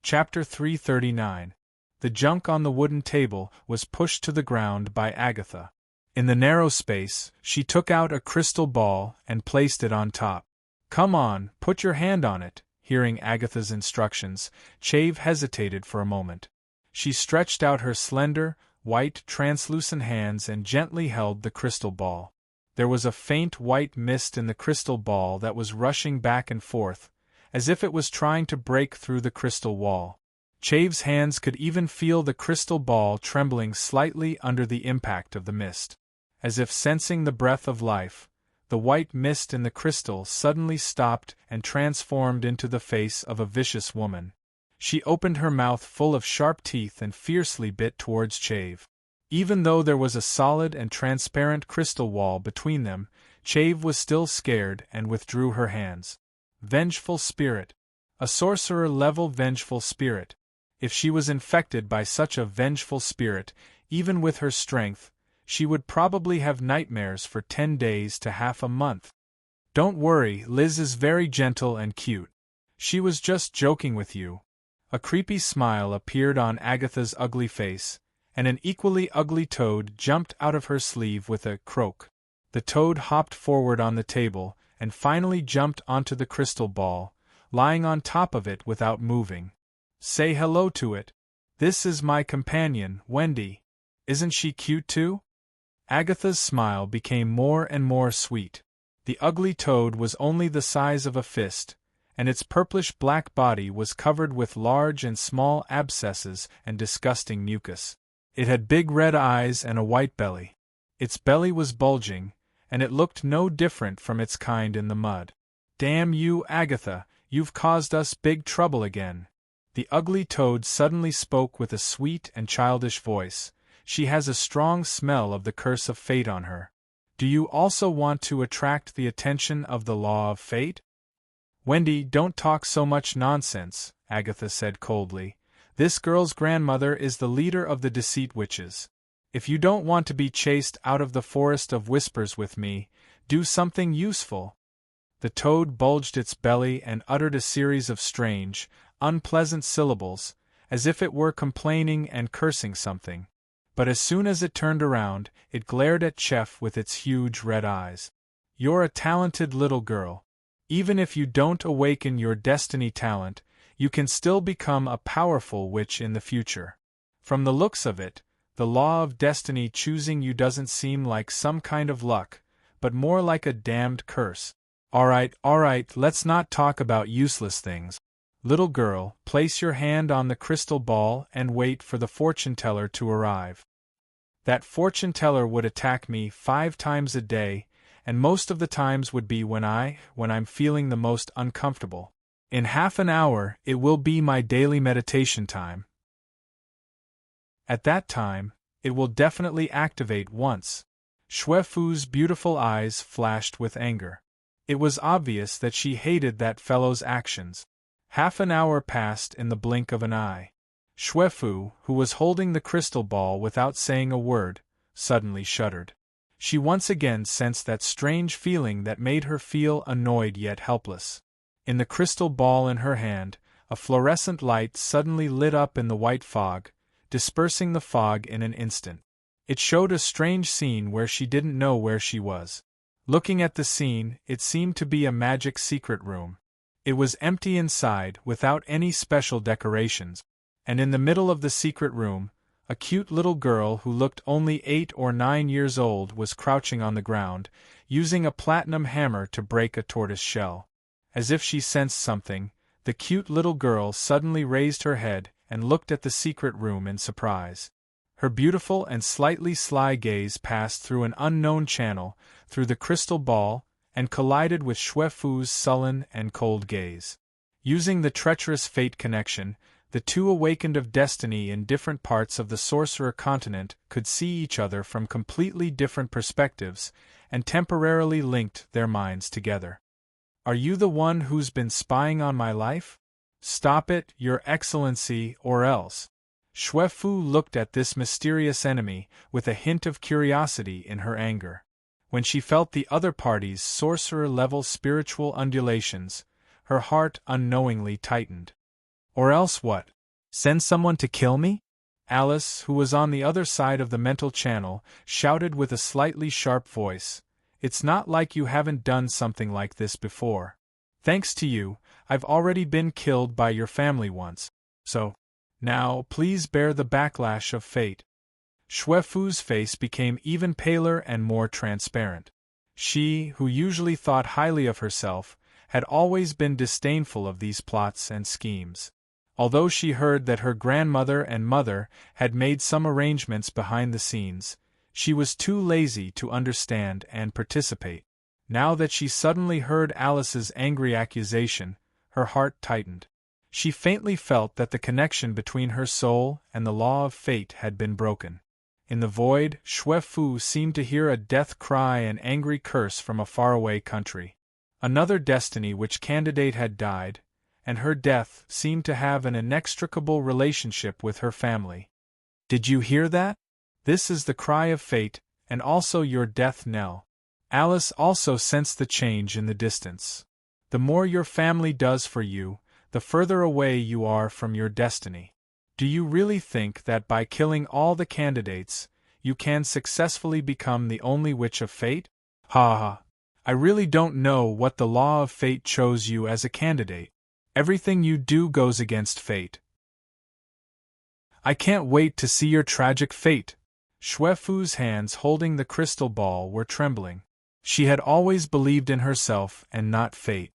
Chapter 339. The junk on the wooden table was pushed to the ground by Agatha. In the narrow space, she took out a crystal ball and placed it on top. Come on, put your hand on it. Hearing Agatha's instructions, Chave hesitated for a moment. She stretched out her slender, white, translucent hands and gently held the crystal ball. There was a faint white mist in the crystal ball that was rushing back and forth, as if it was trying to break through the crystal wall. Chave's hands could even feel the crystal ball trembling slightly under the impact of the mist. As if sensing the breath of life, the white mist in the crystal suddenly stopped and transformed into the face of a vicious woman. She opened her mouth full of sharp teeth and fiercely bit towards Chave. Even though there was a solid and transparent crystal wall between them, Chave was still scared and withdrew her hands. Vengeful spirit. A sorcerer-level vengeful spirit. If she was infected by such a vengeful spirit, even with her strength, she would probably have nightmares for 10 days to half a month. Don't worry, Liz is very gentle and cute. She was just joking with you. A creepy smile appeared on Agatha's ugly face, and an equally ugly toad jumped out of her sleeve with a croak. The toad hopped forward on the table, and finally jumped onto the crystal ball, lying on top of it without moving. Say hello to it. This is my companion, Wendy. Isn't she cute too? Agatha's smile became more and more sweet. The ugly toad was only the size of a fist, and its purplish-black body was covered with large and small abscesses and disgusting mucus. It had big red eyes and a white belly. Its belly was bulging, and it looked no different from its kind in the mud. Damn you, Agatha, you've caused us big trouble again. The ugly toad suddenly spoke with a sweet and childish voice. She has a strong smell of the curse of fate on her. Do you also want to attract the attention of the law of fate? Wendy, don't talk so much nonsense, Agatha said coldly. This girl's grandmother is the leader of the Deceit Witches. If you don't want to be chased out of the Forest of Whispers with me, do something useful. The toad bulged its belly and uttered a series of strange, unpleasant syllables, as if it were complaining and cursing something. But as soon as it turned around, it glared at Chef with its huge red eyes. You're a talented little girl. Even if you don't awaken your destiny talent, you can still become a powerful witch in the future. From the looks of it, the law of destiny choosing you doesn't seem like some kind of luck, but more like a damned curse. Alright, let's not talk about useless things. Little girl, place your hand on the crystal ball and wait for the fortune-teller to arrive. That fortune-teller would attack me 5 times a day, and most of the times would be when I'm feeling the most uncomfortable. In half an hour, it will be my daily meditation time. At that time, it will definitely activate once. Xuefu's beautiful eyes flashed with anger. It was obvious that she hated that fellow's actions. Half an hour passed in the blink of an eye. Xuefu, who was holding the crystal ball without saying a word, suddenly shuddered. She once again sensed that strange feeling that made her feel annoyed yet helpless. In the crystal ball in her hand, a fluorescent light suddenly lit up in the white fog, dispersing the fog in an instant. It showed a strange scene where she didn't know where she was. Looking at the scene, it seemed to be a magic secret room. It was empty inside, without any special decorations, and in the middle of the secret room, a cute little girl who looked only 8 or 9 years old was crouching on the ground, using a platinum hammer to break a tortoise shell. As if she sensed something, the cute little girl suddenly raised her head and looked at the secret room in surprise. Her beautiful and slightly sly gaze passed through an unknown channel, through the crystal ball, and collided with Xuefu's sullen and cold gaze. Using the treacherous fate connection, the two awakened of destiny in different parts of the sorcerer continent could see each other from completely different perspectives, and temporarily linked their minds together. Are you the one who's been spying on my life? Stop it, Your Excellency, or else. Xuefu looked at this mysterious enemy with a hint of curiosity in her anger. When she felt the other party's sorcerer-level spiritual undulations, her heart unknowingly tightened. Or else what? Send someone to kill me? Alice, who was on the other side of the mental channel, shouted with a slightly sharp voice. It's not like you haven't done something like this before. Thanks to you, I've already been killed by your family once, so now please bear the backlash of fate. Xuefu's face became even paler and more transparent. She, who usually thought highly of herself, had always been disdainful of these plots and schemes. Although she heard that her grandmother and mother had made some arrangements behind the scenes, she was too lazy to understand and participate. Now that she suddenly heard Alice's angry accusation, her heart tightened. She faintly felt that the connection between her soul and the law of fate had been broken. In the void, Xue Fu seemed to hear a death cry and angry curse from a faraway country. Another destiny which candidate had died, and her death seemed to have an inextricable relationship with her family. Did you hear that? This is the cry of fate, and also your death knell. Alice also sensed the change in the distance. The more your family does for you, the further away you are from your destiny. Do you really think that by killing all the candidates, you can successfully become the only witch of fate? Ha ha! I really don't know what the law of fate chose you as a candidate. Everything you do goes against fate. I can't wait to see your tragic fate. Xue Fu's hands holding the crystal ball were trembling. She had always believed in herself and not fate.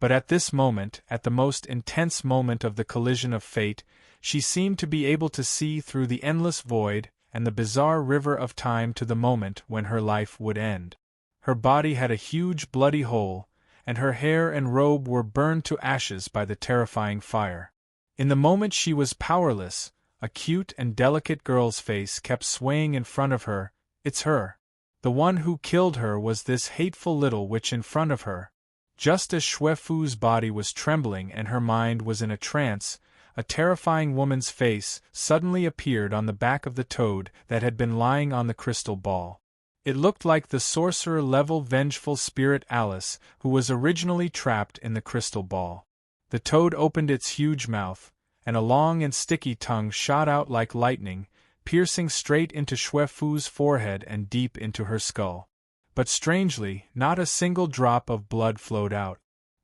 But at this moment, at the most intense moment of the collision of fate, she seemed to be able to see through the endless void and the bizarre river of time to the moment when her life would end. Her body had a huge bloody hole, and her hair and robe were burned to ashes by the terrifying fire. In the moment she was powerless, a cute and delicate girl's face kept swaying in front of her. It's her. The one who killed her was this hateful little witch in front of her. Just as Xue Fu's body was trembling and her mind was in a trance, a terrifying woman's face suddenly appeared on the back of the toad that had been lying on the crystal ball. It looked like the sorcerer-level vengeful spirit Alice, who was originally trapped in the crystal ball. The toad opened its huge mouth, and a long and sticky tongue shot out like lightning, piercing straight into Xue Fu's forehead and deep into her skull. But strangely, not a single drop of blood flowed out.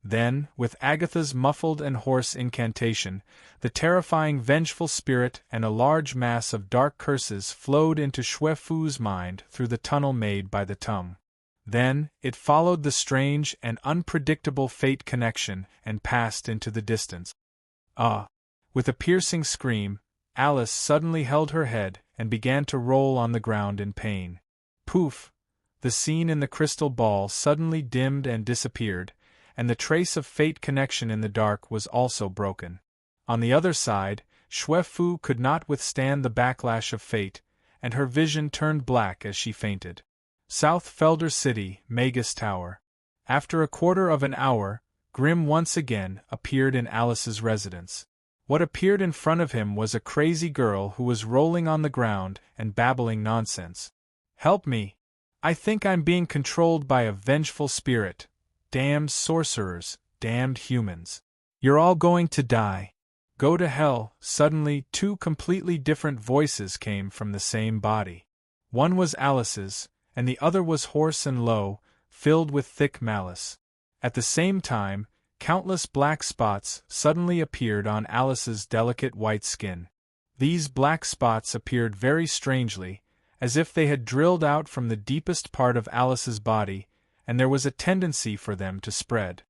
Then, with Agatha's muffled and hoarse incantation, the terrifying vengeful spirit and a large mass of dark curses flowed into Xue Fu's mind through the tunnel made by the tongue. Then, it followed the strange and unpredictable fate connection and passed into the distance. Ah! With a piercing scream, Alice suddenly held her head and began to roll on the ground in pain. Poof! The scene in the crystal ball suddenly dimmed and disappeared, and the trace of fate connection in the dark was also broken. On the other side, Xue Fu could not withstand the backlash of fate, and her vision turned black as she fainted. South Felder City, Magus Tower. After a quarter of an hour, Grimm once again appeared in Alice's residence. What appeared in front of him was a crazy girl who was rolling on the ground and babbling nonsense. Help me! I think I'm being controlled by a vengeful spirit. Damned sorcerers, damned humans. You're all going to die. Go to hell. Suddenly, two completely different voices came from the same body. One was Alice's, and the other was hoarse and low, filled with thick malice. At the same time, countless black spots suddenly appeared on Alice's delicate white skin. These black spots appeared very strangely, as if they had drilled out from the deepest part of Alice's body, and there was a tendency for them to spread.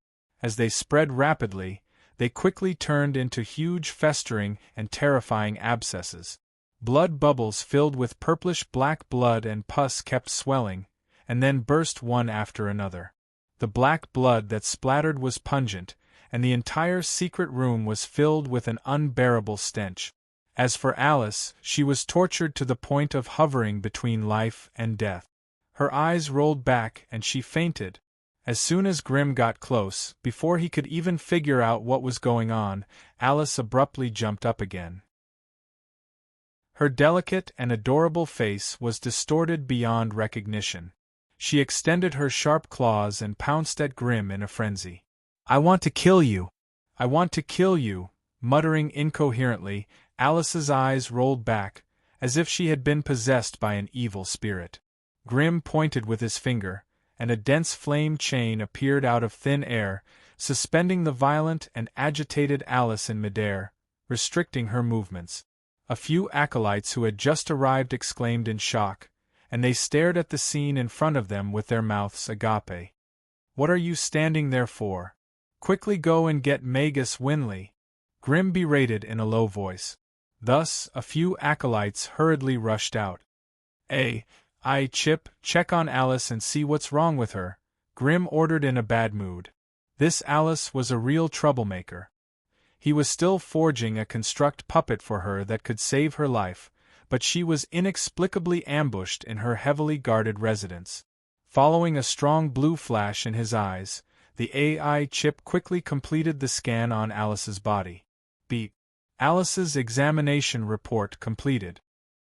As they spread rapidly, they quickly turned into huge festering and terrifying abscesses. Blood bubbles filled with purplish-black blood and pus kept swelling, and then burst one after another. The black blood that splattered was pungent, and the entire secret room was filled with an unbearable stench. As for Alice, she was tortured to the point of hovering between life and death. Her eyes rolled back and she fainted. As soon as Grimm got close, before he could even figure out what was going on, Alice abruptly jumped up again. Her delicate and adorable face was distorted beyond recognition. She extended her sharp claws and pounced at Grimm in a frenzy. "I want to kill you! I want to kill you!" Muttering incoherently, Alice's eyes rolled back, as if she had been possessed by an evil spirit. Grimm pointed with his finger, and a dense flame chain appeared out of thin air, suspending the violent and agitated Alice in midair, restricting her movements. A few acolytes who had just arrived exclaimed in shock, and they stared at the scene in front of them with their mouths agape. "What are you standing there for? Quickly go and get Magus Winley," Grimm berated in a low voice. Thus, a few acolytes hurriedly rushed out. Chip, check on Alice and see what's wrong with her," Grimm ordered in a bad mood. This Alice was a real troublemaker. He was still forging a construct puppet for her that could save her life, but she was inexplicably ambushed in her heavily guarded residence. Following a strong blue flash in his eyes, the AI chip quickly completed the scan on Alice's body. Beep. Alice's examination report completed.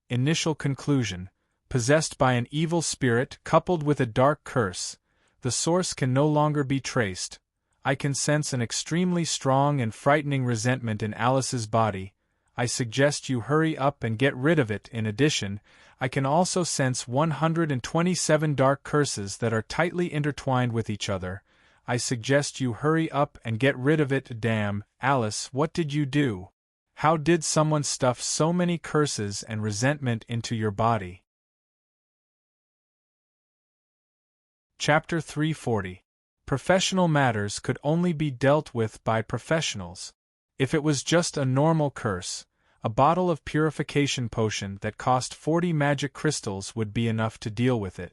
Initial conclusion: possessed by an evil spirit coupled with a dark curse. The source can no longer be traced. I can sense an extremely strong and frightening resentment in Alice's body. I suggest you hurry up and get rid of it. In addition, I can also sense 127 dark curses that are tightly intertwined with each other. I suggest you hurry up and get rid of it. Damn, Alice, what did you do? How did someone stuff so many curses and resentment into your body? Chapter 340. Professional matters could only be dealt with by professionals. If it was just a normal curse, a bottle of purification potion that cost 40 magic crystals would be enough to deal with it.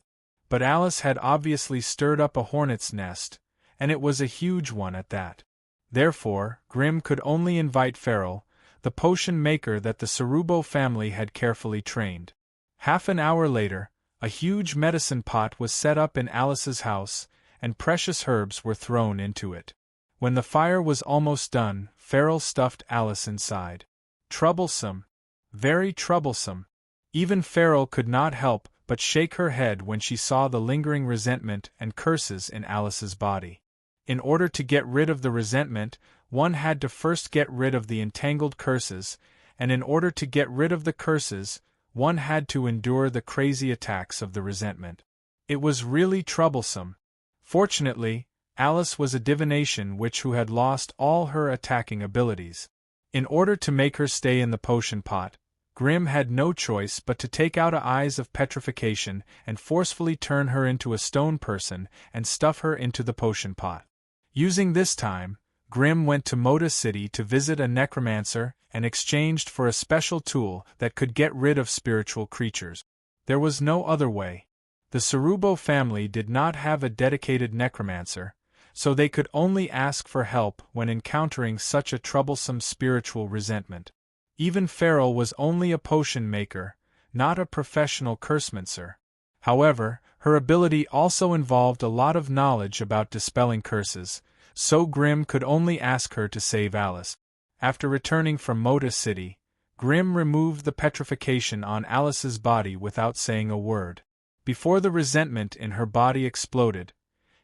But Alice had obviously stirred up a hornet's nest, and it was a huge one at that. Therefore, Grimm could only invite Farrell, the potion maker that the Cerubo family had carefully trained. Half an hour later, a huge medicine pot was set up in Alice's house, and precious herbs were thrown into it. When the fire was almost done, Farrell stuffed Alice inside. Troublesome. Very troublesome. Even Farrell could not help but shake her head when she saw the lingering resentment and curses in Alice's body. In order to get rid of the resentment, one had to first get rid of the entangled curses, and in order to get rid of the curses, one had to endure the crazy attacks of the resentment. It was really troublesome. Fortunately, Alice was a divination witch who had lost all her attacking abilities. In order to make her stay in the potion pot, Grimm had no choice but to take out eyes of petrification and forcefully turn her into a stone person and stuff her into the potion pot. Using this time, Grimm went to Moda City to visit a necromancer and exchanged for a special tool that could get rid of spiritual creatures. There was no other way. The Cerubo family did not have a dedicated necromancer, so they could only ask for help when encountering such a troublesome spiritual resentment. Even Farrell was only a potion maker, not a professional cursemancer. However, her ability also involved a lot of knowledge about dispelling curses, so Grimm could only ask her to save Alice. After returning from Moda City, Grimm removed the petrification on Alice's body without saying a word. Before the resentment in her body exploded,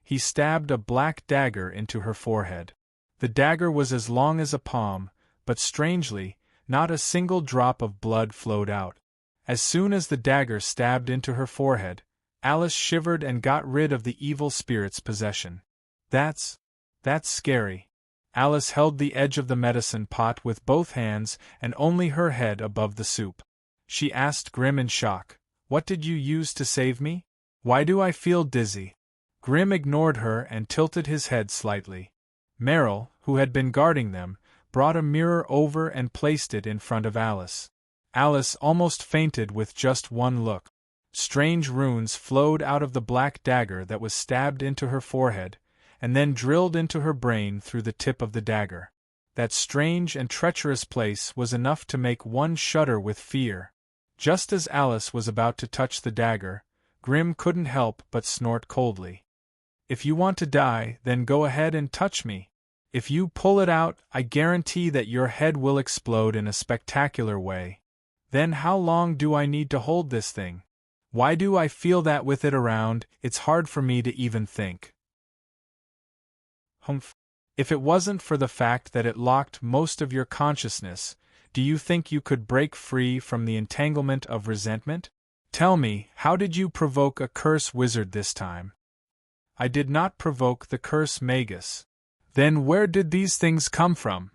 he stabbed a black dagger into her forehead. The dagger was as long as a palm, but strangely, not a single drop of blood flowed out. As soon as the dagger stabbed into her forehead, Alice shivered and got rid of the evil spirit's possession. That's scary. Alice held the edge of the medicine pot with both hands and only her head above the soup. She asked Grimm in shock, "What did you use to save me? Why do I feel dizzy?" Grimm ignored her and tilted his head slightly. Merrill, who had been guarding them, brought a mirror over and placed it in front of Alice. Alice almost fainted with just one look. Strange runes flowed out of the black dagger that was stabbed into her forehead, and then drilled into her brain through the tip of the dagger. That strange and treacherous place was enough to make one shudder with fear. Just as Alice was about to touch the dagger, Grimm couldn't help but snort coldly. "If you want to die, then go ahead and touch me. If you pull it out, I guarantee that your head will explode in a spectacular way. Then how long do I need to hold this thing? Why do I feel that with it around, it's hard for me to even think?" Humph. If it wasn't for the fact that it locked most of your consciousness, do you think you could break free from the entanglement of resentment? Tell me, how did you provoke a curse wizard this time? I did not provoke the curse magus. Then where did these things come from?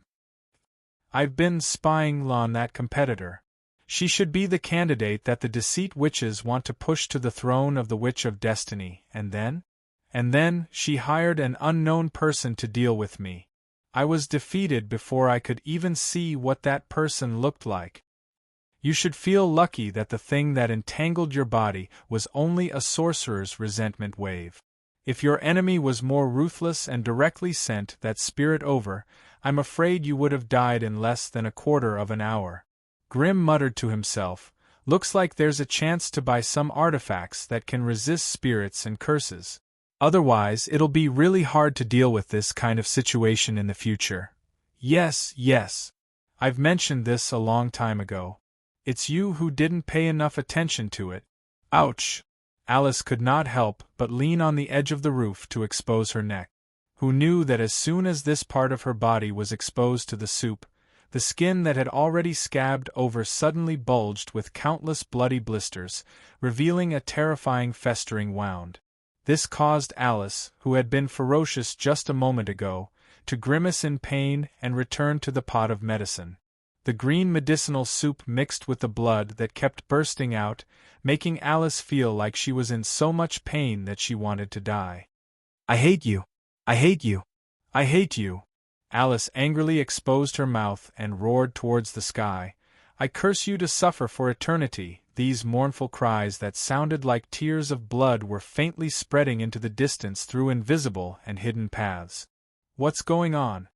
I've been spying on that competitor. She should be the candidate that the deceit witches want to push to the throne of the Witch of Destiny, and then she hired an unknown person to deal with me. I was defeated before I could even see what that person looked like. You should feel lucky that the thing that entangled your body was only a sorcerer's resentment wave. If your enemy was more ruthless and directly sent that spirit over, I'm afraid you would have died in less than a quarter of an hour. Grimm muttered to himself, looks like there's a chance to buy some artifacts that can resist spirits and curses. Otherwise, it'll be really hard to deal with this kind of situation in the future. Yes. I've mentioned this a long time ago. It's you who didn't pay enough attention to it. Ouch! Alice could not help but lean on the edge of the roof to expose her neck. Who knew that as soon as this part of her body was exposed to the soup, the skin that had already scabbed over suddenly bulged with countless bloody blisters, revealing a terrifying festering wound. This caused Alice, who had been ferocious just a moment ago, to grimace in pain and return to the pot of medicine. The green medicinal soup mixed with the blood that kept bursting out, making Alice feel like she was in so much pain that she wanted to die. I hate you! I hate you! I hate you! Alice angrily exposed her mouth and roared towards the sky. I curse you to suffer for eternity. These mournful cries that sounded like tears of blood were faintly spreading into the distance through invisible and hidden paths. What's going on?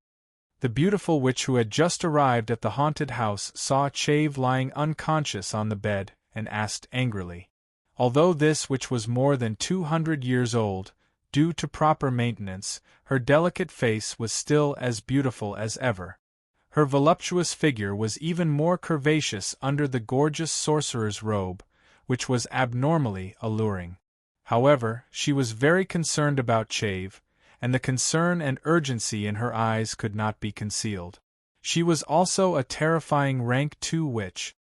The beautiful witch who had just arrived at the haunted house saw Chave lying unconscious on the bed and asked angrily. Although this witch was more than 200 years old, due to proper maintenance, her delicate face was still as beautiful as ever. Her voluptuous figure was even more curvaceous under the gorgeous sorcerer's robe, which was abnormally alluring. However, she was very concerned about Chave, and the concern and urgency in her eyes could not be concealed. She was also a terrifying rank 2 witch.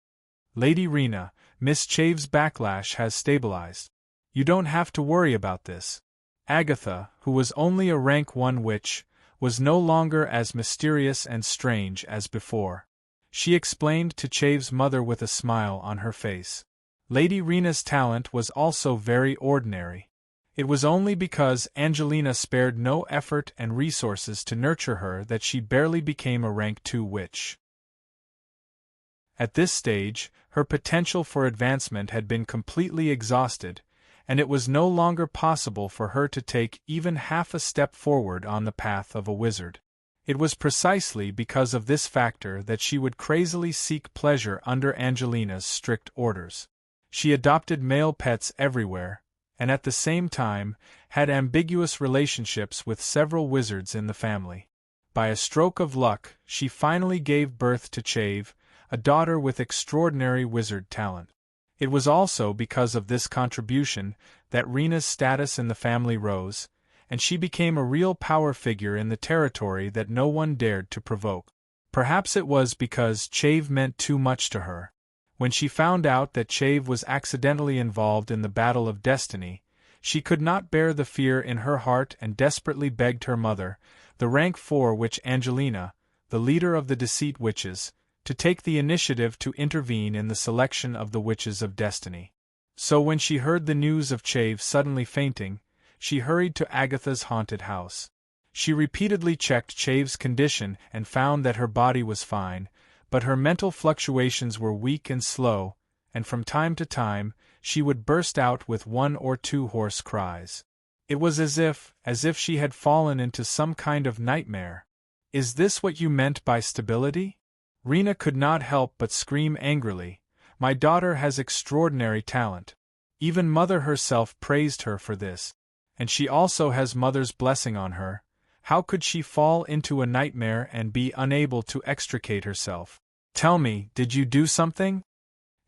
Lady Rena, Miss Chave's backlash has stabilized. You don't have to worry about this. Agatha, who was only a rank 1 witch, was no longer as mysterious and strange as before. She explained to Chave's mother with a smile on her face. Lady Rena's talent was also very ordinary. It was only because Angelina spared no effort and resources to nurture her that she barely became a rank 2 witch. At this stage, her potential for advancement had been completely exhausted, and it was no longer possible for her to take even half a step forward on the path of a wizard. It was precisely because of this factor that she would crazily seek pleasure under Angelina's strict orders. She adopted male pets everywhere, and at the same time, had ambiguous relationships with several wizards in the family. By a stroke of luck, she finally gave birth to Chave, a daughter with extraordinary wizard talent. It was also because of this contribution that Rena's status in the family rose, and she became a real power figure in the territory that no one dared to provoke. Perhaps it was because Chave meant too much to her. When she found out that Chave was accidentally involved in the Battle of Destiny, she could not bear the fear in her heart and desperately begged her mother, the rank 4 witch Angelina, the leader of the Deceit Witches, to take the initiative to intervene in the selection of the Witches of Destiny. So when she heard the news of Chave suddenly fainting, she hurried to Agatha's haunted house. She repeatedly checked Chave's condition and found that her body was fine, but her mental fluctuations were weak and slow, and from time to time, she would burst out with 1 or 2 hoarse cries. It was as if she had fallen into some kind of nightmare. Is this what you meant by stability? Rena could not help but scream angrily. My daughter has extraordinary talent. Even Mother herself praised her for this, and she also has Mother's blessing on her. How could she fall into a nightmare and be unable to extricate herself? Tell me, did you do something?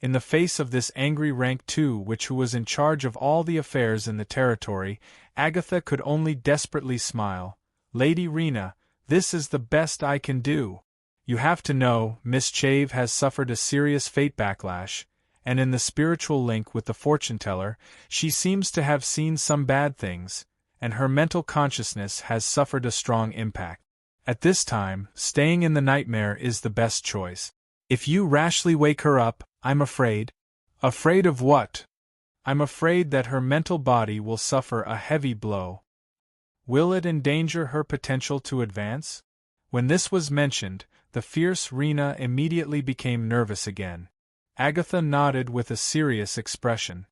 In the face of this angry rank 2 witch who was in charge of all the affairs in the territory, Agatha could only desperately smile. Lady Rena, this is the best I can do. You have to know, Miss Chave has suffered a serious fate backlash, and in the spiritual link with the fortune-teller, she seems to have seen some bad things, and her mental consciousness has suffered a strong impact. At this time, staying in the nightmare is the best choice. If you rashly wake her up, I'm afraid. Afraid of what? I'm afraid that her mental body will suffer a heavy blow. Will it endanger her potential to advance? When this was mentioned, the fierce Rena immediately became nervous again. Agatha nodded with a serious expression.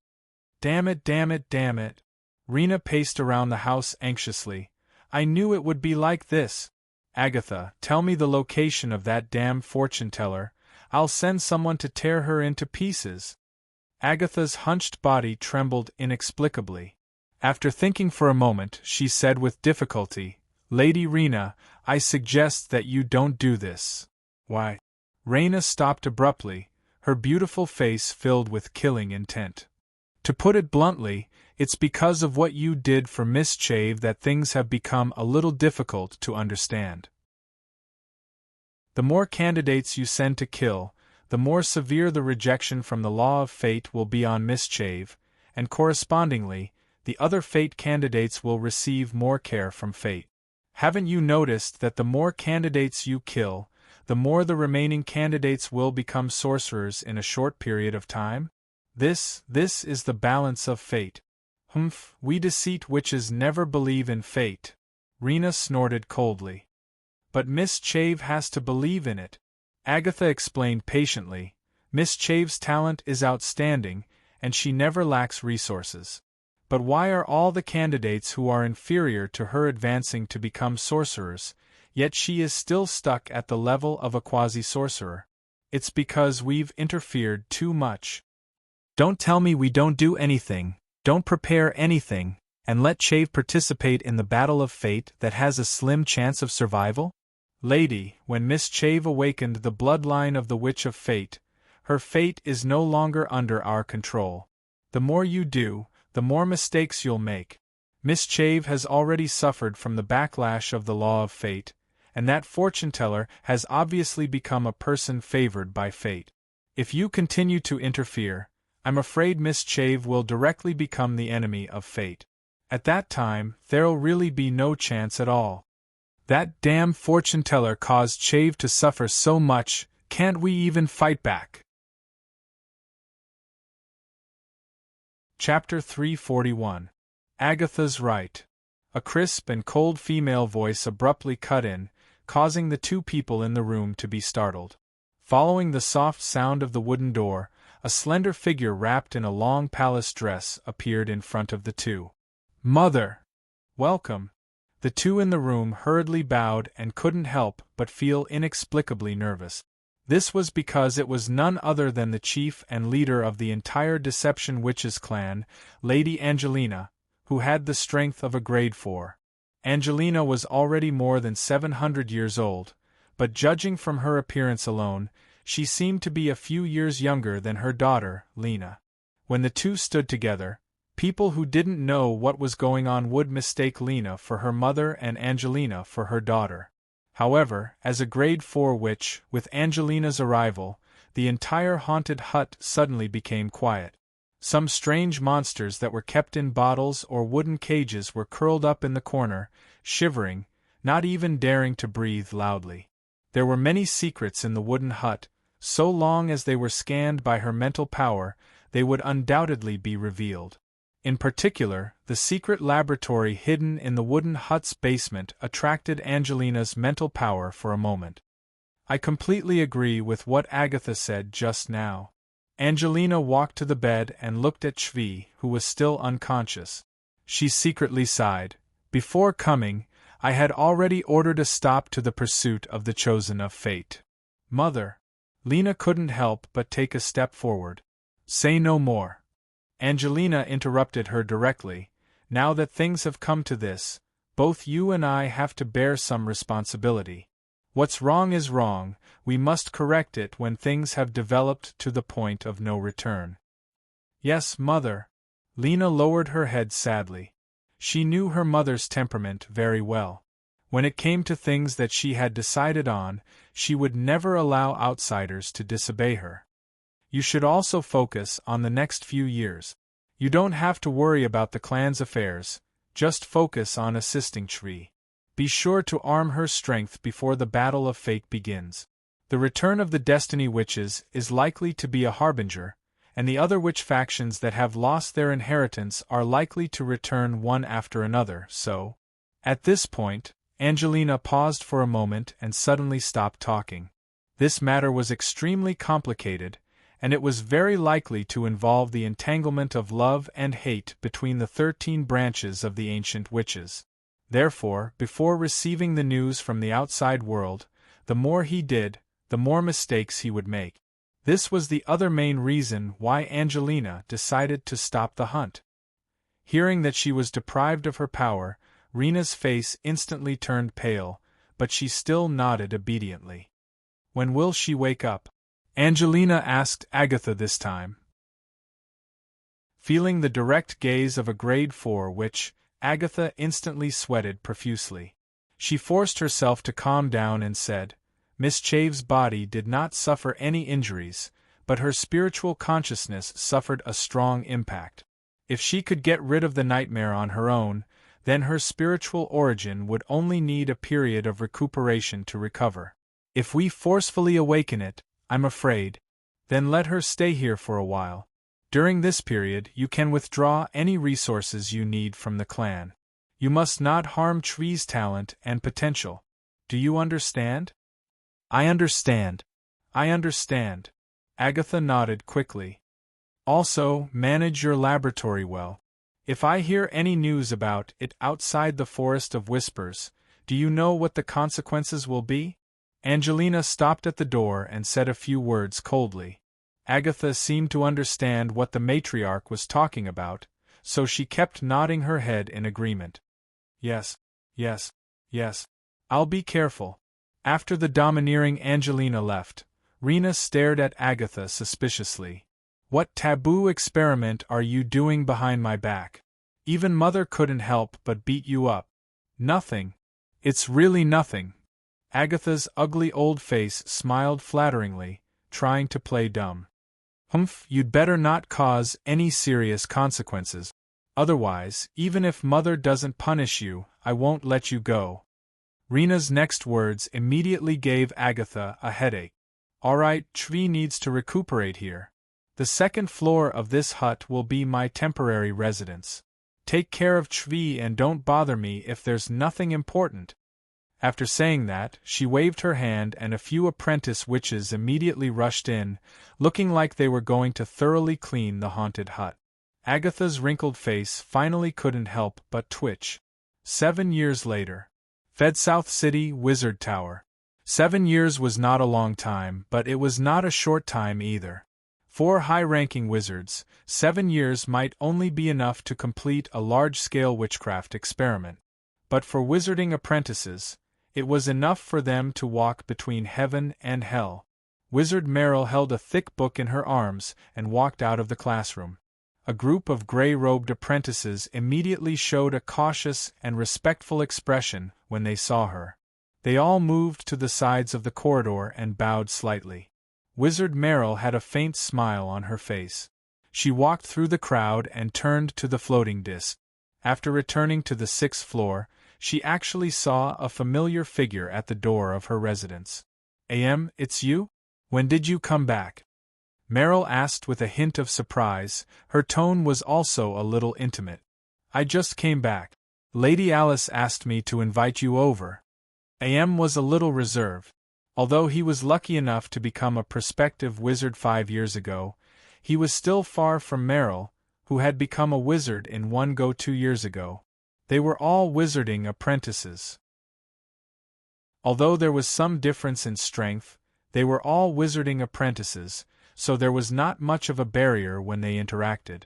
Damn it, damn it, damn it. Rena paced around the house anxiously. I knew it would be like this. Agatha, tell me the location of that damn fortune-teller. I'll send someone to tear her into pieces. Agatha's hunched body trembled inexplicably. After thinking for a moment, she said with difficulty, Lady Rena, I suggest that you don't do this. Why? Rena stopped abruptly, her beautiful face filled with killing intent. To put it bluntly, it's because of what you did for Miss Chave that things have become a little difficult to understand. The more candidates you send to kill, the more severe the rejection from the law of fate will be on Miss Chave, and correspondingly, the other fate candidates will receive more care from fate. Haven't you noticed that the more candidates you kill, the more the remaining candidates will become sorcerers in a short period of time? This is the balance of fate. Humph, we deceit witches never believe in fate. Rena snorted coldly. But Miss Chave has to believe in it. Agatha explained patiently. Miss Chave's talent is outstanding, and she never lacks resources. But why are all the candidates who are inferior to her advancing to become sorcerers, yet she is still stuck at the level of a quasi-sorcerer? It's because we've interfered too much. Don't tell me we don't do anything, don't prepare anything, and let Chave participate in the battle of fate that has a slim chance of survival? Lady, when Miss Chave awakened the bloodline of the Witch of Fate, her fate is no longer under our control. The more you do, the more mistakes you'll make. Miss Chave has already suffered from the backlash of the law of fate, and that fortune-teller has obviously become a person favored by fate. If you continue to interfere, I'm afraid Miss Chave will directly become the enemy of fate. At that time, there'll really be no chance at all. That damn fortune-teller caused Chave to suffer so much, can't we even fight back? Chapter 341. Agatha's Right. A crisp and cold female voice abruptly cut in, causing the two people in the room to be startled. Following the soft sound of the wooden door, a slender figure wrapped in a long palace dress appeared in front of the two. Mother! Welcome! The two in the room hurriedly bowed and couldn't help but feel inexplicably nervous. This was because it was none other than the chief and leader of the entire Deception Witches clan, Lady Angelina, who had the strength of a grade 4. Angelina was already more than 700 years old, but judging from her appearance alone, she seemed to be a few years younger than her daughter, Lena. When the two stood together, people who didn't know what was going on would mistake Lena for her mother and Angelina for her daughter. However, as a grade 4 witch, with Angelina's arrival, the entire haunted hut suddenly became quiet. Some strange monsters that were kept in bottles or wooden cages were curled up in the corner, shivering, not even daring to breathe loudly. There were many secrets in the wooden hut. So long as they were scanned by her mental power, they would undoubtedly be revealed. In particular, the secret laboratory hidden in the wooden hut's basement attracted Angelina's mental power for a moment. I completely agree with what Agatha said just now. Angelina walked to the bed and looked at Shvi, who was still unconscious. She secretly sighed. Before coming, I had already ordered a stop to the pursuit of the chosen of fate. Mother! Lena couldn't help but take a step forward. Say no more. Angelina interrupted her directly. Now that things have come to this, both you and I have to bear some responsibility. What's wrong is wrong, we must correct it when things have developed to the point of no return. Yes, Mother. Lena lowered her head sadly. She knew her mother's temperament very well. When it came to things that she had decided on, she would never allow outsiders to disobey her. You should also focus on the next few years. You don't have to worry about the clan's affairs, just focus on assisting Shri. Be sure to arm her strength before the battle of fate begins. The return of the Destiny Witches is likely to be a harbinger, and the other witch factions that have lost their inheritance are likely to return one after another, so... At this point, Angelina paused for a moment and suddenly stopped talking. This matter was extremely complicated, and it was very likely to involve the entanglement of love and hate between the 13 branches of the ancient witches. Therefore, before receiving the news from the outside world, the more he did, the more mistakes he would make. This was the other main reason why Angelina decided to stop the hunt. Hearing that she was deprived of her power, Rena's face instantly turned pale, but she still nodded obediently. "When will she wake up?" Angelina asked Agatha this time. Feeling the direct gaze of a grade 4 witch, Agatha instantly sweated profusely. She forced herself to calm down and said, Miss Chave's body did not suffer any injuries, but her spiritual consciousness suffered a strong impact. If she could get rid of the nightmare on her own, then her spiritual origin would only need a period of recuperation to recover. If we forcefully awaken it, I'm afraid, then let her stay here for a while. During this period you can withdraw any resources you need from the clan. You must not harm Tree's talent and potential. Do you understand? I understand. I understand. Agatha nodded quickly. Also, manage your laboratory well. If I hear any news about it outside the Forest of Whispers, do you know what the consequences will be? Angelina stopped at the door and said a few words coldly. Agatha seemed to understand what the matriarch was talking about, so she kept nodding her head in agreement. Yes, yes, yes. I'll be careful. After the domineering Angelina left, Rena stared at Agatha suspiciously. What taboo experiment are you doing behind my back? Even Mother couldn't help but beat you up. Nothing. It's really nothing. Agatha's ugly old face smiled flatteringly, trying to play dumb. Humph, you'd better not cause any serious consequences. Otherwise, even if Mother doesn't punish you, I won't let you go. Rena's next words immediately gave Agatha a headache. Alright, Tree needs to recuperate here. The second floor of this hut will be my temporary residence. Take care of Tree and don't bother me if there's nothing important. After saying that, she waved her hand and a few apprentice witches immediately rushed in, looking like they were going to thoroughly clean the haunted hut. Agatha's wrinkled face finally couldn't help but twitch. 7 years later. Fed South City Wizard Tower. 7 years was not a long time, but it was not a short time either. For high-ranking wizards, 7 years might only be enough to complete a large-scale witchcraft experiment. But for wizarding apprentices, it was enough for them to walk between heaven and hell. Wizard Merrill held a thick book in her arms and walked out of the classroom. A group of gray-robed apprentices immediately showed a cautious and respectful expression when they saw her. They all moved to the sides of the corridor and bowed slightly. Wizard Merrill had a faint smile on her face. She walked through the crowd and turned to the floating disc. After returning to the 6th floor, she actually saw a familiar figure at the door of her residence. "Am, it's you? When did you come back?" Merrill asked with a hint of surprise. Her tone was also a little intimate. "I just came back. Lady Alice asked me to invite you over." Am was a little reserved. Although he was lucky enough to become a prospective wizard 5 years ago, he was still far from Merrill, who had become a wizard in one go 2 years ago. They were all wizarding apprentices. Although there was some difference in strength, they were all wizarding apprentices, so there was not much of a barrier when they interacted.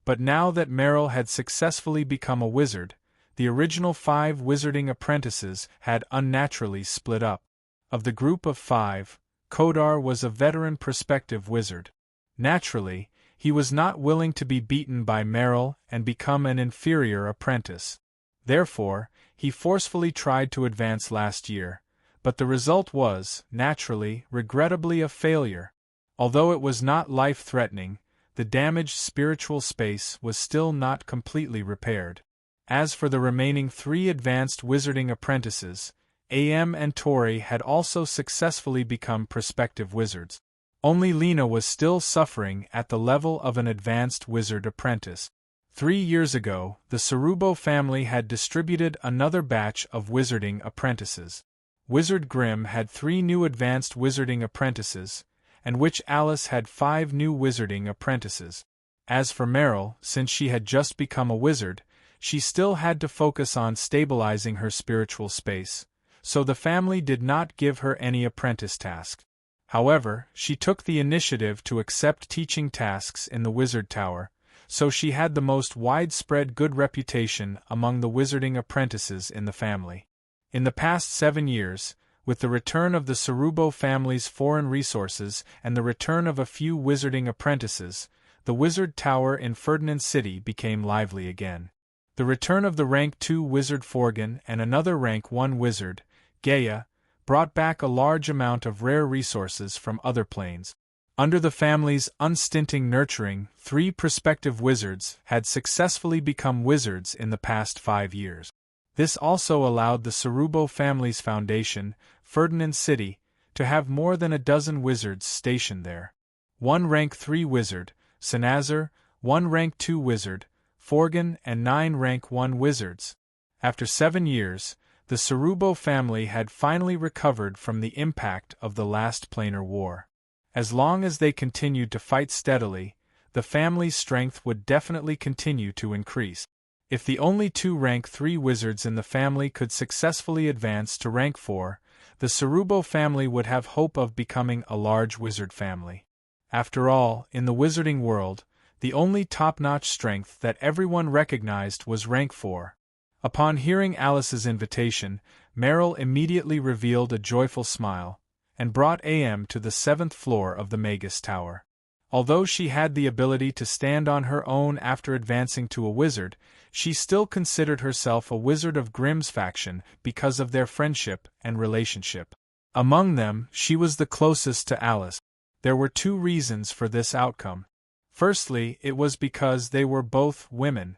But now that Merrill had successfully become a wizard, the original 5 wizarding apprentices had unnaturally split up. Of the group of 5, Kodar was a veteran prospective wizard. Naturally, he was not willing to be beaten by Merrill and become an inferior apprentice. Therefore, he forcefully tried to advance last year, but the result was, naturally, regrettably a failure. Although it was not life-threatening, the damaged spiritual space was still not completely repaired. As for the remaining 3 advanced wizarding apprentices, Am and Tori had also successfully become prospective wizards. Only Lena was still suffering at the level of an advanced wizard apprentice. 3 years ago, the Cerubo family had distributed another batch of wizarding apprentices. Wizard Grimm had 3 new advanced wizarding apprentices, and which Alice had 5 new wizarding apprentices. As for Meryl, since she had just become a wizard, she still had to focus on stabilizing her spiritual space, so the family did not give her any apprentice task. However, she took the initiative to accept teaching tasks in the Wizard Tower, so she had the most widespread good reputation among the wizarding apprentices in the family. In the past 7 years, with the return of the Cerubo family's foreign resources and the return of a few wizarding apprentices, the Wizard Tower in Ferdinand City became lively again. The return of the Rank 2 wizard Forgan and another Rank 1 wizard, Gaia, brought back a large amount of rare resources from other planes. Under the family's unstinting nurturing, 3 prospective wizards had successfully become wizards in the past 5 years. This also allowed the Cerubo family's foundation, Ferdinand City, to have more than a dozen wizards stationed there. 1 Rank 3 wizard, Senazar, 1 Rank 2 wizard, Forgan, and 9 Rank 1 wizards. After 7 years, the Cerubo family had finally recovered from the impact of the last planar war. As long as they continued to fight steadily, the family's strength would definitely continue to increase. If the only 2 Rank 3 wizards in the family could successfully advance to Rank 4, the Cerubo family would have hope of becoming a large wizard family. After all, in the wizarding world, the only top-notch strength that everyone recognized was Rank 4. Upon hearing Alice's invitation, Meryl immediately revealed a joyful smile, and brought AM to the 7th floor of the Magus Tower. Although she had the ability to stand on her own after advancing to a wizard, she still considered herself a wizard of Grimm's faction because of their friendship and relationship. Among them, she was the closest to Alice. There were 2 reasons for this outcome. Firstly, it was because they were both women.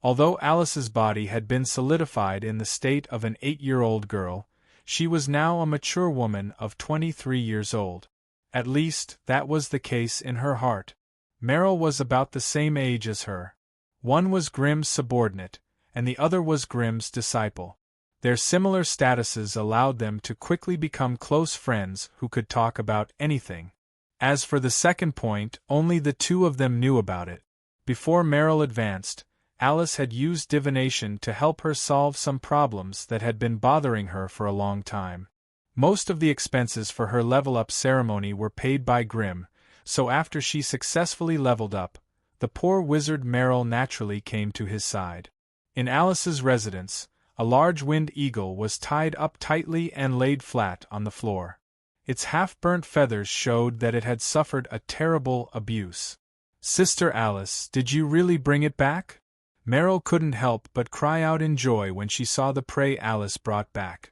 Although Alice's body had been solidified in the state of an 8-year-old girl, she was now a mature woman of 23 years old. At least, that was the case in her heart. Meryl was about the same age as her. One was Grimm's subordinate, and the other was Grimm's disciple. Their similar statuses allowed them to quickly become close friends who could talk about anything. As for the second point, only the 2 of them knew about it. Before Meryl advanced, Alice had used divination to help her solve some problems that had been bothering her for a long time. Most of the expenses for her level-up ceremony were paid by Grimm, so after she successfully leveled up, the poor wizard Meryl naturally came to his side. In Alice's residence, a large wind eagle was tied up tightly and laid flat on the floor. Its half-burnt feathers showed that it had suffered a terrible abuse. "Sister Alice, did you really bring it back?" Meryl couldn't help but cry out in joy when she saw the prey Alice brought back.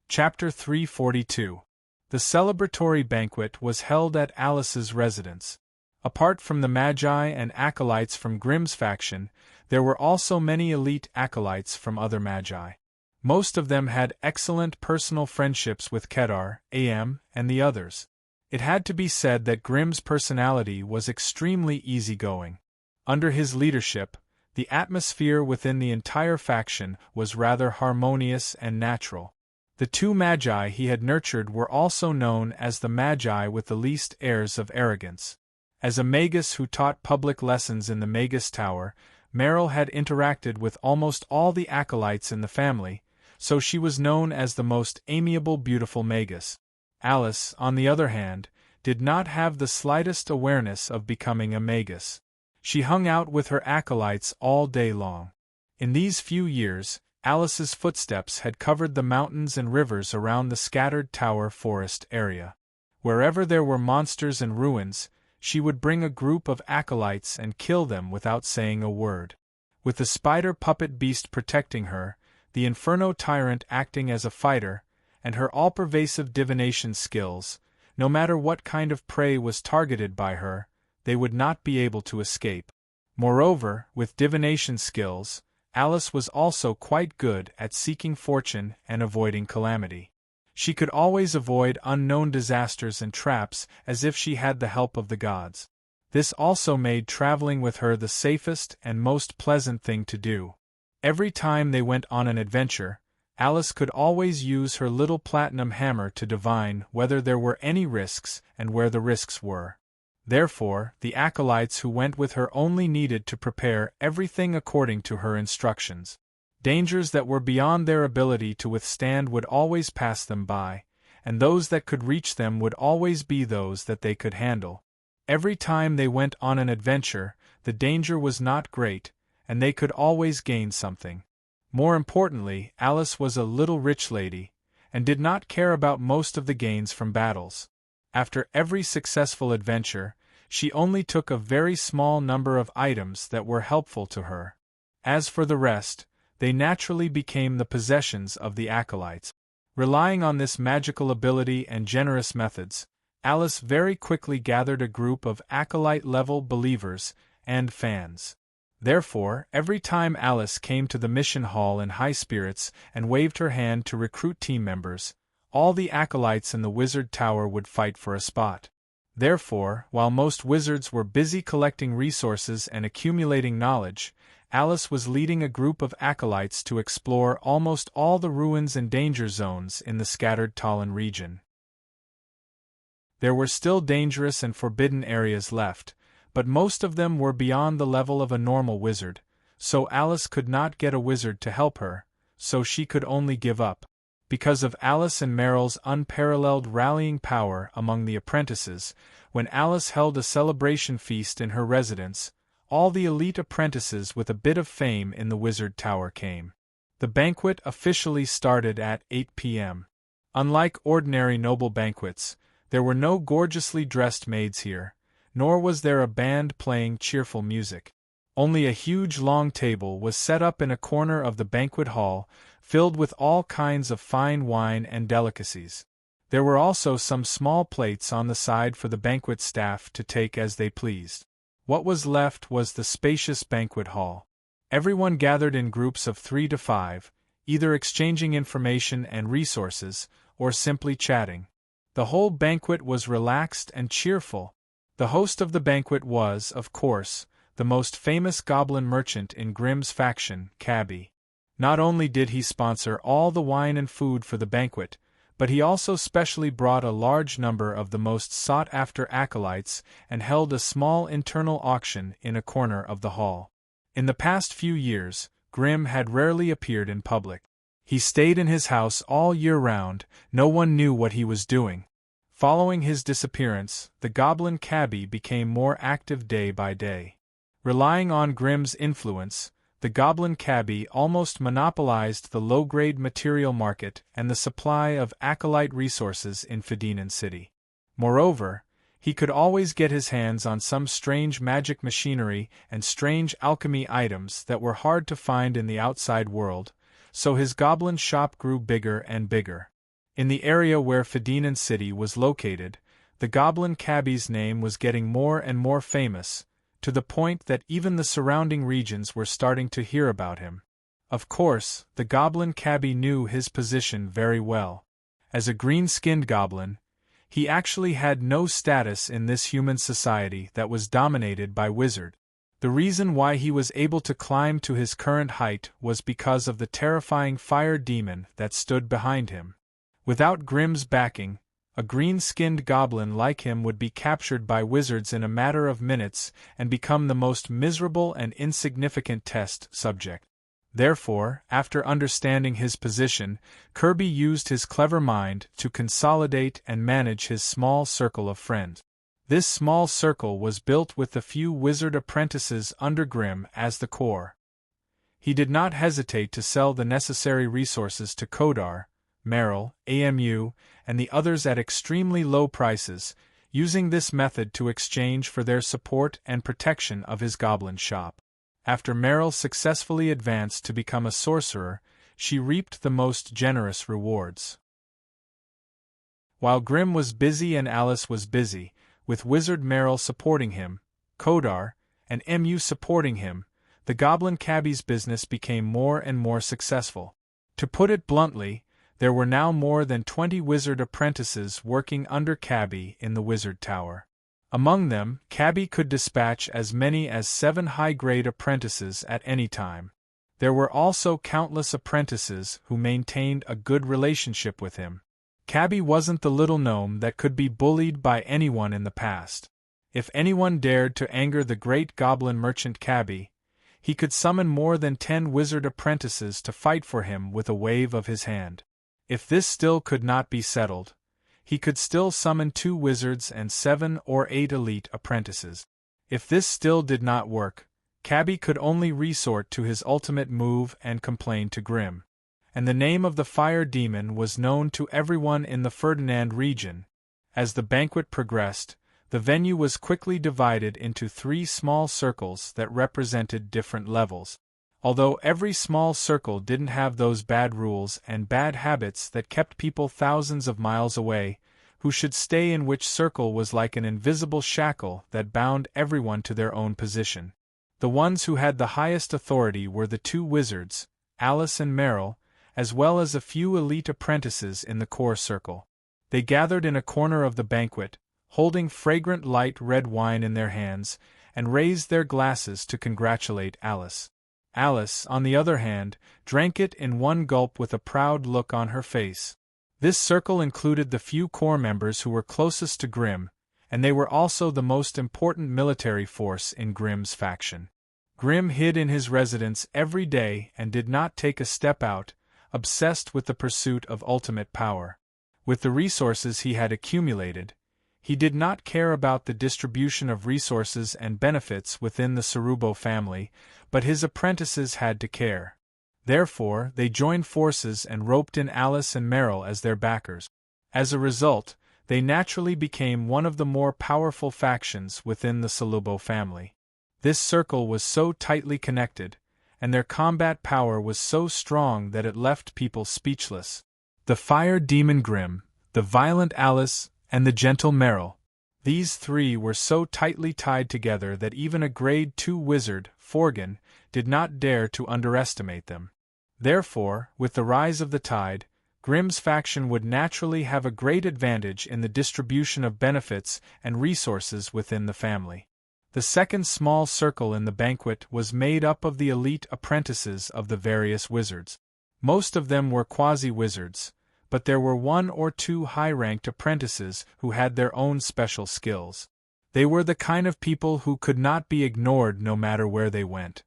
Chapter 342. The celebratory banquet was held at Alice's residence. Apart from the Magi and acolytes from Grimm's faction, there were also many elite acolytes from other Magi. Most of them had excellent personal friendships with Kedar, AM, and the others. It had to be said that Grimm's personality was extremely easygoing. Under his leadership, the atmosphere within the entire faction was rather harmonious and natural. The 2 Magi he had nurtured were also known as the Magi with the least airs of arrogance. As a magus who taught public lessons in the Magus Tower, Meryl had interacted with almost all the acolytes in the family, so she was known as the most amiable beautiful magus. Alice, on the other hand, did not have the slightest awareness of becoming a magus. She hung out with her acolytes all day long. In these few years, Alice's footsteps had covered the mountains and rivers around the scattered tower forest area. Wherever there were monsters and ruins, she would bring a group of acolytes and kill them without saying a word. With the spider puppet beast protecting her, the Inferno tyrant acting as a fighter, and her all-pervasive divination skills, no matter what kind of prey was targeted by her, they would not be able to escape. Moreover, with divination skills, Alice was also quite good at seeking fortune and avoiding calamity. She could always avoid unknown disasters and traps as if she had the help of the gods. This also made traveling with her the safest and most pleasant thing to do. Every time they went on an adventure, Alice could always use her little platinum hammer to divine whether there were any risks and where the risks were. Therefore, the acolytes who went with her only needed to prepare everything according to her instructions. Dangers that were beyond their ability to withstand would always pass them by, and those that could reach them would always be those that they could handle. Every time they went on an adventure, the danger was not great, and they could always gain something. More importantly, Alice was a little rich lady, and did not care about most of the gains from battles. After every successful adventure, she only took a very small number of items that were helpful to her. As for the rest, they naturally became the possessions of the acolytes. Relying on this magical ability and generous methods, Alice very quickly gathered a group of acolyte-level believers and fans. Therefore, every time Alice came to the mission hall in high spirits and waved her hand to recruit team members, all the acolytes in the wizard tower would fight for a spot. Therefore, while most wizards were busy collecting resources and accumulating knowledge, Alice was leading a group of acolytes to explore almost all the ruins and danger zones in the scattered Talon region. There were still dangerous and forbidden areas left, but most of them were beyond the level of a normal wizard, so Alice could not get a wizard to help her, so she could only give up. Because of Alice and Meryl's unparalleled rallying power among the apprentices, when Alice held a celebration feast in her residence, all the elite apprentices with a bit of fame in the wizard tower came. The banquet officially started at 8 p.m. Unlike ordinary noble banquets, there were no gorgeously dressed maids here, nor was there a band playing cheerful music. Only a huge long table was set up in a corner of the banquet hall, filled with all kinds of fine wine and delicacies. There were also some small plates on the side for the banquet staff to take as they pleased. What was left was the spacious banquet hall. Everyone gathered in groups of 3 to 5, either exchanging information and resources, or simply chatting. The whole banquet was relaxed and cheerful. The host of the banquet was, of course, the most famous goblin merchant in Grimm's faction, Cabby. Not only did he sponsor all the wine and food for the banquet, but he also specially brought a large number of the most sought-after acolytes and held a small internal auction in a corner of the hall. In the past few years, Grimm had rarely appeared in public. He stayed in his house all year round, no one knew what he was doing. Following his disappearance, the goblin Cabby became more active day by day. Relying on Grimm's influence, the goblin Cabby almost monopolized the low-grade material market and the supply of acolyte resources in Fedinin City. Moreover, he could always get his hands on some strange magic machinery and strange alchemy items that were hard to find in the outside world, so his goblin shop grew bigger and bigger. In the area where Fedinin City was located, the goblin Cabby's name was getting more and more famous, to the point that even the surrounding regions were starting to hear about him. Of course, the goblin Cabby knew his position very well. As a green-skinned goblin, he actually had no status in this human society that was dominated by wizard. The reason why he was able to climb to his current height was because of the terrifying fire demon that stood behind him. Without Grimm's backing, a green-skinned goblin like him would be captured by wizards in a matter of minutes and become the most miserable and insignificant test subject. Therefore, after understanding his position, Kirby used his clever mind to consolidate and manage his small circle of friends. This small circle was built with the few wizard apprentices under Grimm as the core. He did not hesitate to sell the necessary resources to Kodar, Meryl, AMU, and the others at extremely low prices, using this method to exchange for their support and protection of his goblin shop. After Meryl successfully advanced to become a sorcerer, she reaped the most generous rewards. While Grimm was busy and Alice was busy, with Wizard Meryl supporting him, Kodar, and MU supporting him, the goblin Cabby's business became more and more successful. To put it bluntly, there were now more than 20 wizard apprentices working under Cabby in the wizard tower. Among them, Cabby could dispatch as many as 7 high-grade apprentices at any time. There were also countless apprentices who maintained a good relationship with him. Cabby wasn't the little gnome that could be bullied by anyone in the past. If anyone dared to anger the great goblin merchant Cabby, he could summon more than 10 wizard apprentices to fight for him with a wave of his hand. If this still could not be settled, he could still summon 2 wizards and 7 or 8 elite apprentices. If this still did not work, Cabby could only resort to his ultimate move and complain to Grim. And the name of the fire demon was known to everyone in the Ferdinand region. As the banquet progressed, the venue was quickly divided into 3 small circles that represented different levels. Although every small circle didn't have those bad rules and bad habits that kept people thousands of miles away, who should stay in which circle was like an invisible shackle that bound everyone to their own position. The ones who had the highest authority were the 2 wizards, Alice and Merrill, as well as a few elite apprentices in the core circle. They gathered in a corner of the banquet, holding fragrant light red wine in their hands, and raised their glasses to congratulate Alice. Alice, on the other hand, drank it in one gulp with a proud look on her face. This circle included the few core members who were closest to Grim, and they were also the most important military force in Grim's faction. Grim hid in his residence every day and did not take a step out, obsessed with the pursuit of ultimate power. With the resources he had accumulated, he did not care about the distribution of resources and benefits within the Cerubo family, but his apprentices had to care. Therefore, they joined forces and roped in Alice and Merrill as their backers. As a result, they naturally became one of the more powerful factions within the Cerubo family. This circle was so tightly connected, and their combat power was so strong that it left people speechless. The fire demon Grim, the violent Alice, and the gentle Merrill. These 3 were so tightly tied together that even a grade 2 wizard, Forgan, did not dare to underestimate them. Therefore, with the rise of the tide, Grim's faction would naturally have a great advantage in the distribution of benefits and resources within the family. The second small circle in the banquet was made up of the elite apprentices of the various wizards. Most of them were quasi-wizards, but there were 1 or 2 high-ranked apprentices who had their own special skills. They were the kind of people who could not be ignored no matter where they went.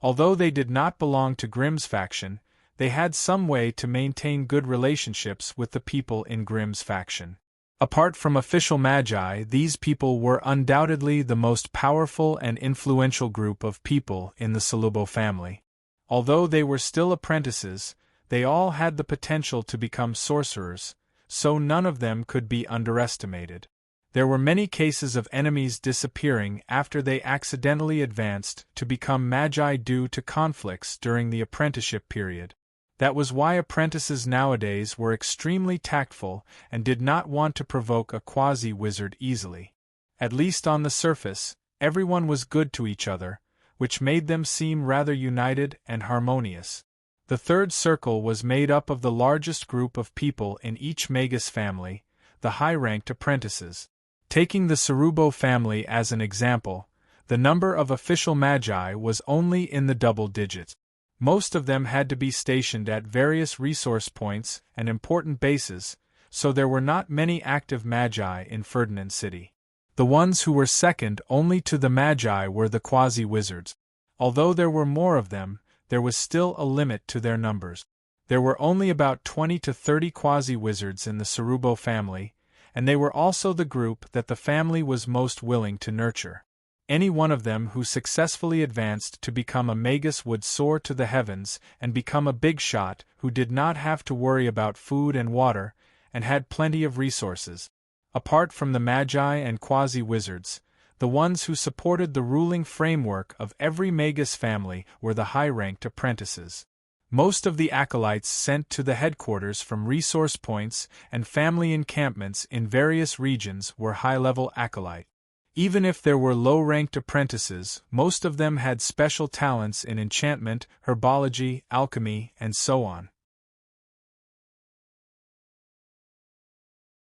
Although they did not belong to Grim's faction, they had some way to maintain good relationships with the people in Grim's faction. Apart from official magi, these people were undoubtedly the most powerful and influential group of people in the Cerubo family. Although they were still apprentices, they all had the potential to become sorcerers, so none of them could be underestimated. There were many cases of enemies disappearing after they accidentally advanced to become magi due to conflicts during the apprenticeship period. That was why apprentices nowadays were extremely tactful and did not want to provoke a quasi-wizard easily. At least on the surface, everyone was good to each other, which made them seem rather united and harmonious. The third circle was made up of the largest group of people in each Magus family, the high-ranked apprentices. Taking the Cerubo family as an example, the number of official magi was only in the double digits. Most of them had to be stationed at various resource points and important bases, so there were not many active magi in Ferdinand City. The ones who were second only to the magi were the quasi-wizards. Although there were more of them, there was still a limit to their numbers. There were only about 20 to 30 quasi-wizards in the Cerubo family, and they were also the group that the family was most willing to nurture. Any one of them who successfully advanced to become a magus would soar to the heavens and become a big shot who did not have to worry about food and water, and had plenty of resources. Apart from the magi and quasi-wizards, the ones who supported the ruling framework of every magus family were the high-ranked apprentices. Most of the acolytes sent to the headquarters from resource points and family encampments in various regions were high-level acolytes. Even if there were low-ranked apprentices, most of them had special talents in enchantment, herbology, alchemy, and so on.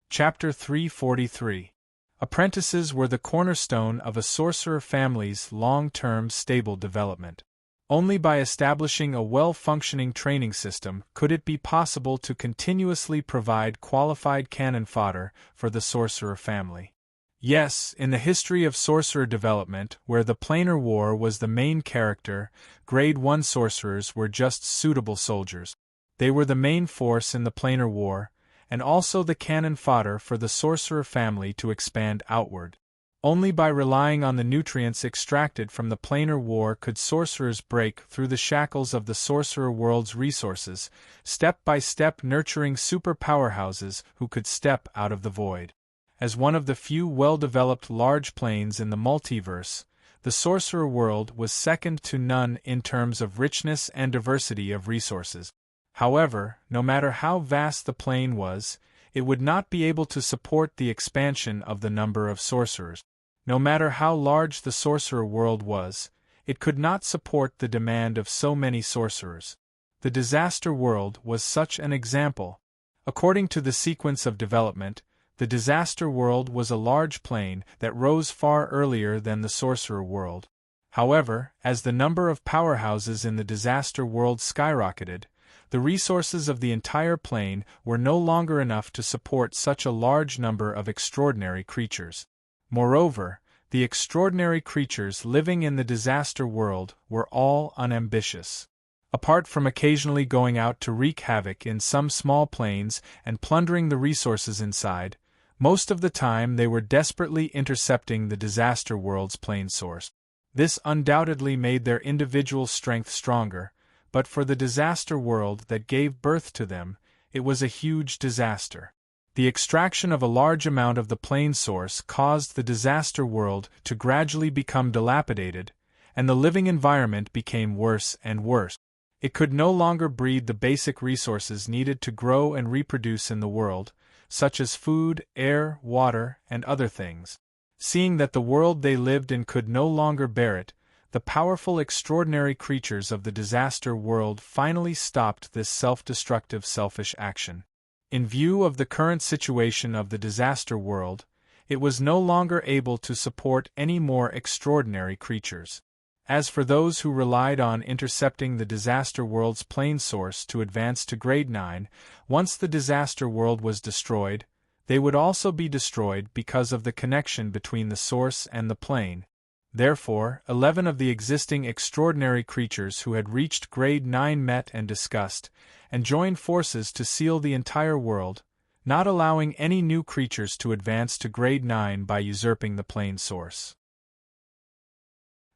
Chapter 343. Apprentices were the cornerstone of a sorcerer family's long-term stable development. Only by establishing a well-functioning training system could it be possible to continuously provide qualified cannon fodder for the sorcerer family. Yes, in the history of sorcerer development, where the planar war was the main character, Grade 1 sorcerers were just suitable soldiers. They were the main force in the planar war, and also the cannon fodder for the sorcerer family to expand outward. Only by relying on the nutrients extracted from the planar war could sorcerers break through the shackles of the sorcerer world's resources, step by step nurturing super powerhouses who could step out of the void. As one of the few well-developed large planes in the multiverse, the sorcerer world was second to none in terms of richness and diversity of resources. However, no matter how vast the plane was, it would not be able to support the expansion of the number of sorcerers. No matter how large the sorcerer world was, it could not support the demand of so many sorcerers. The disaster world was such an example. According to the sequence of development, the disaster world was a large plane that rose far earlier than the sorcerer world. However, as the number of powerhouses in the disaster world skyrocketed, the resources of the entire plane were no longer enough to support such a large number of extraordinary creatures. Moreover, the extraordinary creatures living in the disaster world were all unambitious. Apart from occasionally going out to wreak havoc in some small planes and plundering the resources inside, most of the time they were desperately intercepting the disaster world's plane source. This undoubtedly made their individual strength stronger, but for the disaster world that gave birth to them, it was a huge disaster. The extraction of a large amount of the plane source caused the disaster world to gradually become dilapidated, and the living environment became worse and worse. It could no longer breed the basic resources needed to grow and reproduce in the world, such as food, air, water, and other things. Seeing that the world they lived in could no longer bear it, the powerful extraordinary creatures of the disaster world finally stopped this self-destructive selfish action. In view of the current situation of the disaster world, it was no longer able to support any more extraordinary creatures. As for those who relied on intercepting the disaster world's plane source to advance to Grade 9, once the disaster world was destroyed, they would also be destroyed because of the connection between the source and the plane. Therefore, 11 of the existing extraordinary creatures who had reached Grade 9 met and discussed, and joined forces to seal the entire world, not allowing any new creatures to advance to Grade 9 by usurping the plane source.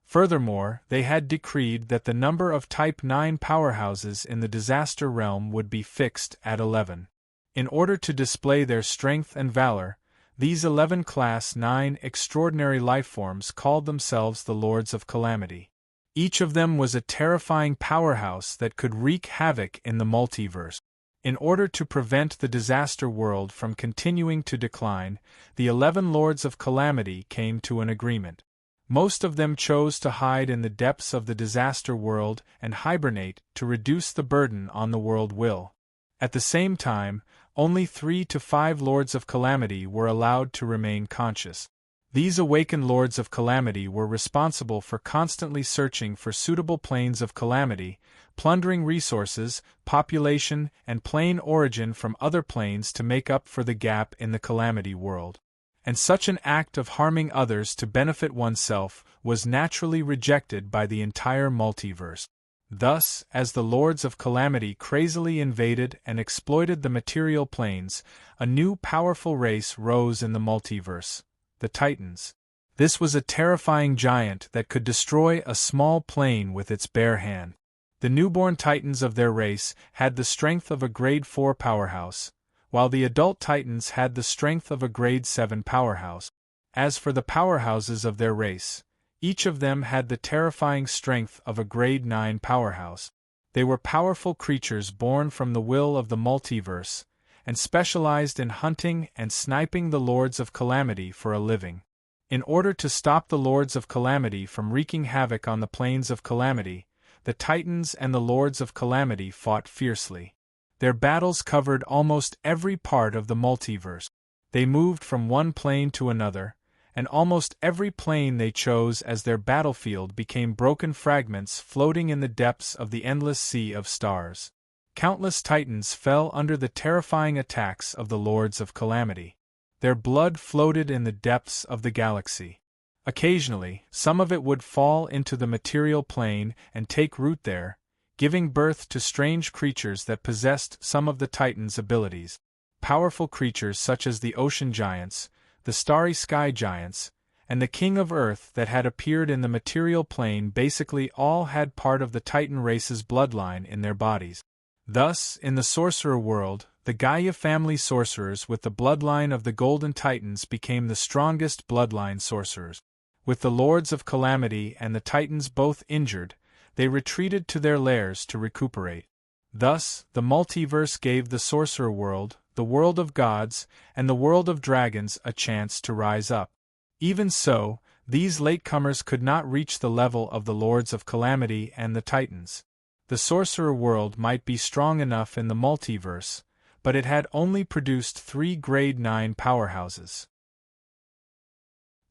Furthermore, they had decreed that the number of Type 9 powerhouses in the disaster realm would be fixed at 11. In order to display their strength and valor, these 11 Class 9 extraordinary lifeforms called themselves the Lords of Calamity. Each of them was a terrifying powerhouse that could wreak havoc in the multiverse. In order to prevent the disaster world from continuing to decline, the 11 Lords of Calamity came to an agreement. Most of them chose to hide in the depths of the disaster world and hibernate to reduce the burden on the world will. At the same time, only 3 to 5 Lords of Calamity were allowed to remain conscious. These awakened Lords of Calamity were responsible for constantly searching for suitable planes of calamity, plundering resources, population, and plane origin from other planes to make up for the gap in the calamity world. And such an act of harming others to benefit oneself was naturally rejected by the entire multiverse. Thus, as the Lords of Calamity crazily invaded and exploited the material planes, a new powerful race rose in the multiverse, the Titans. This was a terrifying giant that could destroy a small plane with its bare hand. The newborn Titans of their race had the strength of a Grade 4 powerhouse, while the adult Titans had the strength of a Grade 7 powerhouse. As for the powerhouses of their race, each of them had the terrifying strength of a Grade 9 powerhouse. They were powerful creatures born from the will of the multiverse, and specialized in hunting and sniping the Lords of Calamity for a living. In order to stop the Lords of Calamity from wreaking havoc on the planes of calamity, the Titans and the Lords of Calamity fought fiercely. Their battles covered almost every part of the multiverse. They moved from one plane to another, and almost every plane they chose as their battlefield became broken fragments floating in the depths of the endless sea of stars. Countless titans fell under the terrifying attacks of the Lords of Calamity. Their blood floated in the depths of the galaxy. Occasionally, some of it would fall into the material plane and take root there, giving birth to strange creatures that possessed some of the Titans' abilities. Powerful creatures such as the ocean giants, the starry sky giants, and the king of Earth that had appeared in the material plane basically all had part of the Titan race's bloodline in their bodies. Thus, in the sorcerer world, the Gaia family sorcerers with the bloodline of the Golden Titans became the strongest bloodline sorcerers. With the Lords of Calamity and the Titans both injured, they retreated to their lairs to recuperate. Thus, the multiverse gave the sorcerer world, the world of gods, and the world of dragons a chance to rise up. Even so, these latecomers could not reach the level of the Lords of Calamity and the Titans. The sorcerer world might be strong enough in the multiverse, but it had only produced 3 Grade 9 powerhouses.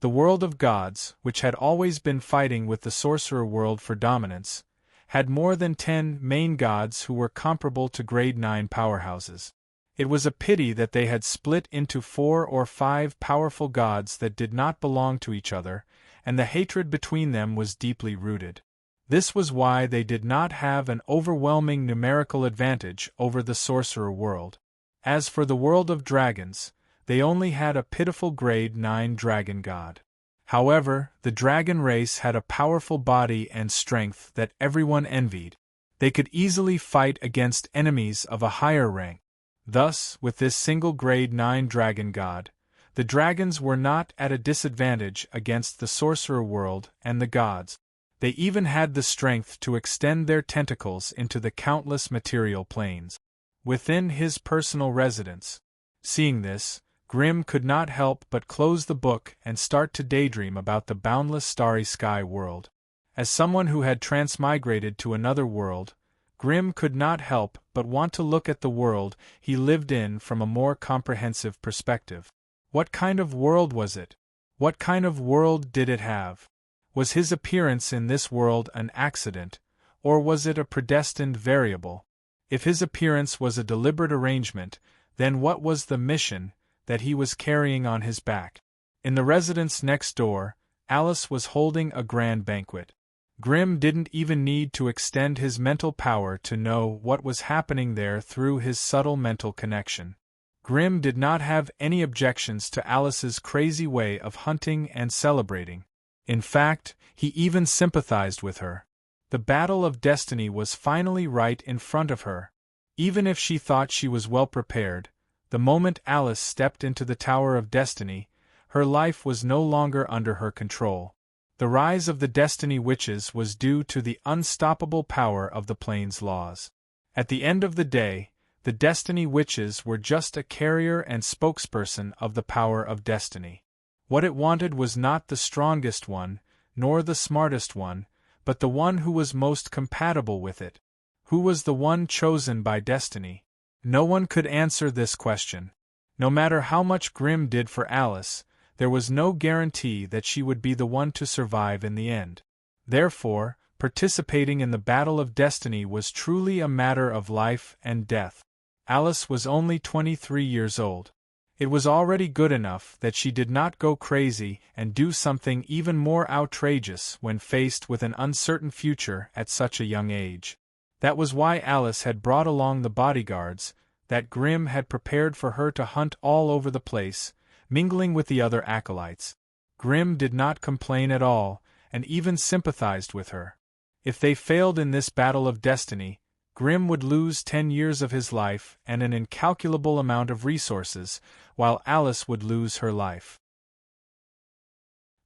The world of gods, which had always been fighting with the sorcerer world for dominance, had more than 10 main gods who were comparable to Grade 9 powerhouses. It was a pity that they had split into 4 or 5 powerful gods that did not belong to each other, and the hatred between them was deeply rooted. This was why they did not have an overwhelming numerical advantage over the sorcerer world. As for the world of dragons, they only had a pitiful Grade 9 dragon god. However, the dragon race had a powerful body and strength that everyone envied. They could easily fight against enemies of a higher rank. Thus, with this single Grade 9 dragon god, the dragons were not at a disadvantage against the sorcerer world and the gods. They even had the strength to extend their tentacles into the countless material planes within his personal residence. Seeing this, Grimm could not help but close the book and start to daydream about the boundless starry sky world. As someone who had transmigrated to another world, Grimm could not help but want to look at the world he lived in from a more comprehensive perspective. What kind of world was it? What kind of world did it have? Was his appearance in this world an accident, or was it a predestined variable? If his appearance was a deliberate arrangement, then what was the mission that he was carrying on his back? In the residence next door, Alice was holding a grand banquet. Grimm didn't even need to extend his mental power to know what was happening there through his subtle mental connection. Grimm did not have any objections to Alice's crazy way of hunting and celebrating. In fact, he even sympathized with her. The battle of destiny was finally right in front of her. Even if she thought she was well prepared, the moment Alice stepped into the Tower of Destiny, her life was no longer under her control. The rise of the Destiny Witches was due to the unstoppable power of the plane's laws. At the end of the day, the Destiny Witches were just a carrier and spokesperson of the power of destiny. What it wanted was not the strongest one, nor the smartest one, but the one who was most compatible with it. Who was the one chosen by destiny? No one could answer this question. No matter how much Grimm did for Alice, there was no guarantee that she would be the one to survive in the end. Therefore, participating in the battle of destiny was truly a matter of life and death. Alice was only 23 years old. It was already good enough that she did not go crazy and do something even more outrageous when faced with an uncertain future at such a young age. That was why Alice had brought along the bodyguards that Grimm had prepared for her to hunt all over the place, mingling with the other acolytes. Grimm did not complain at all, and even sympathized with her. If they failed in this battle of destiny, Grimm would lose 10 years of his life and an incalculable amount of resources, while Alice would lose her life.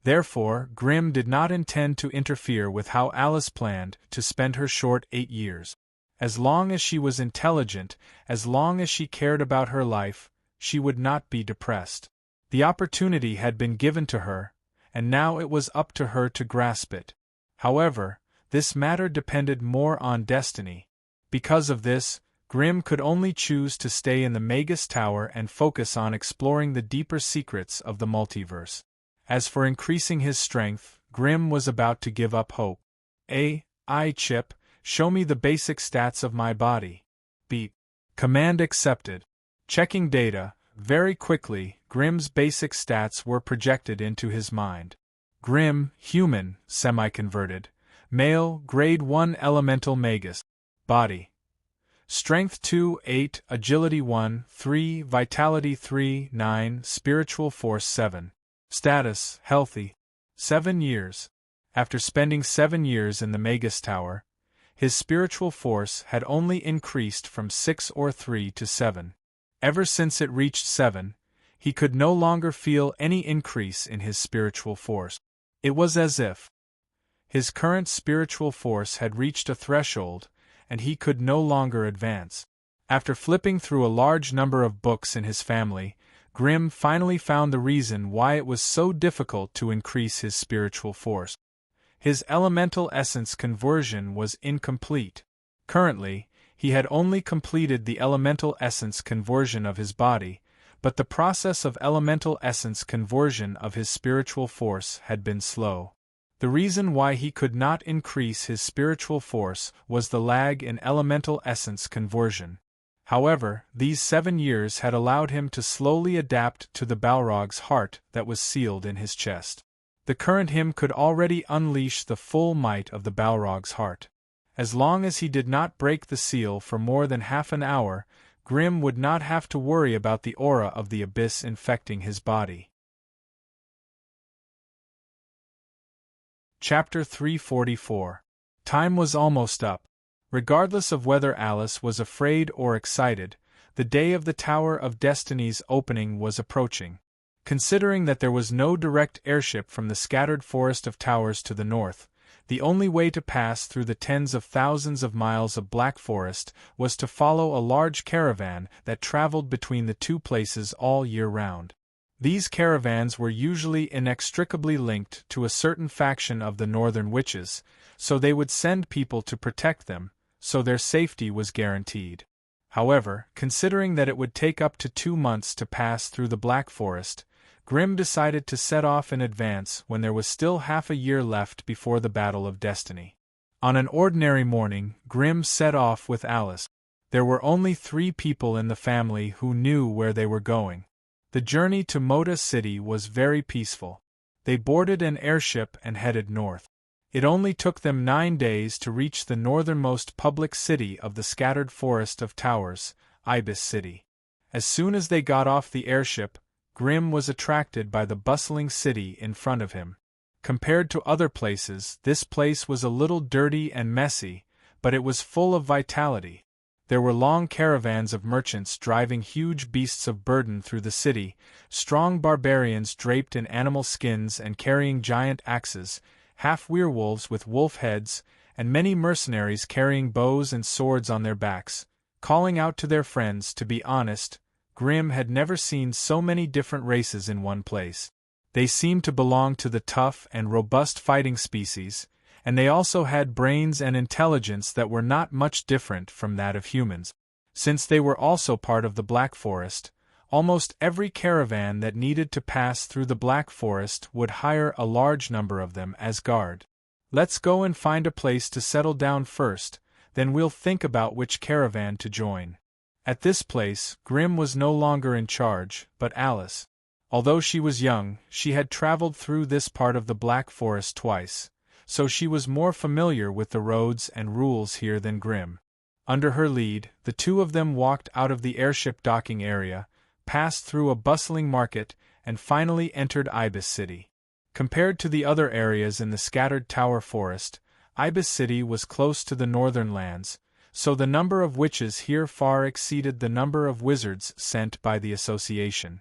Therefore, Grimm did not intend to interfere with how Alice planned to spend her short 8 years. As long as she was intelligent, as long as she cared about her life, she would not be depressed. The opportunity had been given to her, and now it was up to her to grasp it. However, this matter depended more on destiny. Because of this, Grimm could only choose to stay in the Magus Tower and focus on exploring the deeper secrets of the multiverse. As for increasing his strength, Grim was about to give up hope. Chip, show me the basic stats of my body. Beep. Command accepted. Checking data, very quickly, Grim's basic stats were projected into his mind. Grim, human, semi-converted. Male, grade 1 elemental magus. Body. Strength 2, 8, agility 1, 3, vitality 3, 9, spiritual force 7. Status, healthy. 7 years. After spending 7 years in the Magus Tower, his spiritual force had only increased from 6 or 3 to 7. Ever since it reached 7, he could no longer feel any increase in his spiritual force. It was as if his current spiritual force had reached a threshold, and he could no longer advance. After flipping through a large number of books in his family, Grim finally found the reason why it was so difficult to increase his spiritual force. His elemental essence conversion was incomplete. Currently, he had only completed the elemental essence conversion of his body, but the process of elemental essence conversion of his spiritual force had been slow. The reason why he could not increase his spiritual force was the lag in elemental essence conversion. However, these 7 years had allowed him to slowly adapt to the Balrog's heart that was sealed in his chest. The current him could already unleash the full might of the Balrog's heart. As long as he did not break the seal for more than half an hour, Grim would not have to worry about the aura of the abyss infecting his body. Chapter 344. Time was almost up. Regardless of whether Alice was afraid or excited, the day of the Tower of Destiny's opening was approaching. Considering that there was no direct airship from the scattered forest of towers to the north, the only way to pass through the tens of thousands of miles of Black Forest was to follow a large caravan that traveled between the two places all year round. These caravans were usually inextricably linked to a certain faction of the Northern Witches, so they would send people to protect them, so their safety was guaranteed. However, considering that it would take up to 2 months to pass through the Black Forest, Grim decided to set off in advance when there was still half a year left before the Battle of Destiny. On an ordinary morning, Grim set off with Alice. There were only 3 people in the family who knew where they were going. The journey to Moda City was very peaceful. They boarded an airship and headed north. It only took them 9 days to reach the northernmost public city of the scattered forest of towers, Ibis City. As soon as they got off the airship, Grim was attracted by the bustling city in front of him. Compared to other places, this place was a little dirty and messy, but it was full of vitality. There were long caravans of merchants driving huge beasts of burden through the city, strong barbarians draped in animal skins and carrying giant axes, half-werewolves with wolf heads, and many mercenaries carrying bows and swords on their backs, calling out to their friends. To be honest, Grim had never seen so many different races in one place. They seemed to belong to the tough and robust fighting species, and they also had brains and intelligence that were not much different from that of humans. Since they were also part of the Black Forest, almost every caravan that needed to pass through the Black Forest would hire a large number of them as guard. Let's go and find a place to settle down first, then we'll think about which caravan to join. At this place, Grim was no longer in charge, but Alice. Although she was young, she had traveled through this part of the Black Forest twice, so she was more familiar with the roads and rules here than Grim. Under her lead, the two of them walked out of the airship docking area, passed through a bustling market, and finally entered Ibis City. Compared to the other areas in the scattered tower forest, Ibis City was close to the northern lands, so the number of witches here far exceeded the number of wizards sent by the association.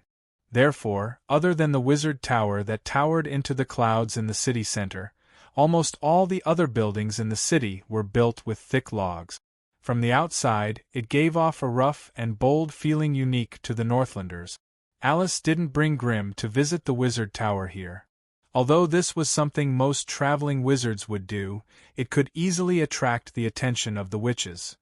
Therefore, other than the wizard tower that towered into the clouds in the city center, almost all the other buildings in the city were built with thick logs. From the outside, it gave off a rough and bold feeling unique to the Northlanders. Alice didn't bring Grim to visit the wizard tower here. Although this was something most traveling wizards would do, it could easily attract the attention of the witches.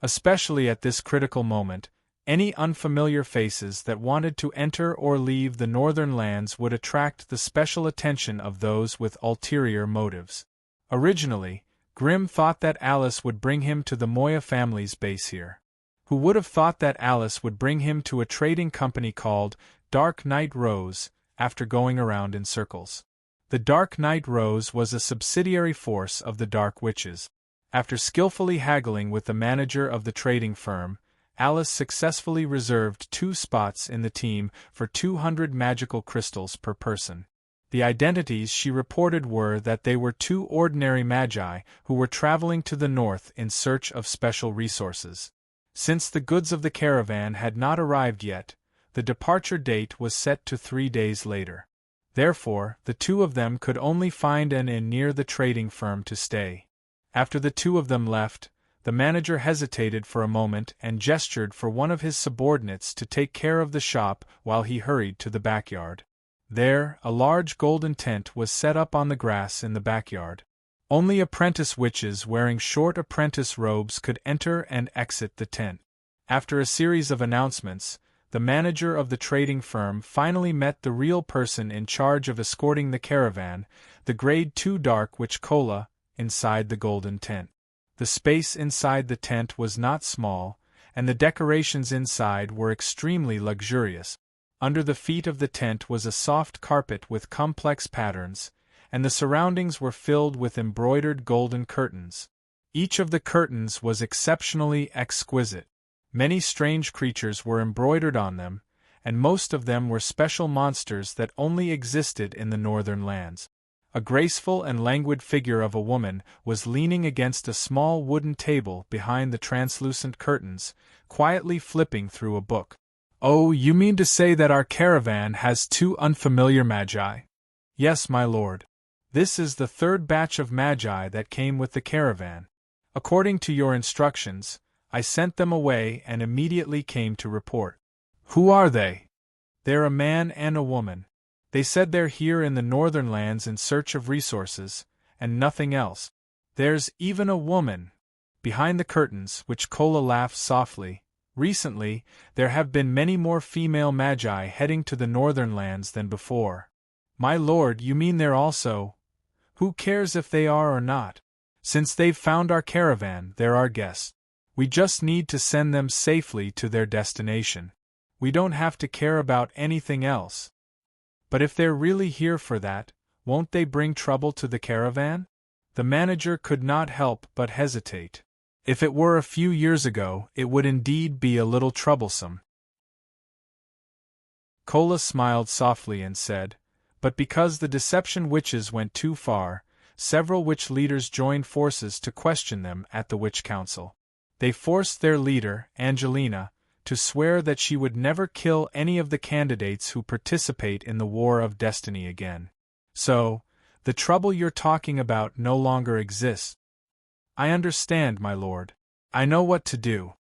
Especially at this critical moment, Any unfamiliar faces that wanted to enter or leave the northern lands would attract the special attention of those with ulterior motives. Originally, Grimm thought that Alice would bring him to the Moya family's base here. Who would have thought that Alice would bring him to a trading company called Dark Knight Rose, after going around in circles? The Dark Knight Rose was a subsidiary force of the Dark Witches. After skillfully haggling with the manager of the trading firm, Alice successfully reserved 2 spots in the team for 200 magical crystals per person. The identities she reported were that they were 2 ordinary magi who were traveling to the north in search of special resources. Since the goods of the caravan had not arrived yet, the departure date was set to 3 days later. Therefore, the 2 of them could only find an inn near the trading firm to stay. After the 2 of them left, the manager hesitated for a moment and gestured for one of his subordinates to take care of the shop while he hurried to the backyard. There, a large golden tent was set up on the grass in the backyard. Only apprentice witches wearing short apprentice robes could enter and exit the tent. After a series of announcements, the manager of the trading firm finally met the real person in charge of escorting the caravan, the Grade 2 Dark Witch Kola, inside the golden tent. The space inside the tent was not small, and the decorations inside were extremely luxurious. Under the feet of the tent was a soft carpet with complex patterns, and the surroundings were filled with embroidered golden curtains. Each of the curtains was exceptionally exquisite. Many strange creatures were embroidered on them, and most of them were special monsters that only existed in the northern lands. A graceful and languid figure of a woman was leaning against a small wooden table behind the translucent curtains, quietly flipping through a book. "Oh, you mean to say that our caravan has 2 unfamiliar magi?" "Yes, my lord. This is the 3rd batch of magi that came with the caravan. According to your instructions, I sent them away and immediately came to report." "Who are they?" "They're a man and a woman. They said they're here in the northern lands in search of resources, and nothing else. There's even a woman." Behind the curtains, which Kola laughed softly. "Recently, there have been many more female magi heading to the northern lands than before." "My lord, you mean they're also—" "Who cares if they are or not? Since they've found our caravan, they're our guests. We just need to send them safely to their destination. We don't have to care about anything else." "But if they're really here for that, won't they bring trouble to the caravan?" The manager could not help but hesitate. If it were a few years ago, it would indeed be a little troublesome. Kola smiled softly and said, "But because the deception witches went too far, several witch leaders joined forces to question them at the witch council. They forced their leader, Angelina, to swear that she would never kill any of the candidates who participate in the War of Destiny again. So, the trouble you're talking about no longer exists." "I understand, my lord. I know what to do.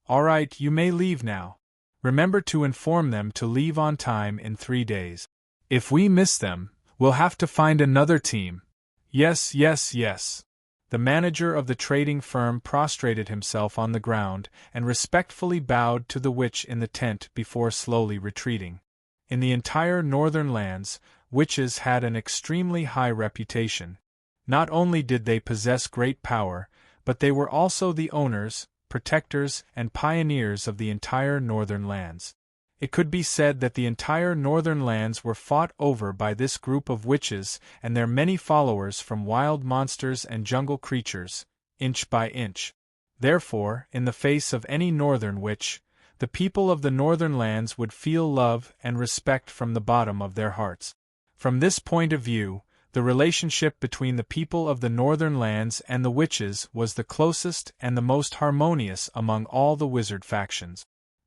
All right, you may leave now. Remember to inform them to leave on time in 3 days. If we miss them, we'll have to find another team." "Yes, yes, yes." The manager of the trading firm prostrated himself on the ground and respectfully bowed to the witch in the tent before slowly retreating. In the entire northern lands, witches had an extremely high reputation. Not only did they possess great power, but they were also the owners, protectors, and pioneers of the entire northern lands. It could be said that the entire northern lands were fought over by this group of witches and their many followers, from wild monsters and jungle creatures, inch by inch. Therefore, in the face of any northern witch, the people of the northern lands would feel love and respect from the bottom of their hearts. From this point of view, the relationship between the people of the northern lands and the witches was the closest and the most harmonious among all the wizard factions.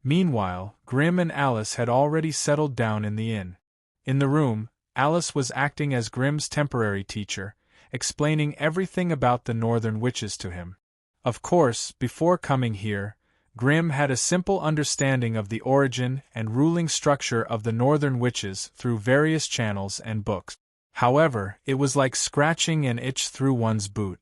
Meanwhile, Grimm and Alice had already settled down in the inn. In the room, Alice was acting as Grimm's temporary teacher, explaining everything about the northern witches to him. Of course, before coming here, Grimm had a simple understanding of the origin and ruling structure of the northern witches through various channels and books. However, it was like scratching an itch through one's boot.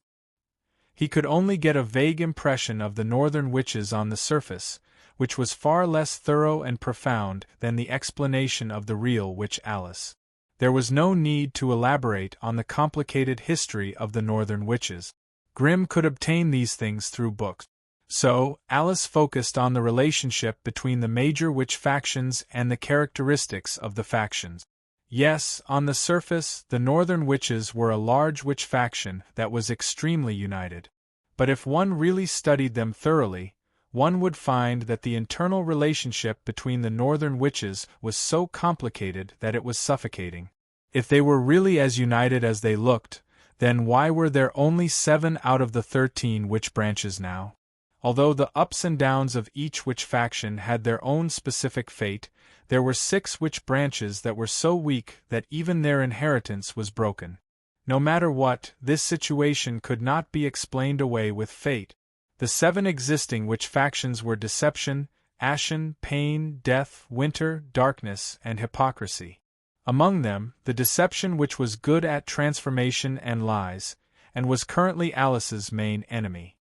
He could only get a vague impression of the northern witches on the surface, which was far less thorough and profound than the explanation of the real Witch Alice. There was no need to elaborate on the complicated history of the Northern Witches. Grimm could obtain these things through books. So, Alice focused on the relationship between the major witch factions and the characteristics of the factions. Yes, on the surface, the Northern Witches were a large witch faction that was extremely united. But if one really studied them thoroughly, one would find that the internal relationship between the Northern Witches was so complicated that it was suffocating. If they were really as united as they looked, then why were there only 7 out of the 13 witch branches now? Although the ups and downs of each witch faction had their own specific fate, there were 6 witch branches that were so weak that even their inheritance was broken. No matter what, this situation could not be explained away with fate. The 7 existing witch factions were deception, ashen, pain, death, winter, darkness, and hypocrisy. Among them, the deception which was good at transformation and lies, and was currently Alice's main enemy.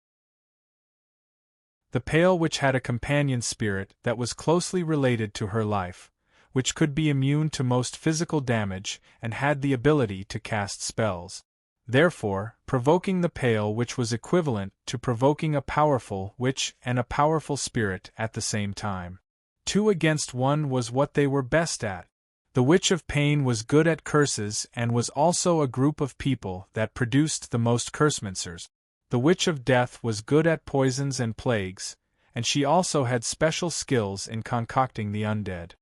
The pale witch had a companion spirit that was closely related to her life, which could be immune to most physical damage and had the ability to cast spells. Therefore, provoking the pale witch was equivalent to provoking a powerful witch and a powerful spirit at the same time. 2 against 1 was what they were best at. The Witch of Pain was good at curses and was also a group of people that produced the most cursemoncers. The Witch of Death was good at poisons and plagues, and she also had special skills in concocting the undead.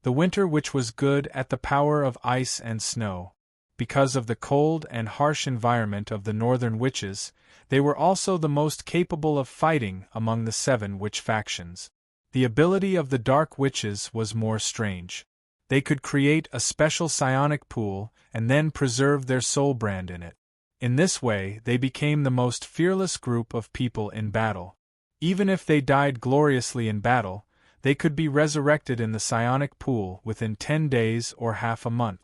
The Winter Witch was good at the power of ice and snow. Because of the cold and harsh environment of the Northern Witches, they were also the most capable of fighting among the 7 witch factions. The ability of the Dark Witches was more strange. They could create a special psionic pool and then preserve their soul brand in it. In this way, they became the most fearless group of people in battle. Even if they died gloriously in battle, they could be resurrected in the psionic pool within 10 days or half a month.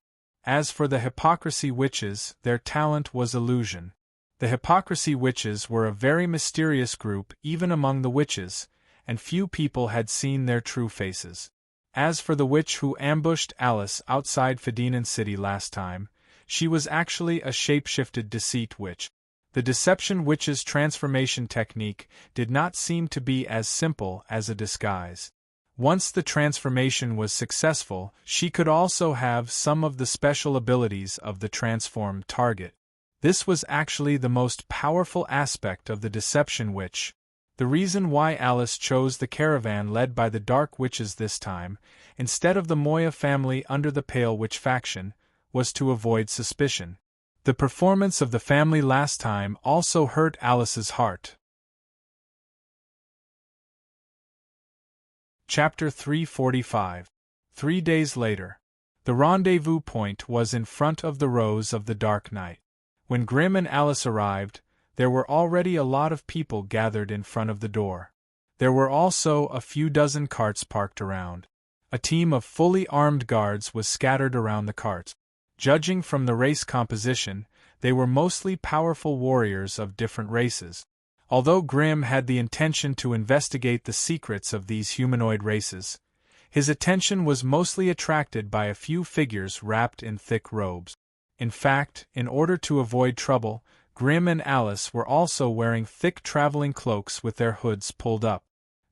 As for the Hypocrisy Witches, their talent was illusion. The Hypocrisy Witches were a very mysterious group even among the witches, and few people had seen their true faces. As for the witch who ambushed Alice outside Fedinin City last time, she was actually a shape-shifted deceit witch. The Deception Witch's transformation technique did not seem to be as simple as a disguise. Once the transformation was successful, she could also have some of the special abilities of the transformed target. This was actually the most powerful aspect of the Deception Witch. The reason why Alice chose the caravan led by the Dark Witches this time, instead of the Moya family under the Pale Witch faction, was to avoid suspicion. The performance of the family last time also hurt Alice's heart. Chapter 345. 3 days later. The rendezvous point was in front of the Rose of the Dark Night. When Grimm and Alice arrived, there were already a lot of people gathered in front of the door. There were also a few dozen carts parked around. A team of fully armed guards was scattered around the carts. Judging from the race composition, they were mostly powerful warriors of different races. Although Grimm had the intention to investigate the secrets of these humanoid races, his attention was mostly attracted by a few figures wrapped in thick robes. In fact, in order to avoid trouble, Grimm and Alice were also wearing thick traveling cloaks with their hoods pulled up.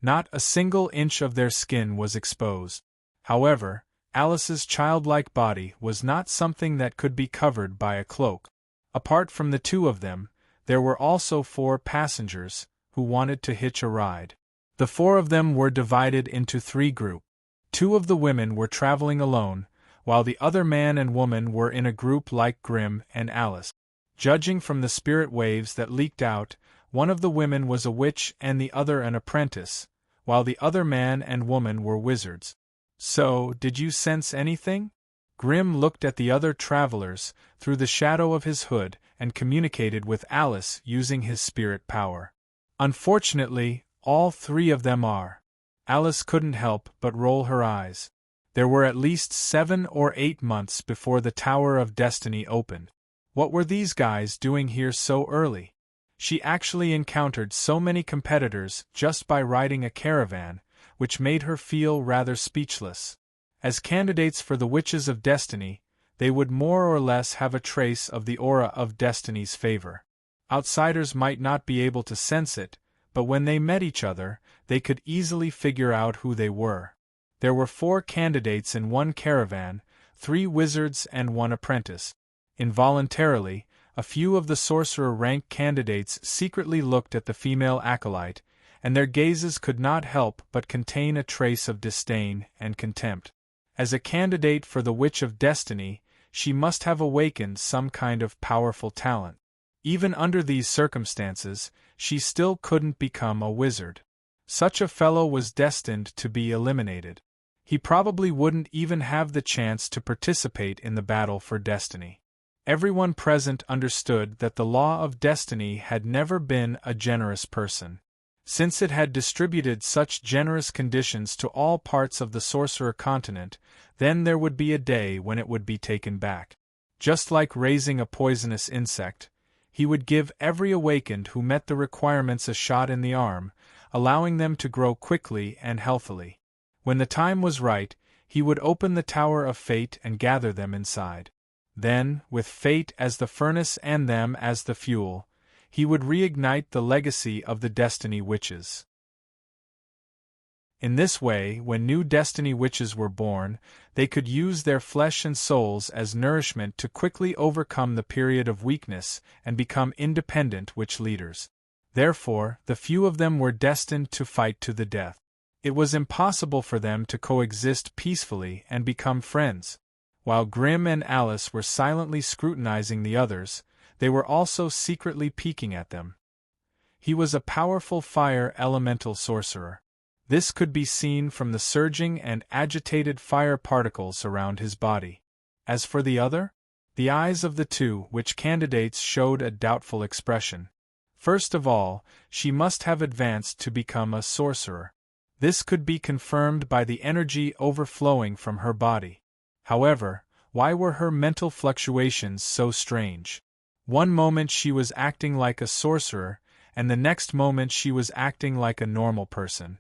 Not a single inch of their skin was exposed. However, Alice's childlike body was not something that could be covered by a cloak. Apart from the 2 of them, there were also 4 passengers who wanted to hitch a ride. The 4 of them were divided into 3 groups. 2 of the women were traveling alone, while the other man and woman were in a group like Grimm and Alice. Judging from the spirit waves that leaked out, one of the women was a witch and the other an apprentice, while the other man and woman were wizards. So, did you sense anything? Grimm looked at the other travelers through the shadow of his hood and communicated with Alice using his spirit power. Unfortunately, all 3 of them are. Alice couldn't help but roll her eyes. There were at least 7 or 8 months before the Tower of Destiny opened. What were these guys doing here so early? She actually encountered so many competitors just by riding a caravan, which made her feel rather speechless. As candidates for the Witches of Destiny, they would more or less have a trace of the aura of Destiny's favor. Outsiders might not be able to sense it, but when they met each other, they could easily figure out who they were. There were 4 candidates in one caravan, 3 wizards and 1 apprentice. Involuntarily, a few of the sorcerer-rank candidates secretly looked at the female acolyte, and their gazes could not help but contain a trace of disdain and contempt. As a candidate for the Witch of Destiny, she must have awakened some kind of powerful talent. Even under these circumstances, she still couldn't become a wizard. Such a fellow was destined to be eliminated. He probably wouldn't even have the chance to participate in the battle for destiny. Everyone present understood that the law of destiny had never been a generous person. Since it had distributed such generous conditions to all parts of the sorcerer continent, then there would be a day when it would be taken back. Just like raising a poisonous insect, he would give every awakened who met the requirements a shot in the arm, allowing them to grow quickly and healthily. When the time was right, he would open the Tower of Fate and gather them inside. Then, with fate as the furnace and them as the fuel, he would reignite the legacy of the Destiny Witches. In this way, when new Destiny Witches were born, they could use their flesh and souls as nourishment to quickly overcome the period of weakness and become independent witch leaders. Therefore, the few of them were destined to fight to the death. It was impossible for them to coexist peacefully and become friends. While Grimm and Alice were silently scrutinizing the others, they were also secretly peeking at them. He was a powerful fire elemental sorcerer. This could be seen from the surging and agitated fire particles around his body. As for the other, the eyes of the 2 witch candidates showed a doubtful expression. First of all, she must have advanced to become a sorcerer. This could be confirmed by the energy overflowing from her body. However, why were her mental fluctuations so strange? One moment she was acting like a sorcerer, and the next moment she was acting like a normal person.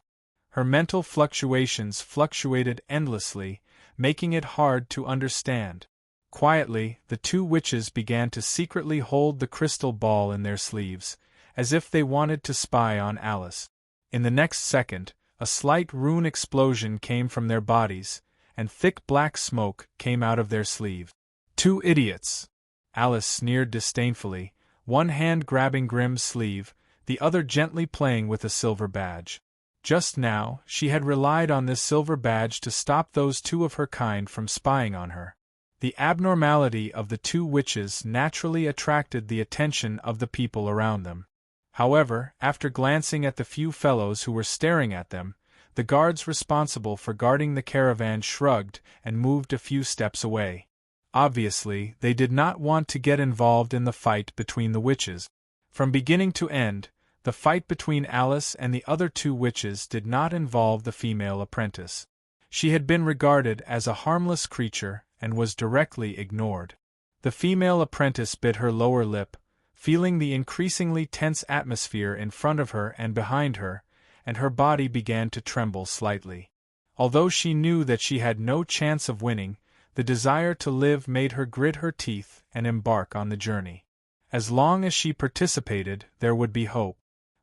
Her mental fluctuations fluctuated endlessly, making it hard to understand. Quietly, the 2 witches began to secretly hold the crystal ball in their sleeves, as if they wanted to spy on Alice. In the next second, a slight rune explosion came from their bodies, and thick black smoke came out of their sleeve. 2 idiots! Alice sneered disdainfully, one hand grabbing Grimm's sleeve, the other gently playing with a silver badge. Just now, she had relied on this silver badge to stop those 2 of her kind from spying on her. The abnormality of the 2 witches naturally attracted the attention of the people around them. However, after glancing at the few fellows who were staring at them, the guards responsible for guarding the caravan shrugged and moved a few steps away. Obviously, they did not want to get involved in the fight between the witches. From beginning to end, the fight between Alice and the other 2 witches did not involve the female apprentice. She had been regarded as a harmless creature and was directly ignored. The female apprentice bit her lower lip, feeling the increasingly tense atmosphere in front of her and behind her, and her body began to tremble slightly. Although she knew that she had no chance of winning, the desire to live made her grit her teeth and embark on the journey. As long as she participated, there would be hope.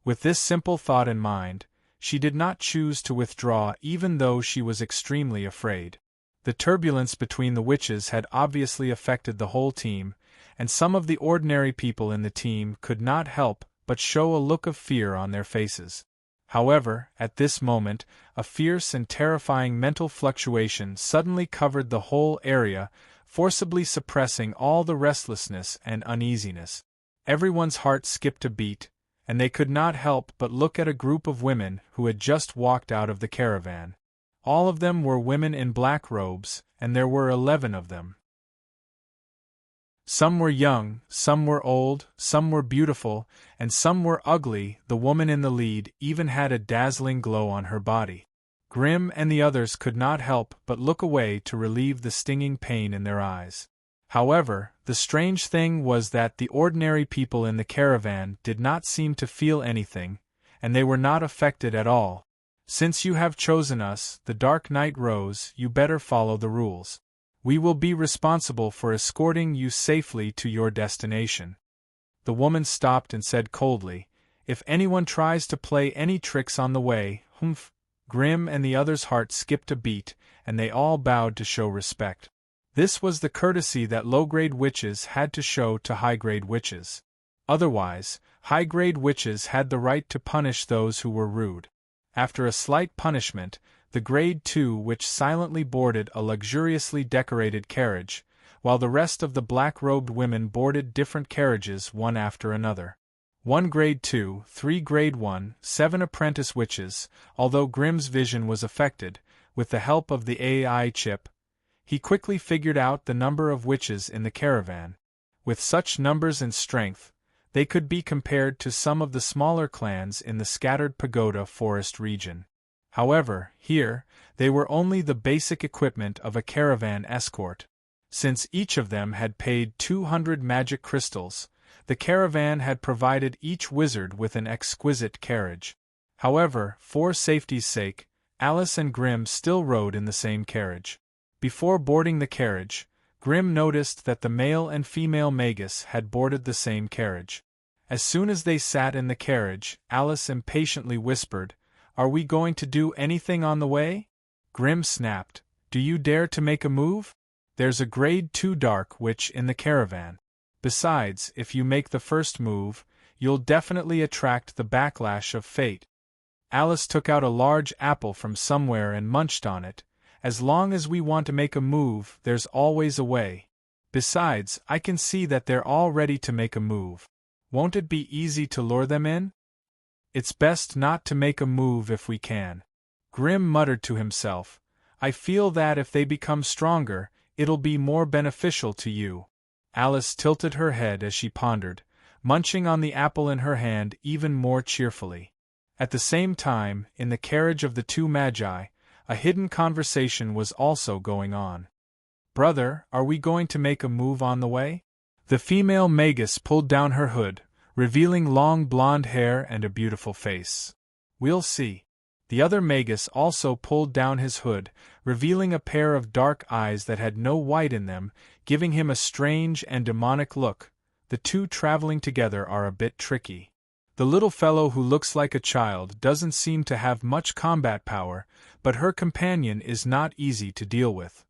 With this simple thought in mind, she did not choose to withdraw even though she was extremely afraid. The turbulence between the witches had obviously affected the whole team, and some of the ordinary people in the team could not help but show a look of fear on their faces. However, at this moment, a fierce and terrifying mental fluctuation suddenly covered the whole area, forcibly suppressing all the restlessness and uneasiness. Everyone's heart skipped a beat, and they could not help but look at a group of women who had just walked out of the caravan. All of them were women in black robes, and there were 11 of them. Some were young, some were old, some were beautiful, and some were ugly. The woman in the lead even had a dazzling glow on her body. Grimm and the others could not help but look away to relieve the stinging pain in their eyes. However, the strange thing was that the ordinary people in the caravan did not seem to feel anything, and they were not affected at all. Since you have chosen us, the Dark Knight Rose, you better follow the rules. We will be responsible for escorting you safely to your destination." The woman stopped and said coldly, "If anyone tries to play any tricks on the way, humph." Grim and the others' hearts skipped a beat, and they all bowed to show respect. This was the courtesy that low-grade witches had to show to high-grade witches. Otherwise, high-grade witches had the right to punish those who were rude. After a slight punishment, the Grade 2 witch silently boarded a luxuriously decorated carriage, while the rest of the black-robed women boarded different carriages one after another. 1 Grade 2, 3 Grade 1, 7 apprentice witches. Although Grimm's vision was affected, with the help of the AI chip, he quickly figured out the number of witches in the caravan. With such numbers and strength, they could be compared to some of the smaller clans in the scattered pagoda forest region. However, here, they were only the basic equipment of a caravan escort. Since each of them had paid 200 magic crystals, the caravan had provided each wizard with an exquisite carriage. However, for safety's sake, Alice and Grimm still rode in the same carriage. Before boarding the carriage, Grimm noticed that the male and female magus had boarded the same carriage. As soon as they sat in the carriage, Alice impatiently whispered, "Are we going to do anything on the way?" Grimm snapped, "Do you dare to make a move? There's a Grade 2 dark witch in the caravan. Besides, if you make the first move, you'll definitely attract the backlash of fate." Alice took out a large apple from somewhere and munched on it. "As long as we want to make a move, there's always a way. Besides, I can see that they're all ready to make a move. Won't it be easy to lure them in? It's best not to make a move if we can." Grimm muttered to himself, "I feel that if they become stronger, it'll be more beneficial to you." Alice tilted her head as she pondered, munching on the apple in her hand even more cheerfully. At the same time, in the carriage of the two magi, a hidden conversation was also going on. "Brother, are we going to make a move on the way?" The female magus pulled down her hood, revealing long blonde hair and a beautiful face. "We'll see." The other magus also pulled down his hood, revealing a pair of dark eyes that had no white in them, giving him a strange and demonic look. The two traveling together are a bit tricky. The little fellow who looks like a child doesn't seem to have much combat power, but her companion is not easy to deal with.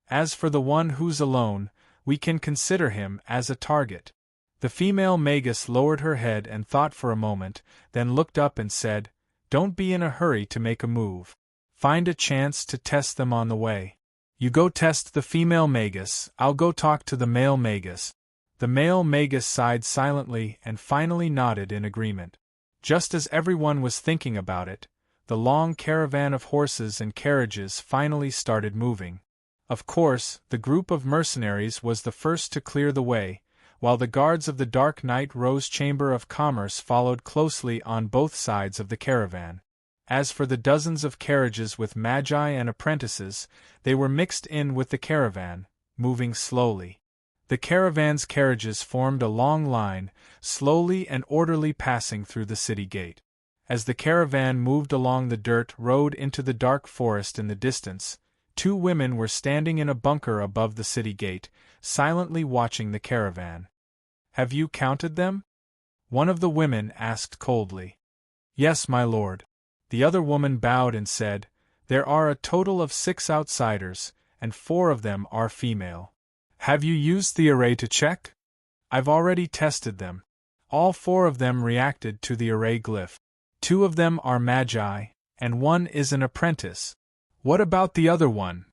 As for the one who's alone, we can consider him as a target. The female magus lowered her head and thought for a moment, then looked up and said, "Don't be in a hurry to make a move. Find a chance to test them on the way. You go test the female magus, I'll go talk to the male magus." The male magus sighed silently and finally nodded in agreement. Just as everyone was thinking about it, the long caravan of horses and carriages finally started moving. Of course, the group of mercenaries was the first to clear the way, while the guards of the Dark Knight Rose Chamber of Commerce followed closely on both sides of the caravan. As for the dozens of carriages with magi and apprentices, they were mixed in with the caravan, moving slowly. The caravan's carriages formed a long line, slowly and orderly passing through the city gate. As the caravan moved along the dirt road into the dark forest in the distance, two women were standing in a bunker above the city gate, silently watching the caravan. "Have you counted them?" one of the women asked coldly. "Yes, my lord." The other woman bowed and said, "There are a total of 6 outsiders, and 4 of them are female. Have you used the array to check?" "I've already tested them. All 4 of them reacted to the array glyph. 2 of them are magi, and 1 is an apprentice." "What about the other one?"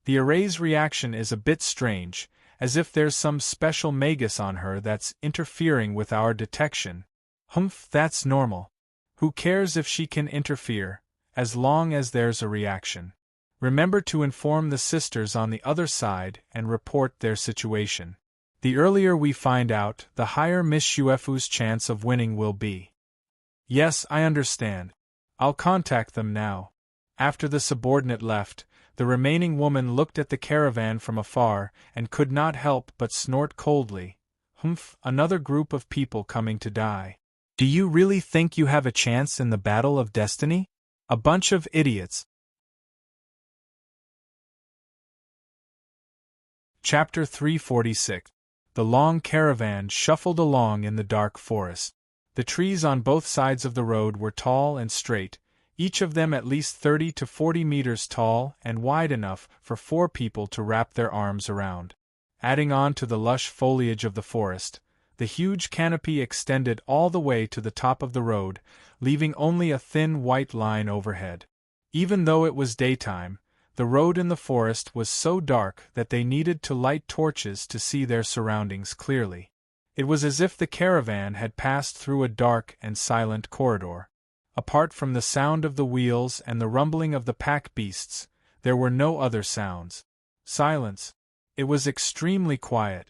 "The array's reaction is a bit strange, as if there's some special magus on her that's interfering with our detection." "Humph, that's normal. Who cares if she can interfere, as long as there's a reaction? Remember to inform the sisters on the other side and report their situation. The earlier we find out, the higher Miss Shuefu's chance of winning will be." "Yes, I understand. I'll contact them now." After the subordinate left, the remaining woman looked at the caravan from afar and could not help but snort coldly. "Humph, another group of people coming to die. Do you really think you have a chance in the battle of destiny? A bunch of idiots. Chapter 346. The long caravan shuffled along in the dark forest. The trees on both sides of the road were tall and straight, each of them at least 30 to 40 meters tall and wide enough for 4 people to wrap their arms around. Adding on to the lush foliage of the forest, the huge canopy extended all the way to the top of the road, leaving only a thin white line overhead. Even though it was daytime, the road in the forest was so dark that they needed to light torches to see their surroundings clearly. It was as if the caravan had passed through a dark and silent corridor. Apart from the sound of the wheels and the rumbling of the pack beasts, there were no other sounds. Silence. It was extremely quiet.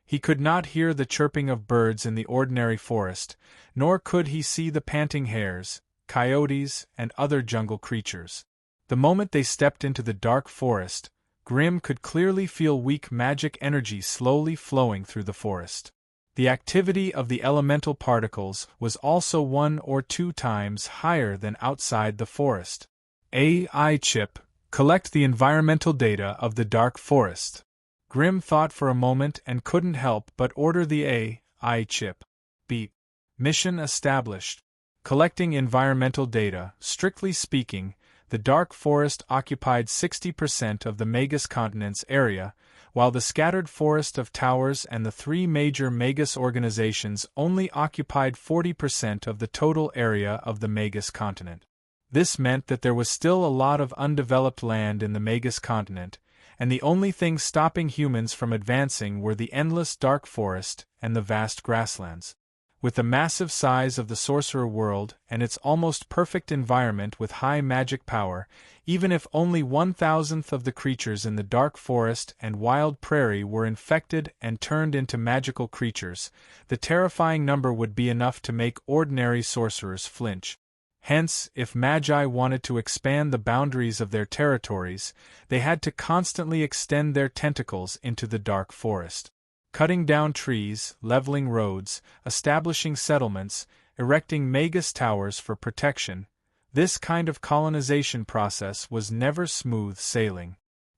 He could not hear the chirping of birds in the ordinary forest, nor could he see the panting hares, coyotes, and other jungle creatures. The moment they stepped into the dark forest, Grim could clearly feel weak magic energy slowly flowing through the forest. The activity of the elemental particles was also 1 or 2 times higher than outside the forest. AI chip, collect the environmental data of the dark forest. Grim thought for a moment and couldn't help but order the AI chip. Beep. Mission established. Collecting environmental data. Strictly speaking, the dark forest occupied 60% of the Magus continent's area, while the scattered forest of towers and the 3 major Magus organizations only occupied 40% of the total area of the Magus continent. This meant that there was still a lot of undeveloped land in the Magus continent, and the only things stopping humans from advancing were the endless dark forest and the vast grasslands. With the massive size of the sorcerer world and its almost perfect environment with high magic power, even if only 1,000th of the creatures in the dark forest and wild prairie were infected and turned into magical creatures, the terrifying number would be enough to make ordinary sorcerers flinch. Hence, if Magi wanted to expand the boundaries of their territories, they had to constantly extend their tentacles into the dark forest. Cutting down trees, leveling roads, establishing settlements, erecting Magus towers for protection, this kind of colonization process was never smooth sailing.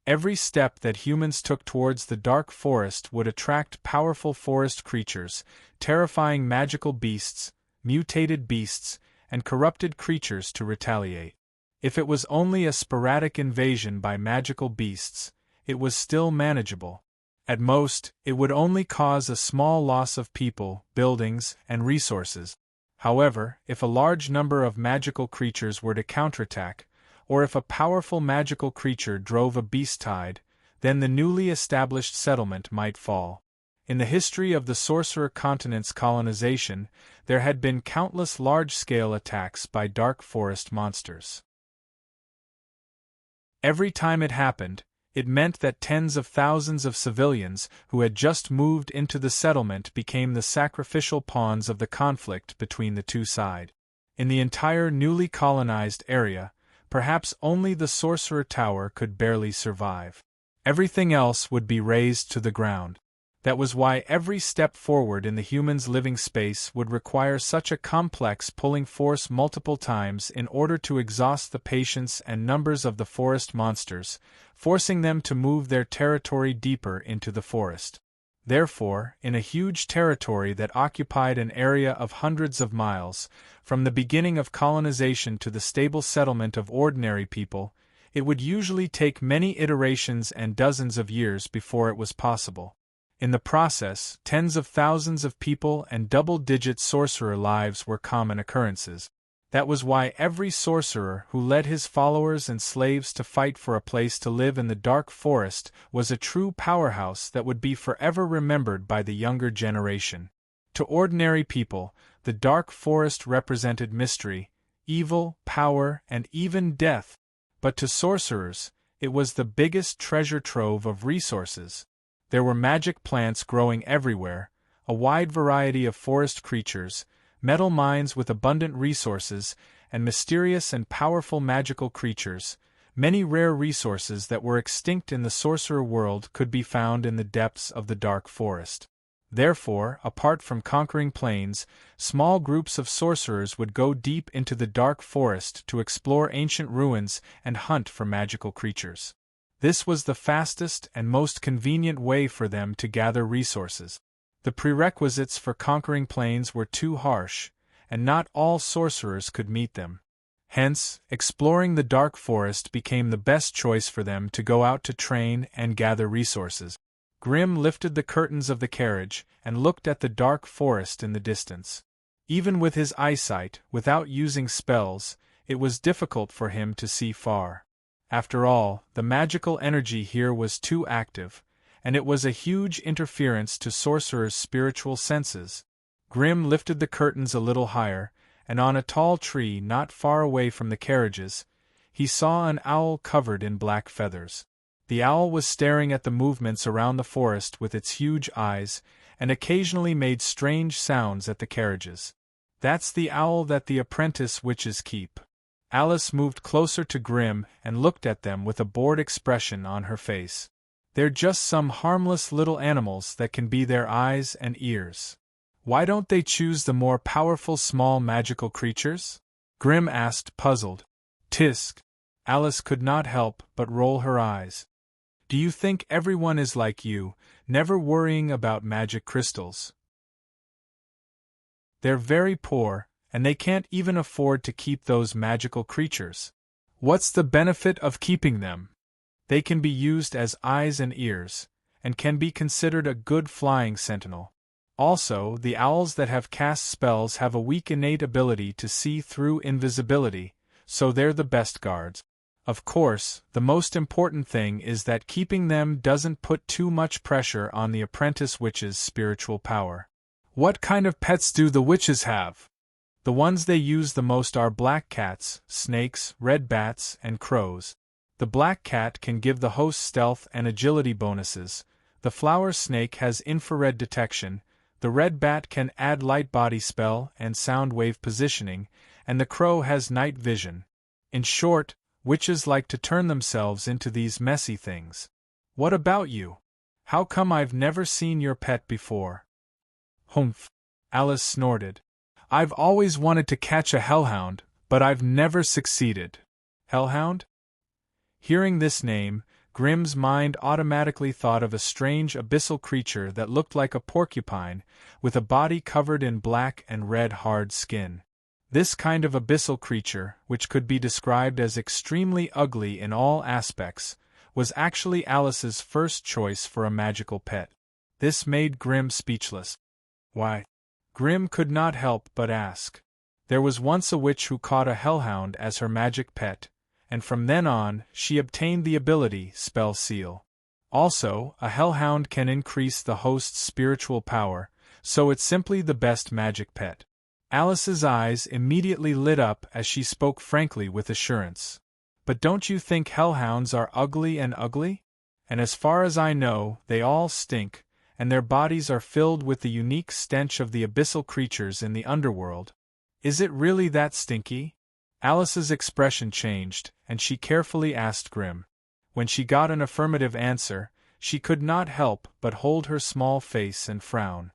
Every step that humans took towards the dark forest would attract powerful forest creatures, terrifying magical beasts, mutated beasts, and corrupted creatures to retaliate. If it was only a sporadic invasion by magical beasts, it was still manageable. At most, it would only cause a small loss of people, buildings, and resources. However, if a large number of magical creatures were to counterattack, or if a powerful magical creature drove a beast tide, then the newly established settlement might fall. In the history of the Sorcerer Continent's colonization, there had been countless large-scale attacks by dark forest monsters. Every time it happened, it meant that tens of thousands of civilians who had just moved into the settlement became the sacrificial pawns of the conflict between the two sides. In the entire newly colonized area, perhaps only the Sorcerer Tower could barely survive. Everything else would be razed to the ground. That was why every step forward in the humans' living space would require such a complex pulling force multiple times in order to exhaust the patience and numbers of the forest monsters, forcing them to move their territory deeper into the forest. Therefore, in a huge territory that occupied an area of hundreds of miles, from the beginning of colonization to the stable settlement of ordinary people, it would usually take many iterations and dozens of years before it was possible. In the process, tens of thousands of people and double-digit sorcerer lives were common occurrences. That was why every sorcerer who led his followers and slaves to fight for a place to live in the dark forest was a true powerhouse that would be forever remembered by the younger generation. To ordinary people, the dark forest represented mystery, evil, power, and even death. But to sorcerers, it was the biggest treasure trove of resources. There were magic plants growing everywhere, a wide variety of forest creatures, metal mines with abundant resources, and mysterious and powerful magical creatures. Many rare resources that were extinct in the sorcerer world could be found in the depths of the dark forest. Therefore, apart from conquering planes, small groups of sorcerers would go deep into the dark forest to explore ancient ruins and hunt for magical creatures. This was the fastest and most convenient way for them to gather resources. The prerequisites for conquering planes were too harsh, and not all sorcerers could meet them. Hence, exploring the dark forest became the best choice for them to go out to train and gather resources. Grim lifted the curtains of the carriage and looked at the dark forest in the distance. Even with his eyesight, without using spells, it was difficult for him to see far. After all, the magical energy here was too active, and it was a huge interference to sorcerers' spiritual senses. Grim lifted the curtains a little higher, and on a tall tree not far away from the carriages, he saw an owl covered in black feathers. The owl was staring at the movements around the forest with its huge eyes, and occasionally made strange sounds at the carriages. "That's the owl that the apprentice witches keep." Alice moved closer to Grim and looked at them with a bored expression on her face. "They're just some harmless little animals that can be their eyes and ears. Why don't they choose the more powerful small magical creatures?" Grim asked, puzzled. "Tisk." Alice could not help but roll her eyes. "Do you think everyone is like you, never worrying about magic crystals? They're very poor, and they can't even afford to keep those magical creatures. What's the benefit of keeping them? They can be used as eyes and ears, and can be considered a good flying sentinel. Also, the owls that have cast spells have a weak innate ability to see through invisibility, so they're the best guards. Of course, the most important thing is that keeping them doesn't put too much pressure on the apprentice witch's spiritual power." "What kind of pets do the witches have?" "The ones they use the most are black cats, snakes, red bats, and crows. The black cat can give the host stealth and agility bonuses, the flower snake has infrared detection, the red bat can add light body spell and sound wave positioning, and the crow has night vision. In short, witches like to turn themselves into these messy things. What about you? How come I've never seen your pet before?" "Humph," Alice snorted. "I've always wanted to catch a hellhound, but I've never succeeded." "Hellhound?" Hearing this name, Grim's mind automatically thought of a strange abyssal creature that looked like a porcupine, with a body covered in black and red hard skin. This kind of abyssal creature, which could be described as extremely ugly in all aspects, was actually Alice's first choice for a magical pet. This made Grim speechless. "Why?" Grim could not help but ask. There was once a witch who caught a hellhound as her magic pet, and from then on, she obtained the ability Spell Seal. Also, a hellhound can increase the host's spiritual power, so it's simply the best magic pet. Alice's eyes immediately lit up as she spoke frankly with assurance. "But don't you think hellhounds are ugly and ugly? And as far as I know, they all stink, and their bodies are filled with the unique stench of the abyssal creatures in the underworld. Is it really that stinky?" Alice's expression changed, and she carefully asked Grim. When she got an affirmative answer, she could not help but hold her small face and frown.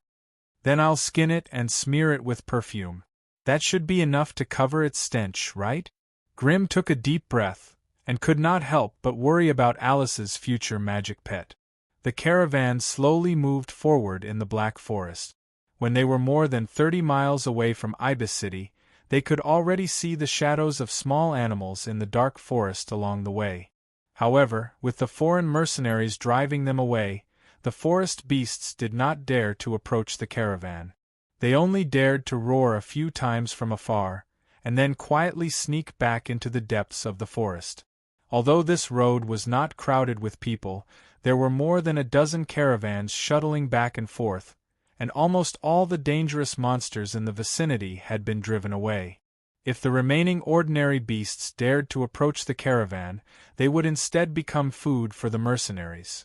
"Then I'll skin it and smear it with perfume. That should be enough to cover its stench, right?" Grim took a deep breath, and could not help but worry about Alice's future magic pet. The caravan slowly moved forward in the Black Forest. When they were more than 30 miles away from Ibis City, they could already see the shadows of small animals in the dark forest along the way. However, with the foreign mercenaries driving them away, the forest beasts did not dare to approach the caravan. They only dared to roar a few times from afar, and then quietly sneak back into the depths of the forest. Although this road was not crowded with people, there were more than a dozen caravans shuttling back and forth, and almost all the dangerous monsters in the vicinity had been driven away. If the remaining ordinary beasts dared to approach the caravan, they would instead become food for the mercenaries.